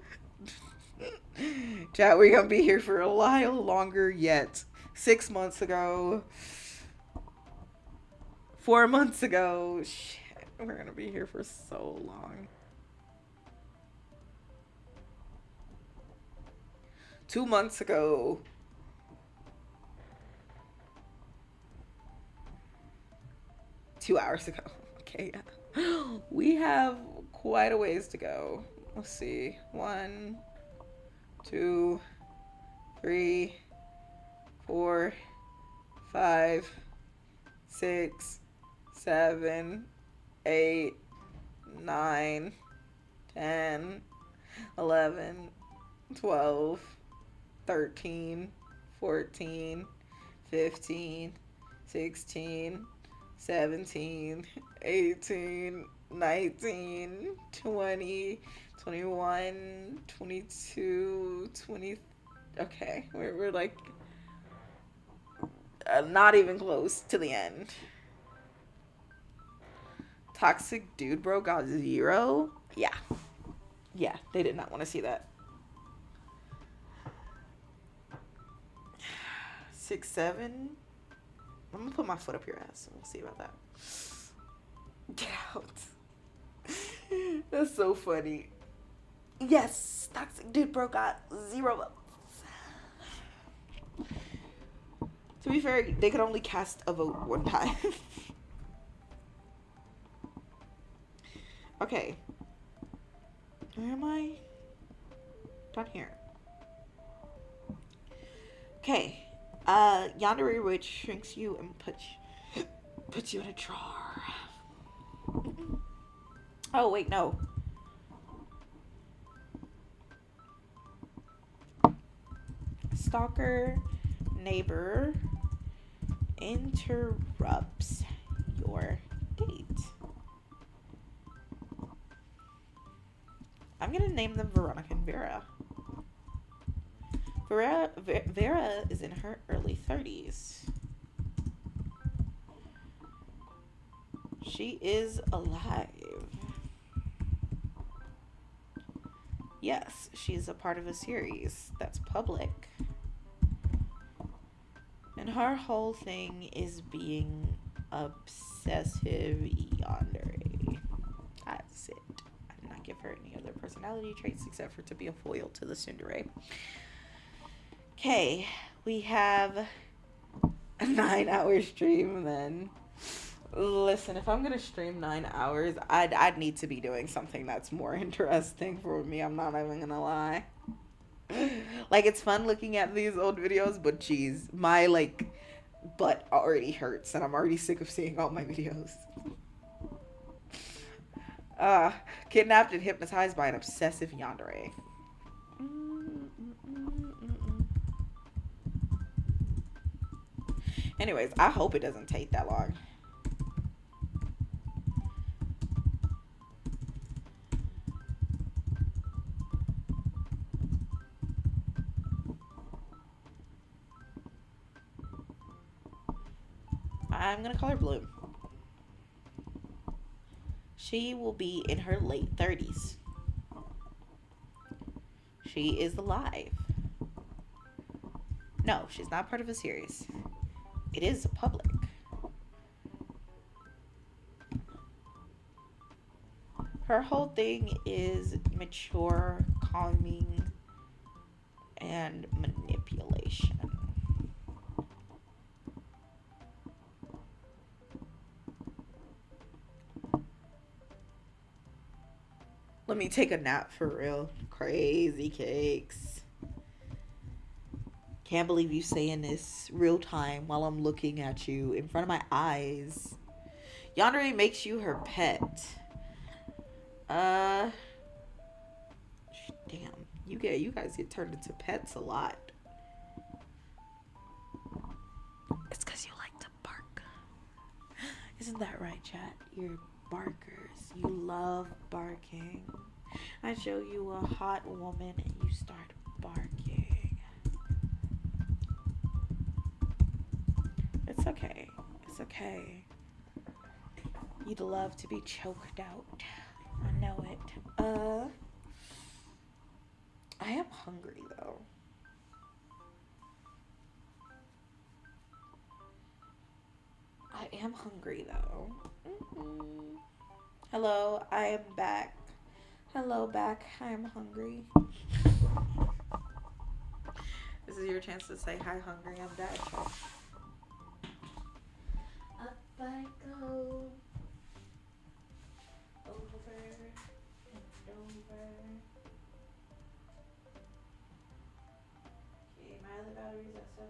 S1: Chat, we're gonna be here for a while longer yet. 6 months ago. 4 months ago. Shit, we're gonna be here for so long. 2 months ago. Two hours ago. Okay. We have quite a ways to go. Let's see. 1, 2, 3, 4, 5, 6, 7, 8, 9, 10, 11, 12, 13, 14, 15, 16, 17, 18, 19, 20, 21, 22, 20. Okay, we're like not even close to the end. Toxic Dude Bro got 0. Yeah, they did not want to see that. 6, 7. I'm gonna put my foot up your ass and we'll see about that. Get out. That's so funny. Yes, Toxic Dude Bro got 0 votes. To be fair, they could only cast a vote one time. Okay. Where am I? Down here. Okay. Yandere Witch shrinks you and puts you in a jar. Oh, wait, no. Stalker neighbor interrupts your date. I'm gonna name them Veronica and Vera. Vera is in her early 30s. She is alive. Yes, she's a part of a series that's public. And her whole thing is being obsessive yandere. That's it. I did not give her any other personality traits except for to be a foil to the tsundere. Okay, we have a 9-hour stream then. Listen, if I'm gonna stream 9 hours, I'd need to be doing something that's more interesting for me. I'm not even gonna lie. Like, it's fun looking at these old videos, but geez, my like butt already hurts and I'm already sick of seeing all my videos. Kidnapped and hypnotized by an obsessive yandere. Anyways, I hope it doesn't take that long. I'm gonna call her Bloom. She will be in her late 30s. She is alive. No, she's not part of a series. It is public. Her whole thing is mature, calming, and manipulation. Let me take a nap for real. Crazy cakes. Can't believe you saying this real time while I'm looking at you in front of my eyes. Yandere makes you her pet. Damn. You guys get turned into pets a lot.
S2: It's because you like to bark.
S1: Isn't that right, chat? You're barkers. You love barking. I show you a hot woman and you start barking. It's okay. It's okay. You'd love to be choked out. I know it. I am hungry though. I am hungry though. Hello, I am back. Hello, back. I am hungry. This is your chance to say hi, hungry. I'm back. Up I go. Over and over. Okay, my other battery's at 71%.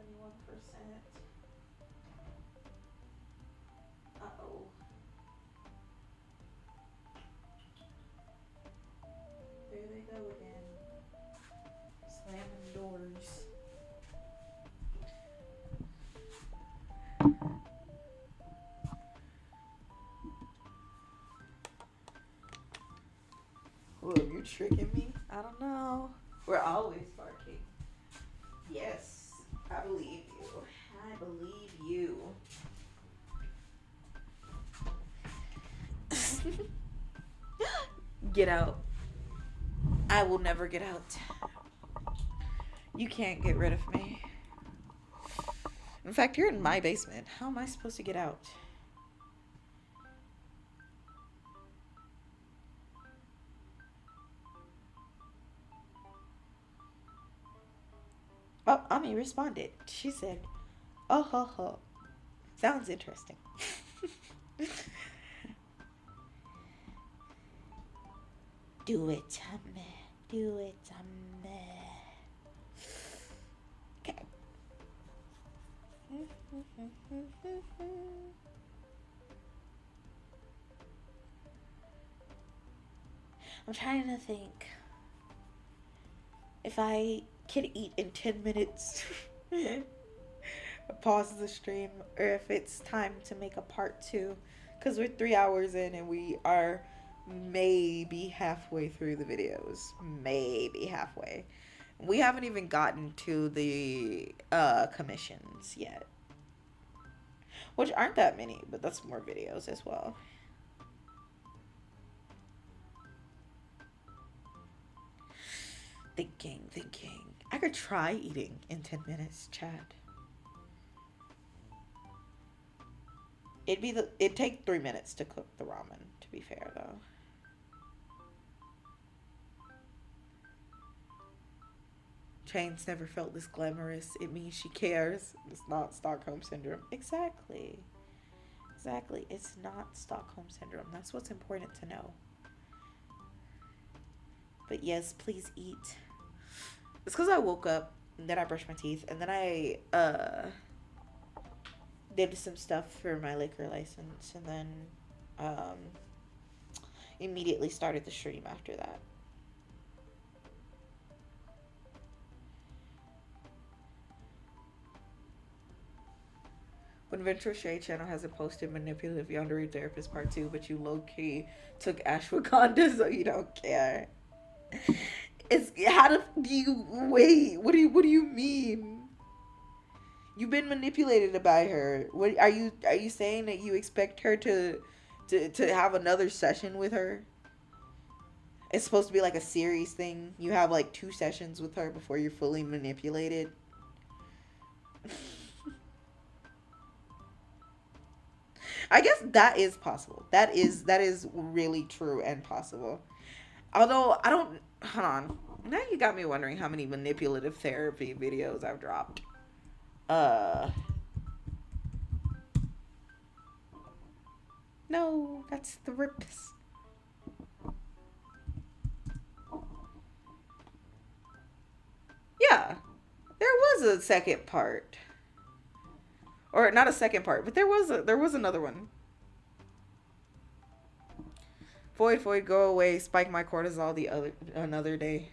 S1: Uh-oh. There they go again. Slamming doors. Whoa, you tricking me? I don't know. We're always barking. Yes, I believe you. I believe you. Get out. I will never get out. You can't get rid of me. In fact, you're in my basement. How am I supposed to get out? Oh, Ami responded. She said, oh ho ho. Sounds interesting. Do it, Ami. Do it, Ami. Okay. I'm trying to think if I could eat in 10 minutes. Pause the stream, or if it's time to make a part 2, because we're 3 hours in and we are maybe halfway through the videos. Maybe halfway. We haven't even gotten to the commissions yet, which aren't that many, but that's more videos as well. Thinking. I could try eating in 10 minutes, chat. It'd take 3 minutes to cook the ramen, to be fair though. Chains never felt this glamorous. It means she cares. It's not Stockholm Syndrome. Exactly. It's not Stockholm Syndrome. That's what's important to know. But yes, please eat. It's because I woke up, and then I brushed my teeth, and then I did some stuff for my liquor license, and then immediately started the stream after that. When Venture Shade channel hasn't posted Manipulative Yandere Therapist Part 2, but you low-key took ashwagandha, so you don't care. It's how do you wait? What do you mean? You've been manipulated by her. What are you saying that you expect her to have another session with her? It's supposed to be like a series thing. You have like 2 sessions with her before you're fully manipulated. I guess that is possible. That is really true and possible. Although I don't, hold on. Now you got me wondering how many manipulative therapy videos I've dropped. Uh no, that's the rips. Yeah. There was a second part. Or not a second part, but there was another one. Void, go away. Spike my cortisol the other another day.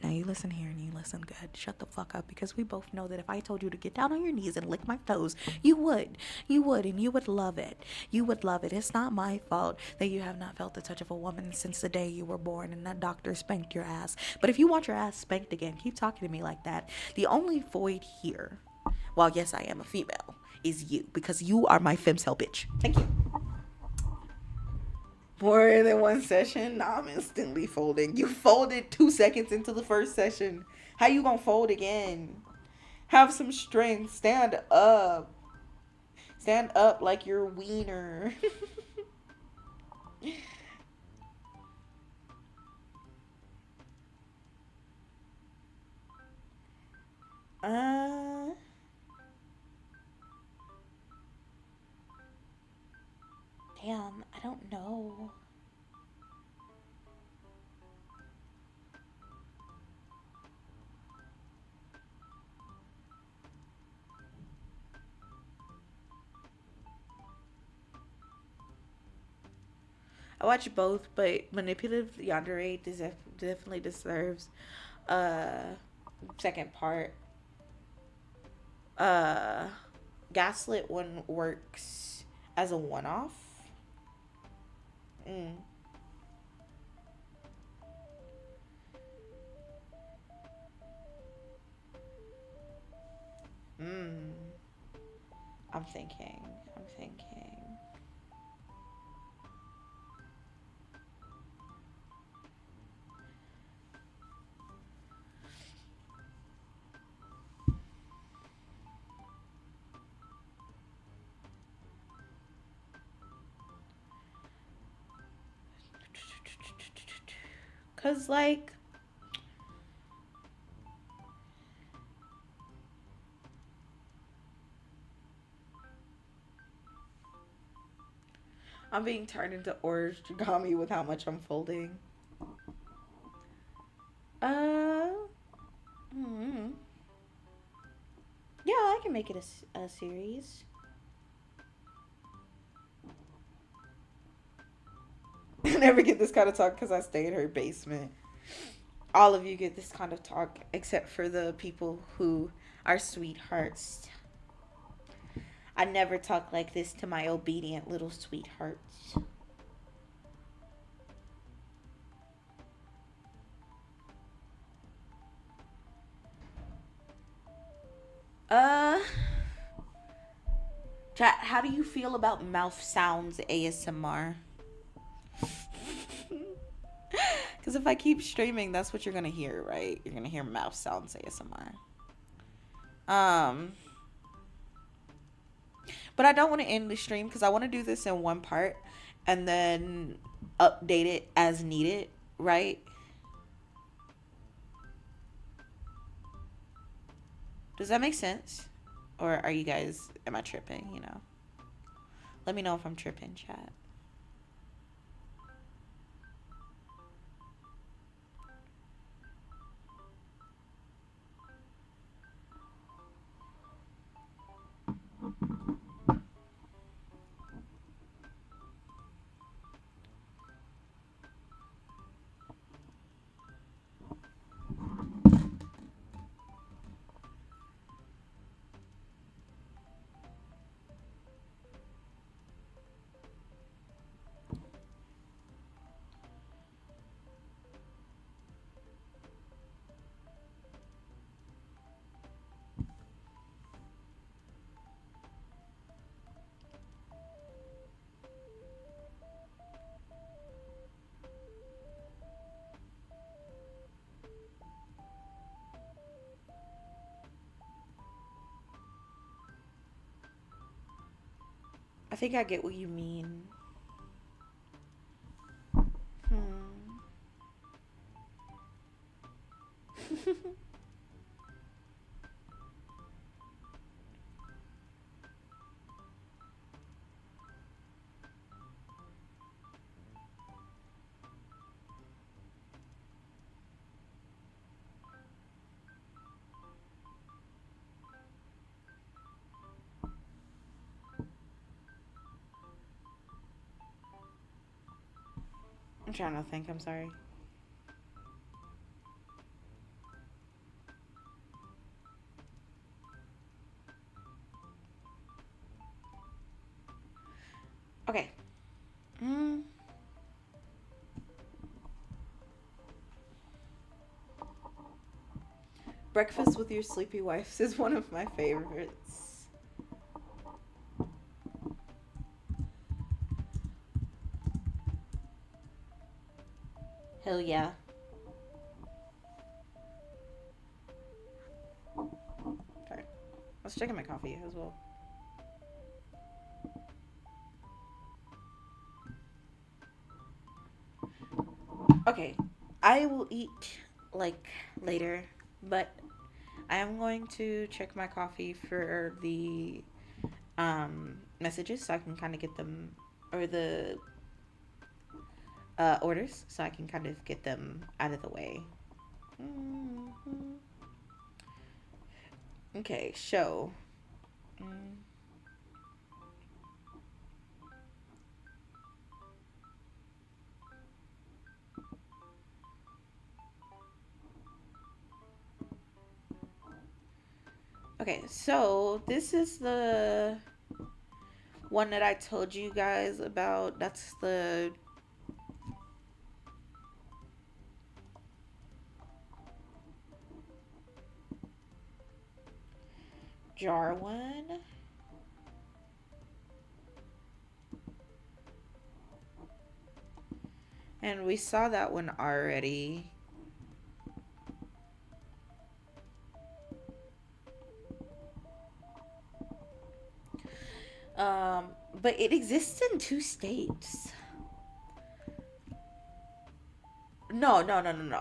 S1: Now you listen here and you listen good. Shut the fuck up, because we both know that if I told you to get down on your knees and lick my toes, you would. You would, and you would love it. You would love it. It's not my fault that you have not felt the touch of a woman since the day you were born and that doctor spanked your ass. But if you want your ass spanked again, keep talking to me like that. The only void here, while yes, I am a female, is you, because you are my femcel bitch. Thank you. More than one session? Nah, I'm instantly folding. You folded 2 seconds into the first session. How you gonna fold again? Have some strength. Stand up. Stand up like your wiener. uh... Damn, I don't know. I watch both, but manipulative yandere definitely deserves second part. Gaslit one works as a one-off. Mm. Mm. I'm thinking. Cause like, I'm being turned into origami with how much I'm folding. Mm, yeah, I can make it a series. I never get this kind of talk because I stay in her basement. All of you get this kind of talk except for the people who are sweethearts. I never talk like this to my obedient little sweethearts. Chat, how do you feel about mouth sounds ASMR? Because if I keep streaming, that's what you're gonna hear, right? You're gonna hear mouth sounds ASMR. But I don't want to end the stream because I want to do this in one part and then update it as needed, right? Does that make sense? Or are you guys, am I tripping, you know? Let me know if I'm tripping, chat. I think I get what you mean. I'm trying to think. I'm sorry. Okay. Breakfast with your sleepy wives is one of my favorites. Hell yeah. Sorry. I was checking my coffee as well. Okay. I will eat like later, but I am going to check my coffee for the messages so I can kind of get them, or the orders so I can kind of get them out of the way. Okay, show. Okay, so this is the one that I told you guys about. That's the jar one. And we saw that one already. But it exists in 2 states. No.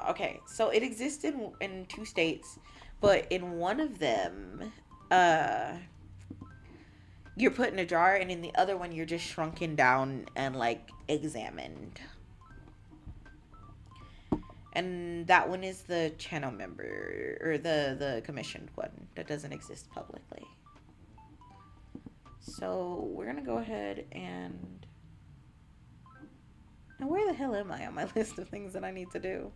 S1: Okay, so it exists in 2 states, but in one of them, you're put in a jar, and in the other one, you're just shrunken down and like examined. And that one is the channel member, or the commissioned one that doesn't exist publicly. So we're gonna go ahead and... Now where the hell am I on my list of things that I need to do?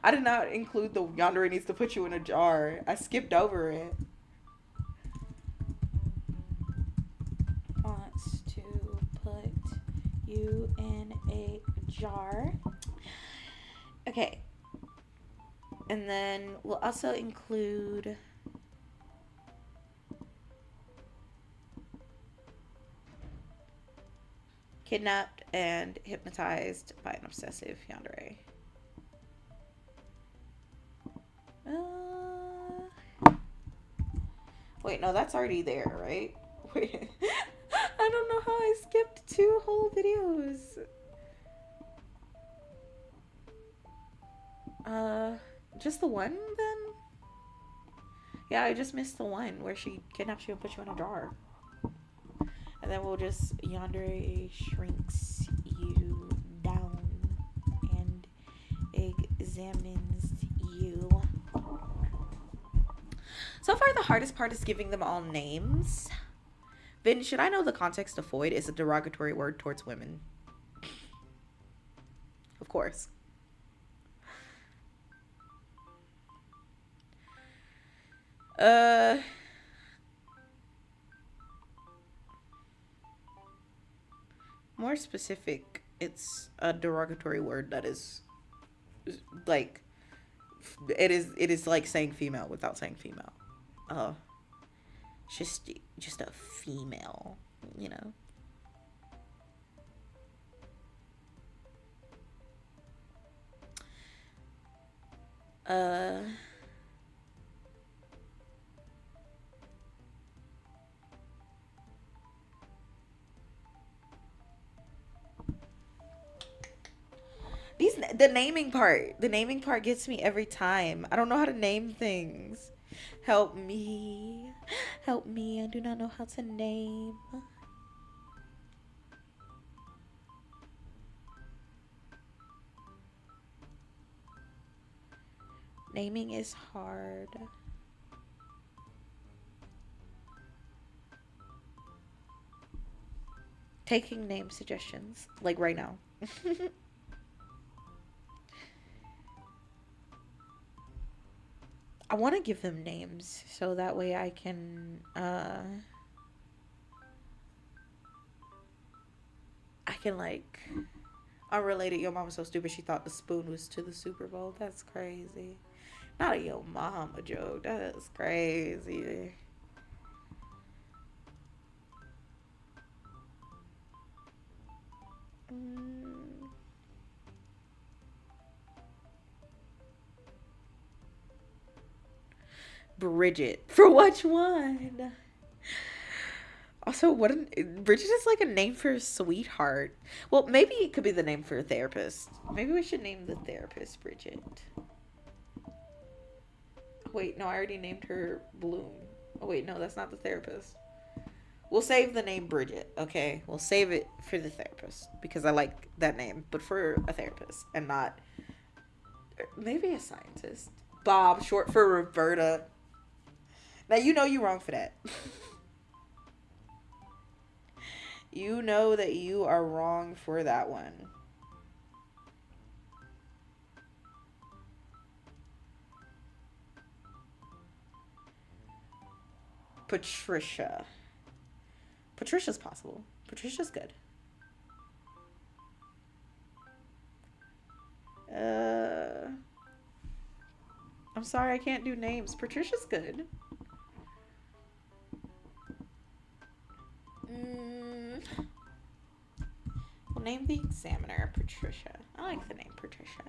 S1: I did not include the yandere needs to put you in a jar. I skipped over it. Wants to put you in a jar. Okay. And then we'll also include... kidnapped and hypnotized by an obsessive yandere. Wait, no, that's already there, right? Wait, I don't know how I skipped 2 whole videos. Just the one then? Yeah, I just missed the one where she kidnaps you and puts you in a jar. And then we'll just yandere shrinks you down and examines you. So far, the hardest part is giving them all names. Vynn, should I know the context of foid is a derogatory word towards women? Of course. More specific, it's a derogatory word that is like it is like saying female without saying female. Just a female, you know. The naming part gets me every time. I don't know how to name things. Help me. Help me. I do not know how to name. Naming is hard. Taking name suggestions, like right now. I want to give them names so that way I can like unrelated. Yo mama's so stupid she thought the spoon was to the Super Bowl. That's crazy. Not a yo mama joke. That is crazy. Bridget. For which one? Also, Bridget is like a name for a sweetheart. Well, maybe it could be the name for a therapist. Maybe we should name the therapist Bridget. Wait, no, I already named her Bloom. Oh, wait, no, that's not the therapist. We'll save the name Bridget, okay? We'll save it for the therapist because I like that name, but for a therapist and not maybe a scientist. Bob, short for Roberta. Now, you know you're wrong for that. You know that you are wrong for that one. Patricia. Patricia's possible. Patricia's good. I'm sorry I can't do names. Patricia's good. We'll name the examiner Patricia. I like the name Patricia.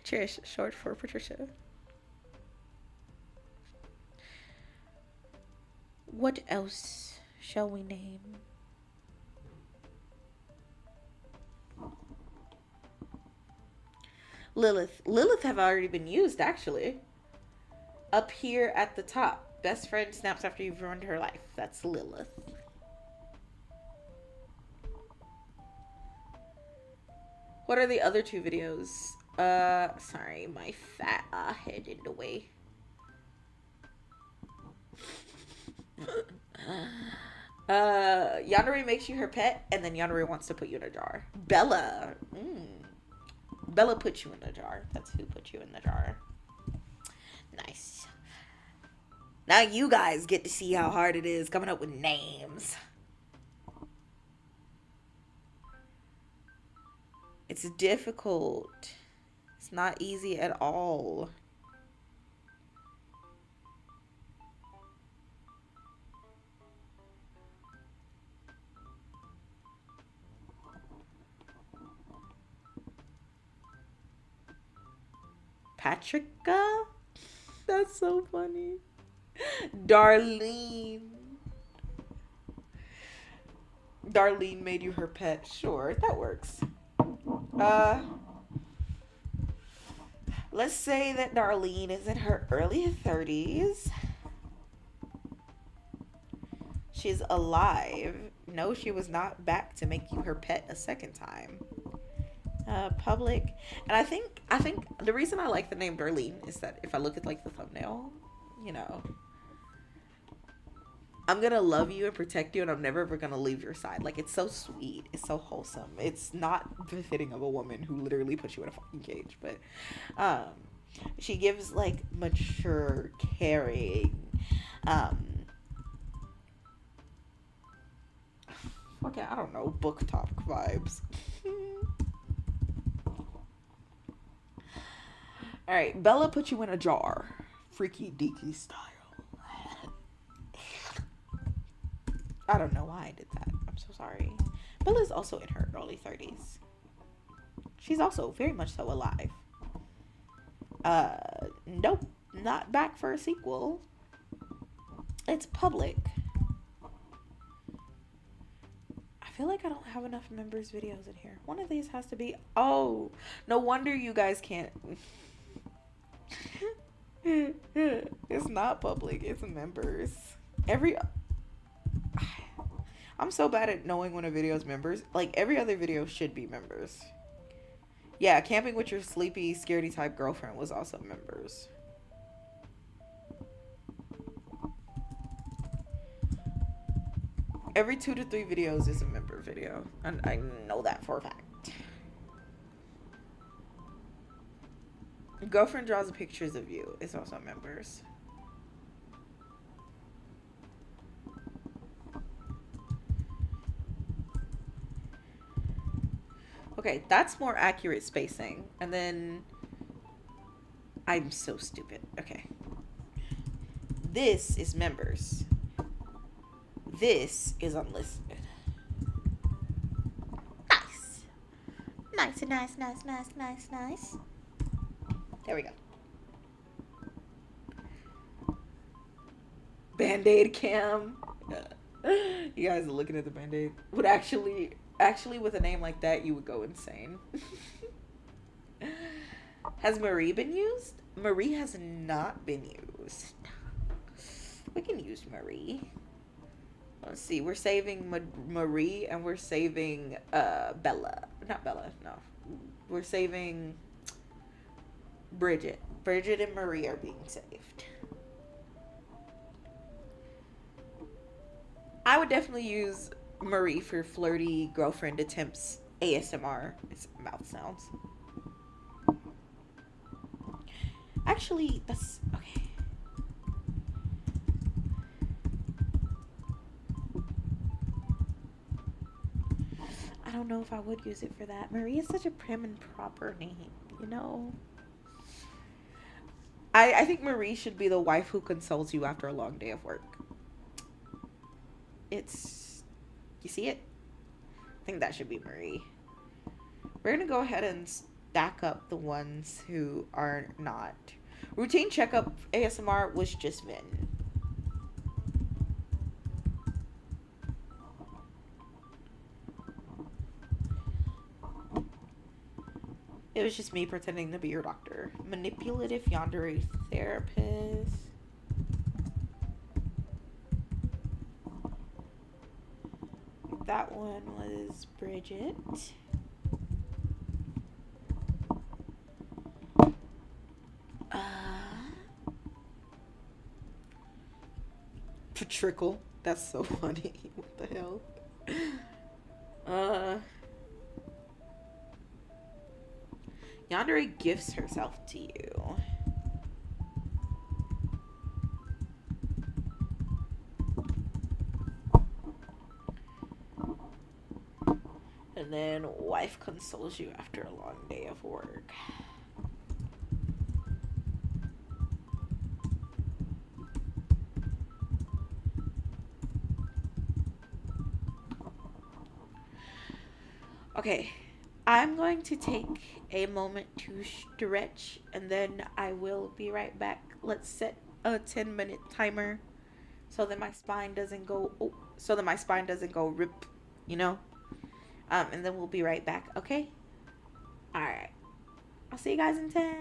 S1: Trish, short for Patricia. What else shall we name? Lilith. Lilith have already been used, actually. Up here at the top. Best friend snaps after you've ruined her life. That's Lilith. What are the other two videos? Sorry, my fat head in the way. Yandere makes you her pet, and then Yandere wants to put you in a jar. Bella. Bella put you in the jar. That's who put you in the jar. Nice. Now you guys get to see how hard it is coming up with names. It's difficult. It's not easy at all. Patricia? That's so funny. Darlene. Darlene made you her pet. Sure, that works. Let's say that Darlene is in her early 30s. She's alive. No, she was not back to make you her pet a second time. Public. And I think the reason I like the name Darlene is that if I look at like the thumbnail, you know, I'm gonna love you and protect you, and I'm never ever gonna leave your side. Like, it's so sweet, it's so wholesome. It's not befitting of a woman who literally puts you in a fucking cage, but she gives like mature, caring, fucking, I don't know, book talk vibes. All right, Bella put you in a jar, freaky deaky style. I don't know why I did that. I'm so sorry. Bella's also in her early 30s. She's also very much so alive. Nope, not back for a sequel. It's public. I feel like I don't have enough members videos in here. One of these has to be. Oh, no wonder you guys can't. It's not public, it's members. Every I'm so bad at knowing when a video is members. Like every other video should be members. Yeah, camping with your sleepy, scaredy type girlfriend was also members. Every 2 to 3 videos is a member video. And I know that for a fact. Girlfriend draws pictures of you. It's also members. Okay, that's more accurate spacing. And then I'm so stupid. Okay. This is members. This is unlisted. Nice. Nice. There we go. Band-Aid cam. You guys are looking at the Band-Aid. Would actually with a name like that, you would go insane. Has Marie been used? Marie has not been used. We can use Marie. Let's see. We're saving Marie and we're saving Bella. Not Bella, no. We're saving Bridget. Bridget and Marie are being saved. I would definitely use Marie for flirty girlfriend attempts ASMR. It's mouth sounds. Actually, that's okay. I don't know if I would use it for that. Marie is such a prim and proper name, you know? I think Marie should be the wife who consoles you after a long day of work. It's... You see it? I think that should be Marie. We're going to go ahead and stack up the ones who are not. Routine checkup ASMR was just Vynn. It was just me pretending to be your doctor. Manipulative yandere therapist. That one was Bridget. Patrickle. That's so funny. What the hell? Yandere gifts herself to you. And then wife consoles you after a long day of work. Okay, I'm going to take a moment to stretch and then I will be right back. Let's set a 10-minute timer so that my spine doesn't go rip, you know? And then we'll be right back, okay? All right. I'll see you guys in 10.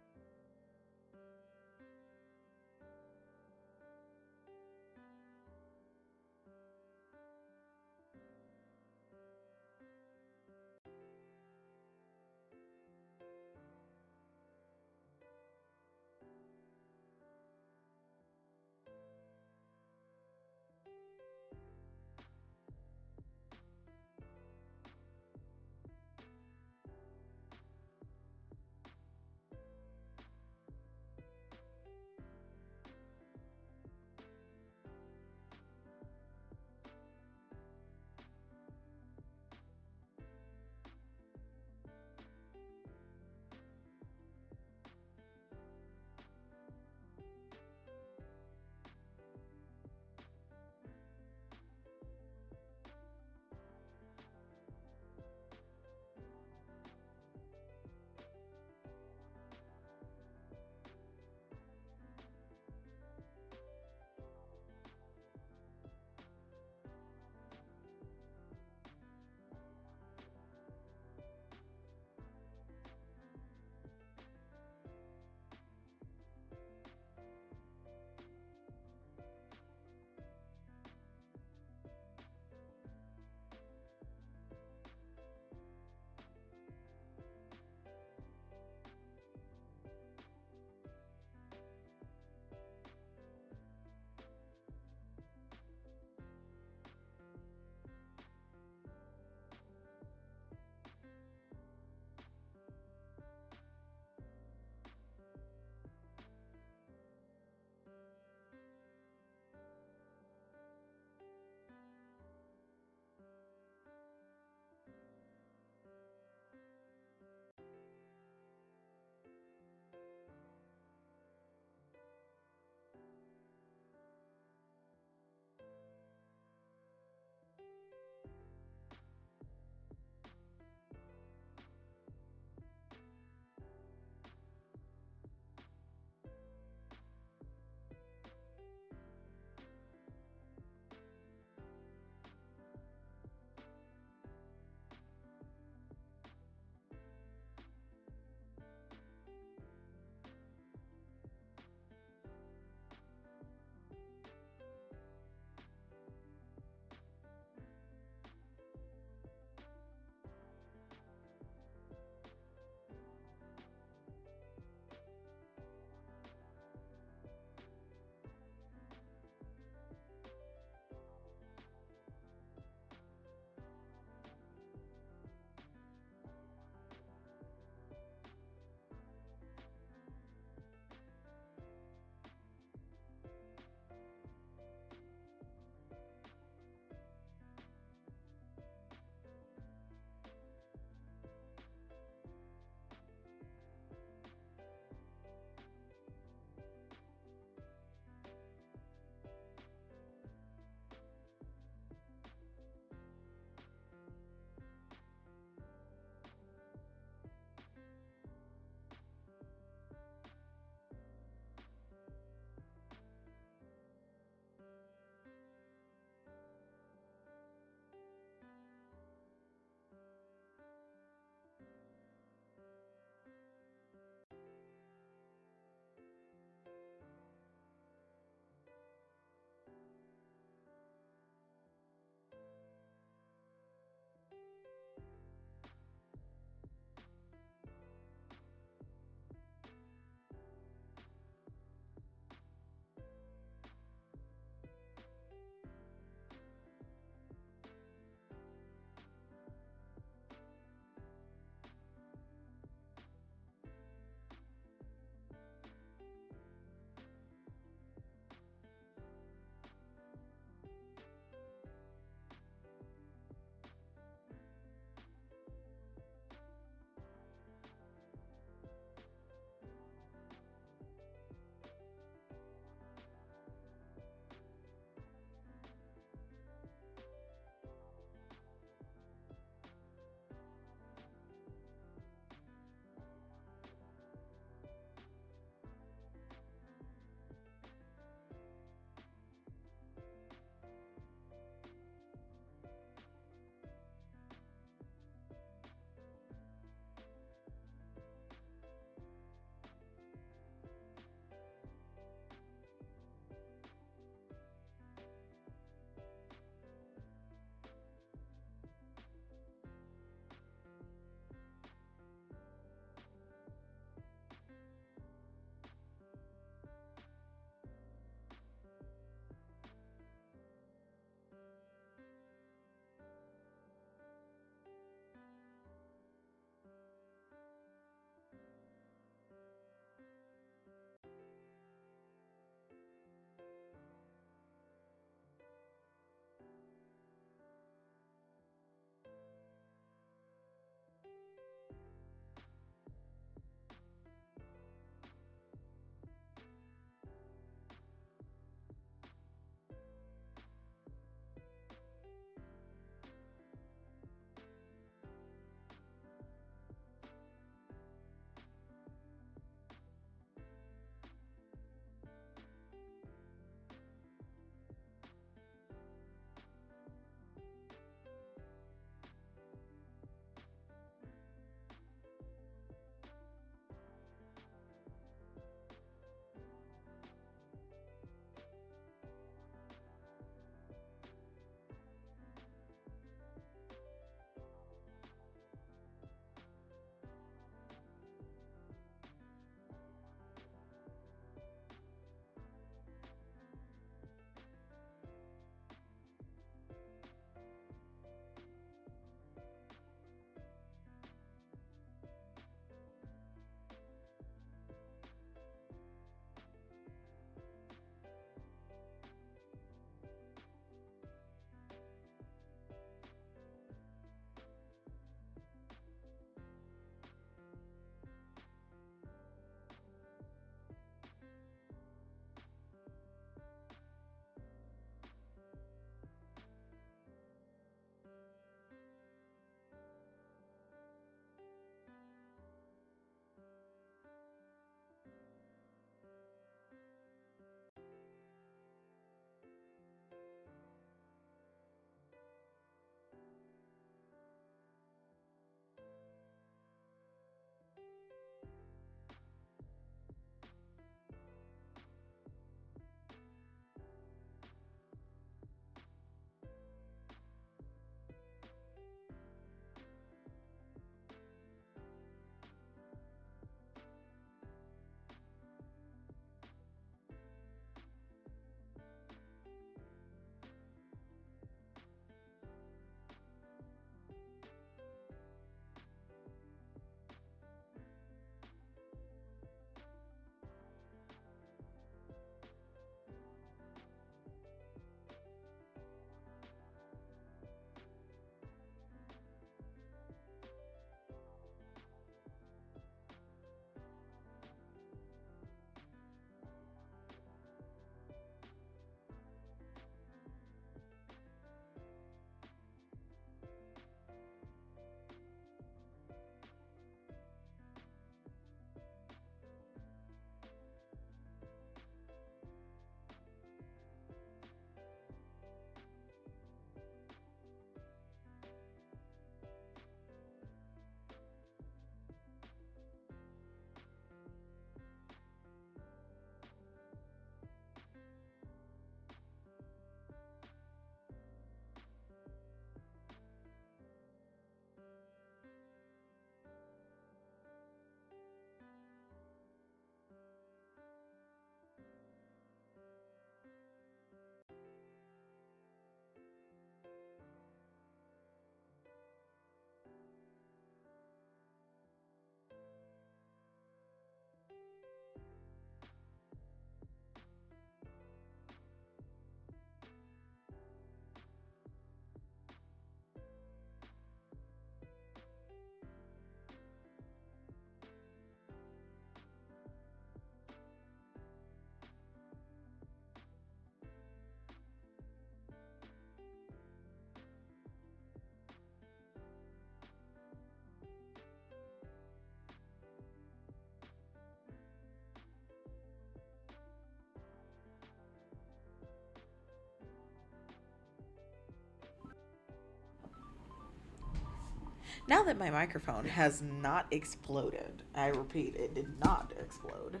S1: Now that my microphone has not exploded, I repeat, it did not explode.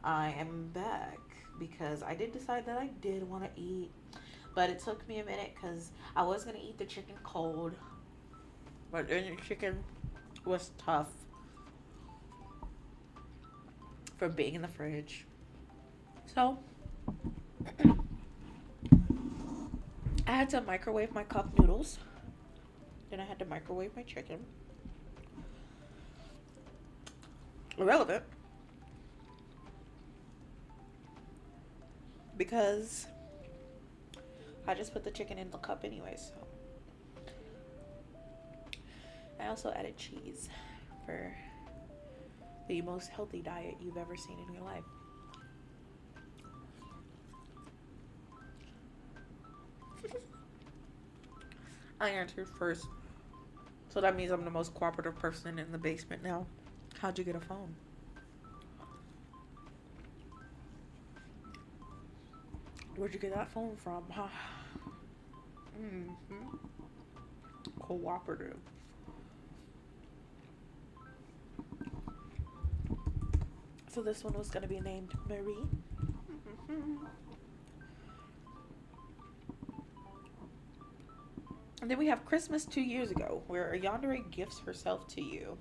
S1: I am back because I did decide that I did want to eat, but it took me a minute because I was going to eat the chicken cold, but then the chicken was tough from being in the fridge. So I had to microwave my cup noodles. Then I had to microwave my chicken. Irrelevant. Because I just put the chicken in the cup anyway, so. I also added cheese for the most healthy diet you've ever seen in your life. I answered first. So that means I'm the most cooperative person in the basement now. How'd you get a phone? Where'd you get that phone from? Mm-hmm. Cooperative. So this one was going to be named Marie. Mm-hmm. And then we have Christmas 2 years ago, where a yandere gifts herself to you.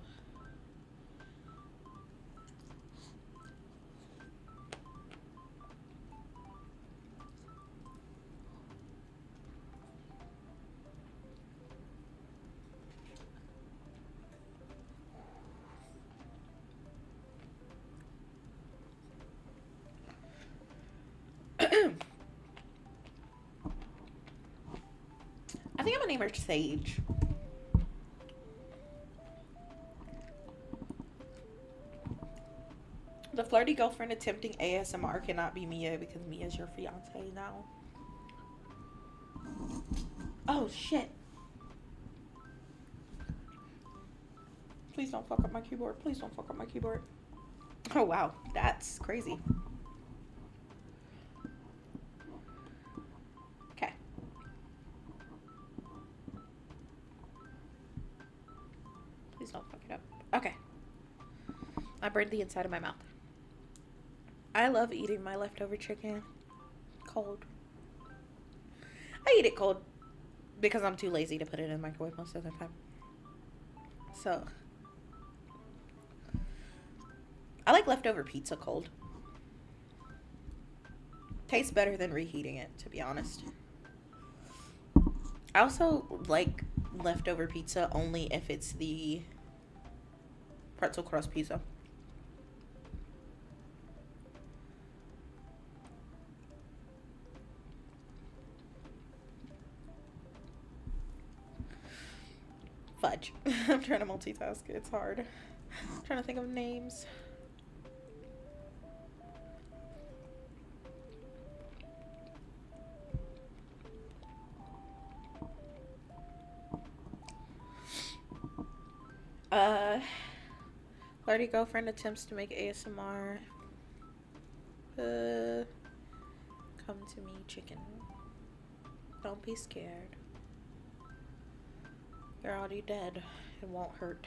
S1: I think I'm gonna name her Sage. The flirty girlfriend attempting ASMR cannot be Mia because Mia's your fiance now. Oh shit. Please don't fuck up my keyboard. Please don't fuck up my keyboard. Oh wow, that's crazy. Okay. Please don't fuck it up. Okay. I burned the inside of my mouth. I love eating my leftover chicken cold. I eat it cold because I'm too lazy to put it in the microwave most of the time. So, I like leftover pizza cold. Tastes better than reheating it, to be honest. I also like leftover pizza only if it's the pretzel crust pizza. Fudge. I'm trying to multitask. It's hard. I'm trying to think of names. Flirty girlfriend attempts to make ASMR. Come to me, chicken. Don't be scared. You're already dead. It won't hurt.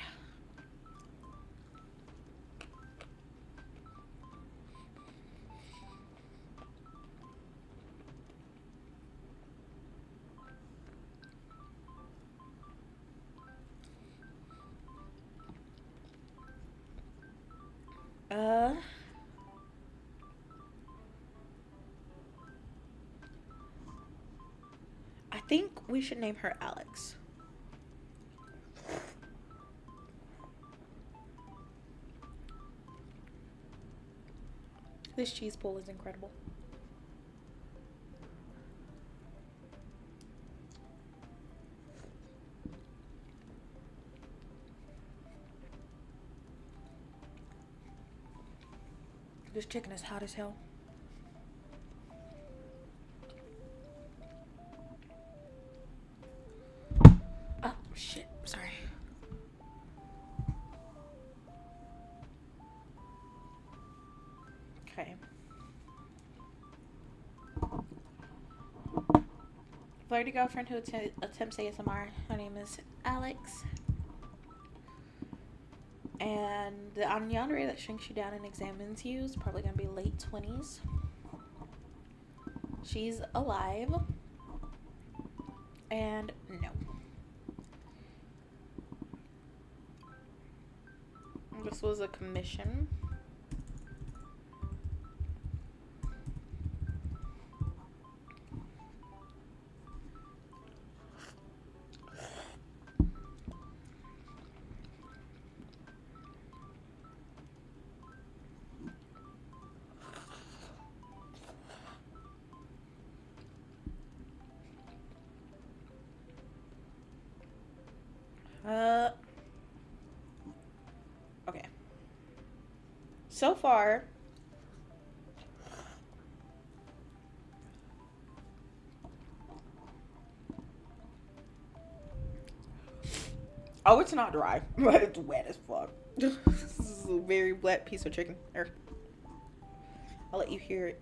S1: I think we should name her Alex. This cheese pool is incredible. This chicken is hot as hell. Oh, shit. Sorry. Okay. Flirty girlfriend who attempts ASMR. Her name is Alex. And the Anyandere that shrinks you down and examines you is probably going to be late 20s. She's alive. And no. This was a commission. Okay. So far, oh, it's not dry, but it's wet as fuck. This is a very wet piece of chicken. Here, I'll let you hear it.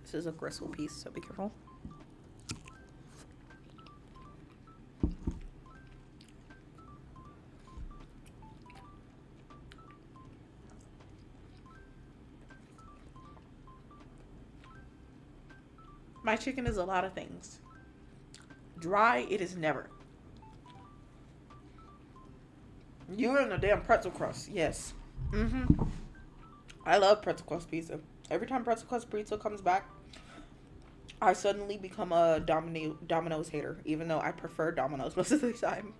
S1: This is a gristle piece, so be careful. My chicken is a lot of things. Dry, it is never. You're in a damn pretzel crust, yes. I love pretzel crust pizza. Every time pretzel crust pizza comes back, I suddenly become a Domino's hater, even though I prefer Domino's most of the time.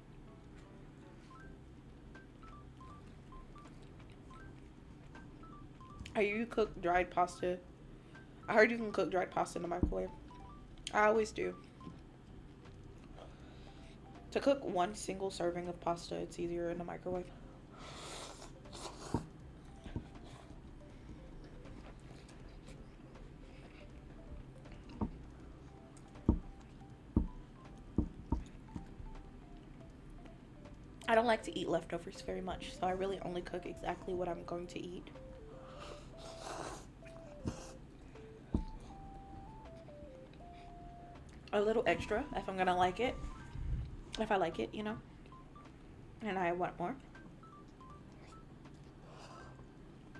S1: Are you cook dried pasta? I heard you can cook dried pasta in the microwave. I always do. To cook one single serving of pasta, it's easier in the microwave. I don't like to eat leftovers very much, so I really only cook exactly what I'm going to eat. A little extra if I'm gonna like it. If I like it, you know. And I want more.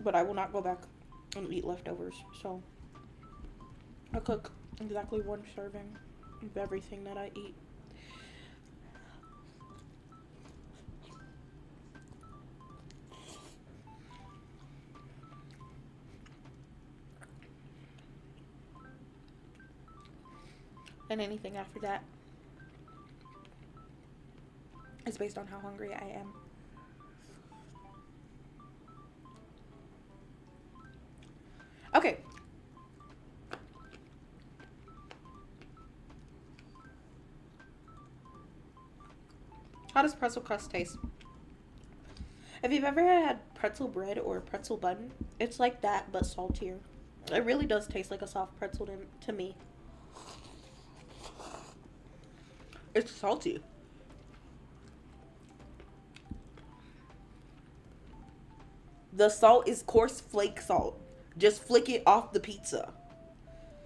S1: But I will not go back and eat leftovers. So I cook exactly one serving of everything that I eat. And anything after that is based on how hungry I am. Okay. How does pretzel crust taste? If you've ever had pretzel bread or pretzel bun, it's like that but saltier. It really does taste like a soft pretzel to me. It's salty. The salt is coarse flake salt. Just flick it off the pizza.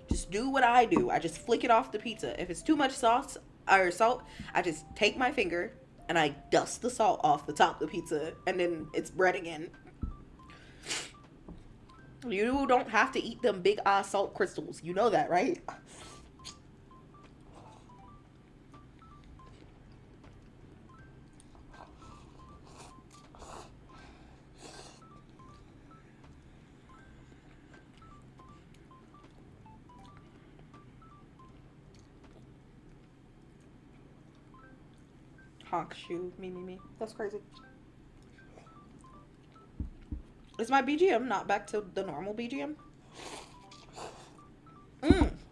S1: Just do what I do. I just flick it off the pizza. If it's too much sauce or salt, I just take my finger and I dust the salt off the top of the pizza, and then it's bread again. You don't have to eat them big ass salt crystals. You know that, right? Honk shoe, me. That's crazy. Is my BGM not back to the normal BGM?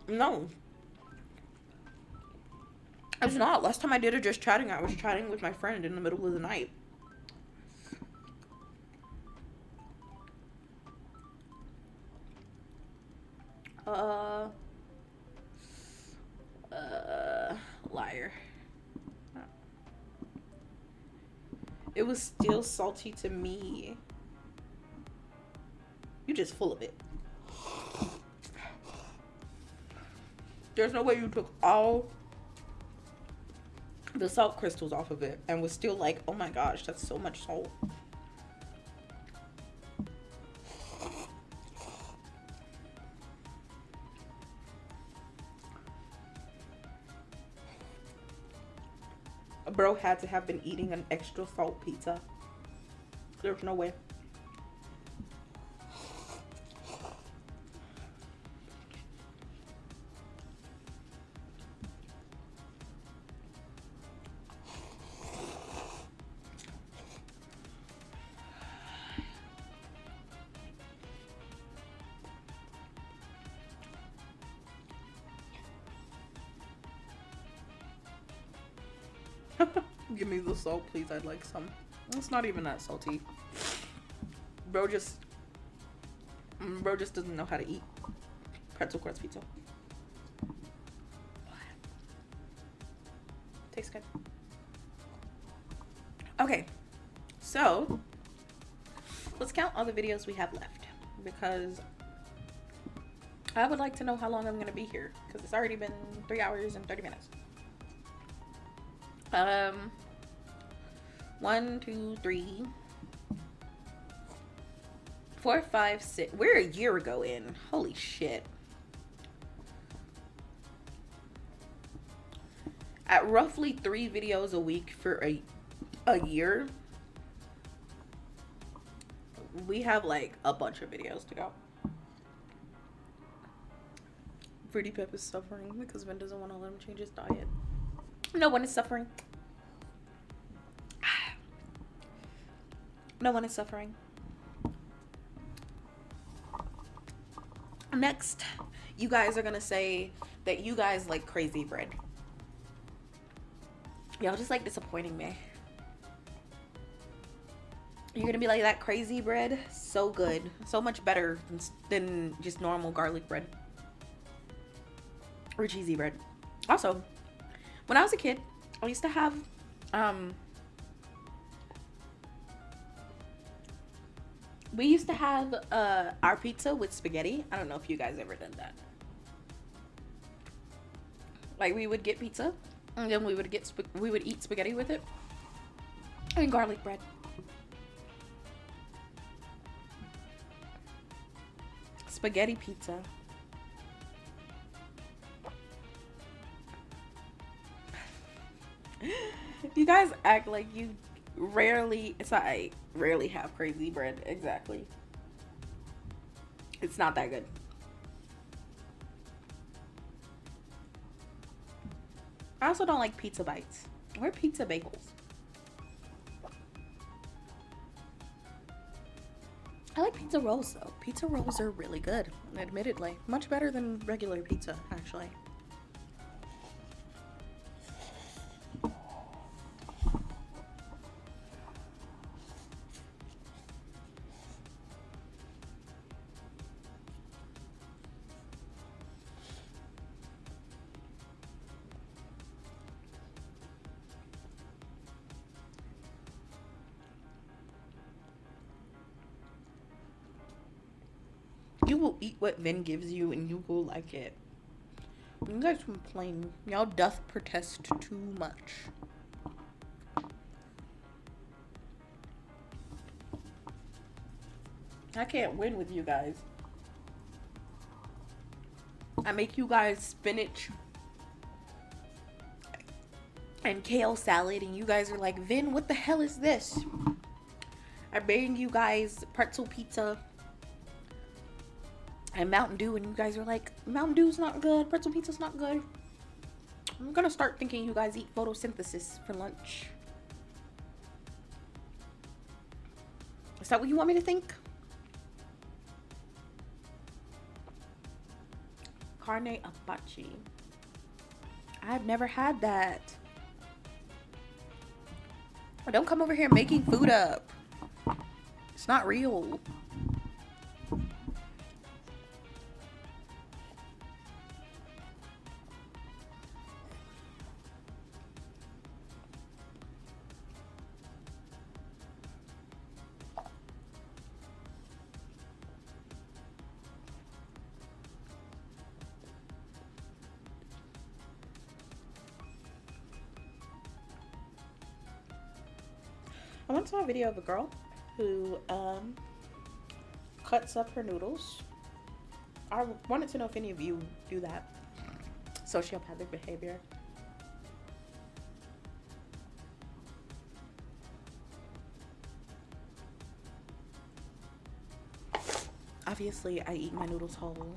S1: No. It's not. Last time I did it just chatting, I was chatting with my friend in the middle of the night. Liar. It was still salty to me. You just full of it. There's no way you took all the salt crystals off of it and was still like, oh my gosh, that's so much salt. Bro had to have been eating an extra salt pizza. There's no way. Give me the salt, please. I'd like some. It's not even that salty. Bro just doesn't know how to eat pretzel crust pizza. Tastes good. Okay, so let's count all the videos we have left, because I would like to know how long I'm gonna be here, because it's already been 3 hours and 30 minutes. 1, 2, 3, 4, 5, 6. We're a year ago in. Holy shit. At roughly 3 videos a week for a year, we have like a bunch of videos to go. Pretty Pep is suffering because Vynn doesn't want to let him change his diet. No one is suffering. No one is suffering. Next, you guys are gonna say that you guys like crazy bread. Y'all just like disappointing me. You're gonna be like, that crazy bread, so good, so much better than just normal garlic bread or cheesy bread. Also, when I was a kid, I used to have we used to have our pizza with spaghetti. I don't know if you guys ever did that. Like, we would get pizza and then we would eat spaghetti with it and garlic bread. Spaghetti pizza. You guys act like you rarely, I rarely have crazy bread. Exactly. It's not that good. I also don't like pizza bites or pizza bagels. I like pizza rolls though. Pizza rolls are really good, admittedly. Much better than regular pizza, actually. You will eat what Vynn gives you and you will like it. You guys complain. Y'all doth protest too much. I can't win with you guys. I make you guys spinach and kale salad and you guys are like, Vynn, what the hell is this? I bring you guys pretzel pizza and Mountain Dew and you guys are like, Mountain Dew's not good, pretzel pizza's not good. I'm gonna start thinking you guys eat photosynthesis for lunch. Is that what you want me to think? Carne apache. I've never had that. Don't come over here making food up. It's not real. I once saw a video of a girl who cuts up her noodles. I wanted to know if any of you do that. Sociopathic behavior. Obviously, I eat my noodles whole.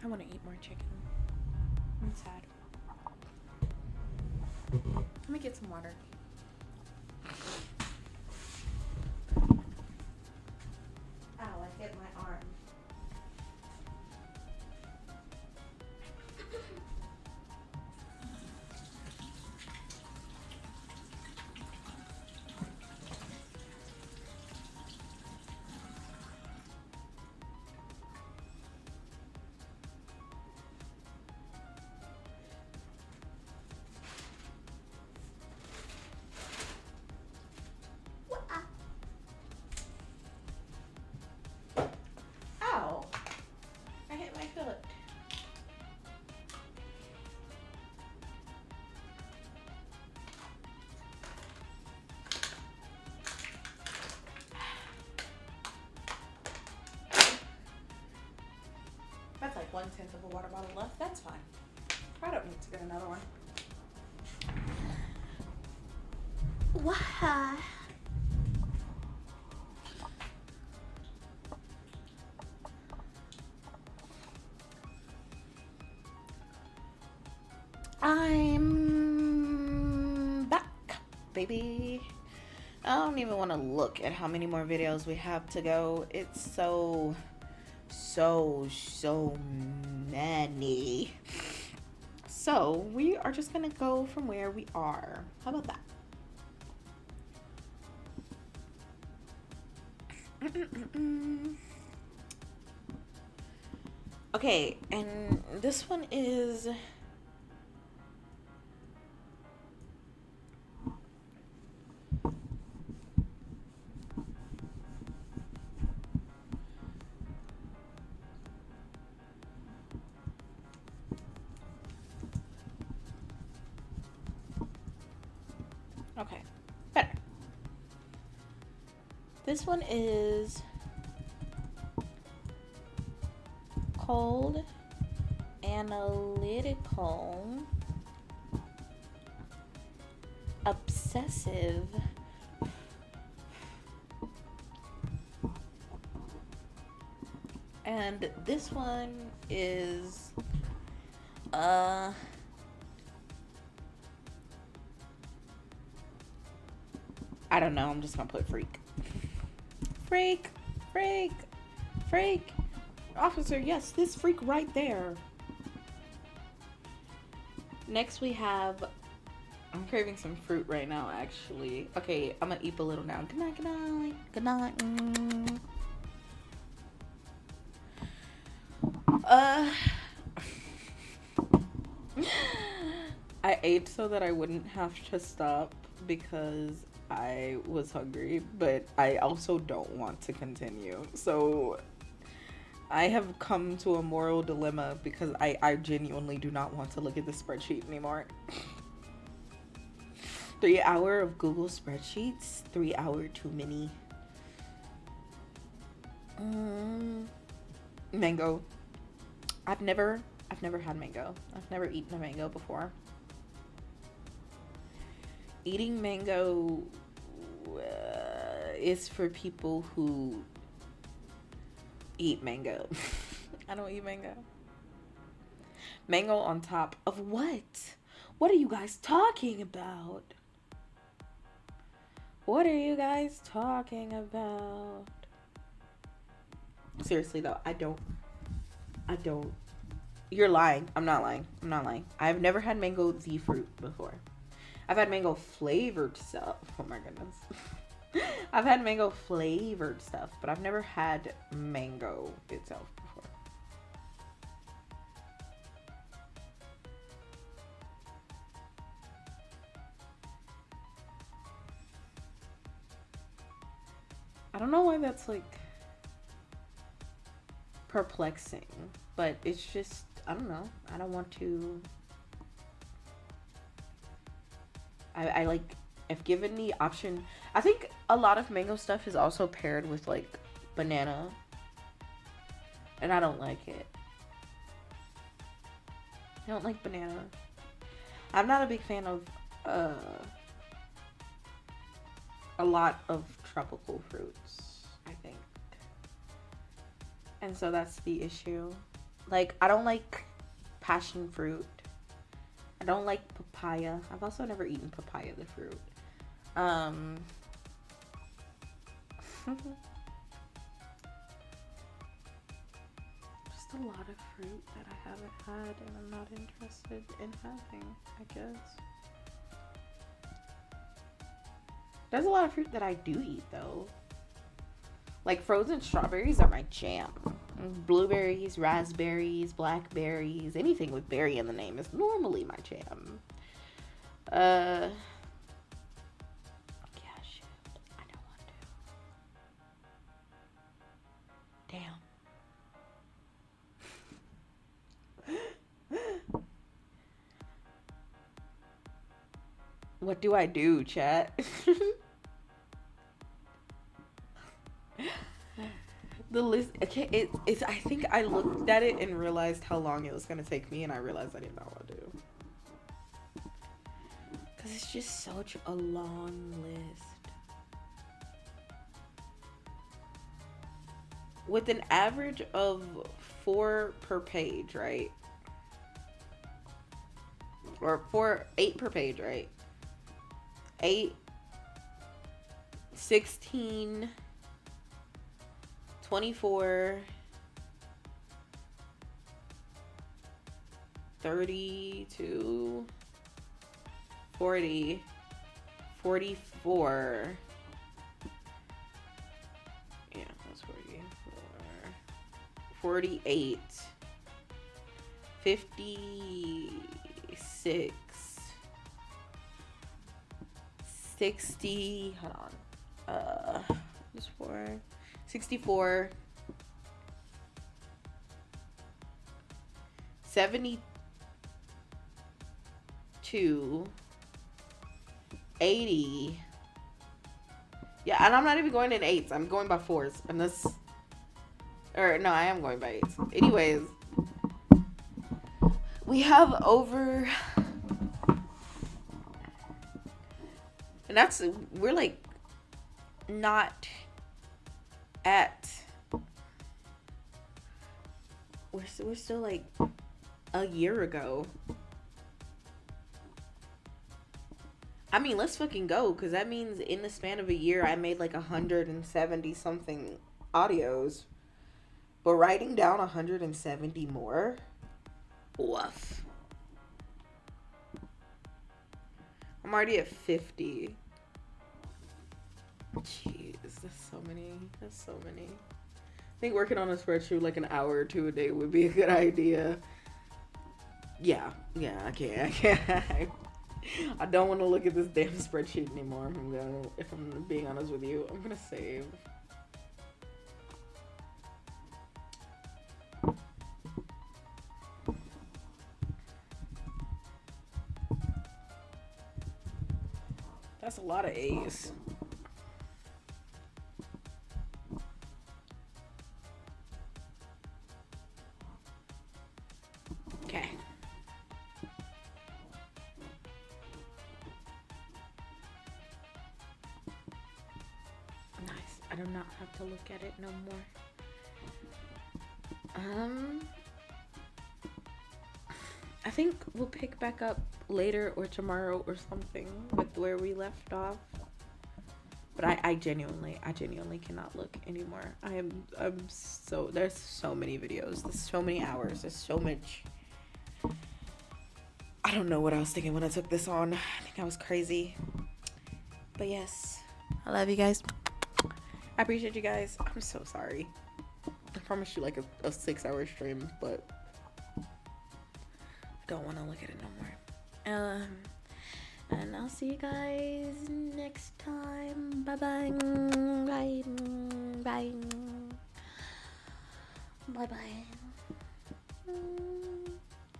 S1: I want to eat more chicken. I'm sad. Let me get some water. Ow, I hit my arm. Ow! I hit my foot. That's like 1/10 of a water bottle left. That's fine. I don't need to get another one. Why? I'm back, baby. I don't even want to look at how many more videos we have to go. It's so many. So we are just gonna go from where we are. How about that? Okay, and this one is okay, better. This one is cold, analytical, obsessive, and this one is I don't know, I'm just gonna put freak. Freak. Officer, yes, this freak right there. Next we have, I'm craving some fruit right now, actually. Okay, I'm gonna eat a little now. Good night. I ate so that I wouldn't have to stop because I was hungry, but I also don't want to continue. So I have come to a moral dilemma because I genuinely do not want to look at the spreadsheet anymore. 3 hour of Google spreadsheets, 3 hour too many. Mango. I've never had mango. I've never eaten a mango before. Eating mango is for people who eat mango. I don't eat mango. Mango on top of what? What are you guys talking about? What are you guys talking about? Seriously though, I don't. You're lying. I'm not lying. I've never had mango the fruit before. I've had mango flavored stuff. Oh my goodness. I've had mango flavored stuff, but I've never had mango itself before. I don't know why that's like perplexing, but it's just, I don't know. I don't want to. I like, if given the option, I think a lot of mango stuff is also paired with like banana, and I don't like it. I don't like banana. I'm not a big fan of a lot of tropical fruits, I think. And so that's the issue. Like, I don't like passion fruit. I don't like papaya. I've also never eaten papaya, the fruit. Just a lot of fruit that I haven't had and I'm not interested in having, I guess. There's a lot of fruit that I do eat, though. Like, frozen strawberries are my jam. Blueberries, raspberries, blackberries, anything with berry in the name is normally my jam. Yeah, shoot. I don't want to. Damn. What do I do, chat? The list, okay, it's, I think I looked at it and realized how long it was going to take me, and I realized I did not want to do. Because it's just such a long list. With an average of 4 per page, right? Or 8 per page, right? 8, 16... 24, 32, 40, 44. Yeah, that's 44. 48, 56, 60, hold on. Just 4. 64, 72, 80. Yeah, and I'm not even going in 8s. I'm going by 4s. And this, or no, I am going by 8s. Anyways, we have over, and that's, we're like not at, we're still like a year ago. I mean, let's fucking go, because that means in the span of a year I made like 170 something audios, but writing down 170 more, woof. I'm already at 50. Jeez, that's so many. I think working on a spreadsheet like an hour or 2 a day would be a good idea. Yeah, I can't. I don't want to look at this damn spreadsheet anymore. If I'm being honest with you, I'm gonna save. That's a lot of A's. Okay. Nice. I do not have to look at it no more. I think we'll pick back up later or tomorrow or something with where we left off. But I genuinely cannot look anymore. I'm so, there's so many videos, there's so many hours, there's so much. I don't know what I was thinking when I took this on. I think I was crazy. But yes, I love you guys. I appreciate you guys. I'm so sorry. I promised you like a 6-hour stream, but I don't want to look at it no more. And I'll see you guys next time. Bye bye. Bye. Bye. Bye bye.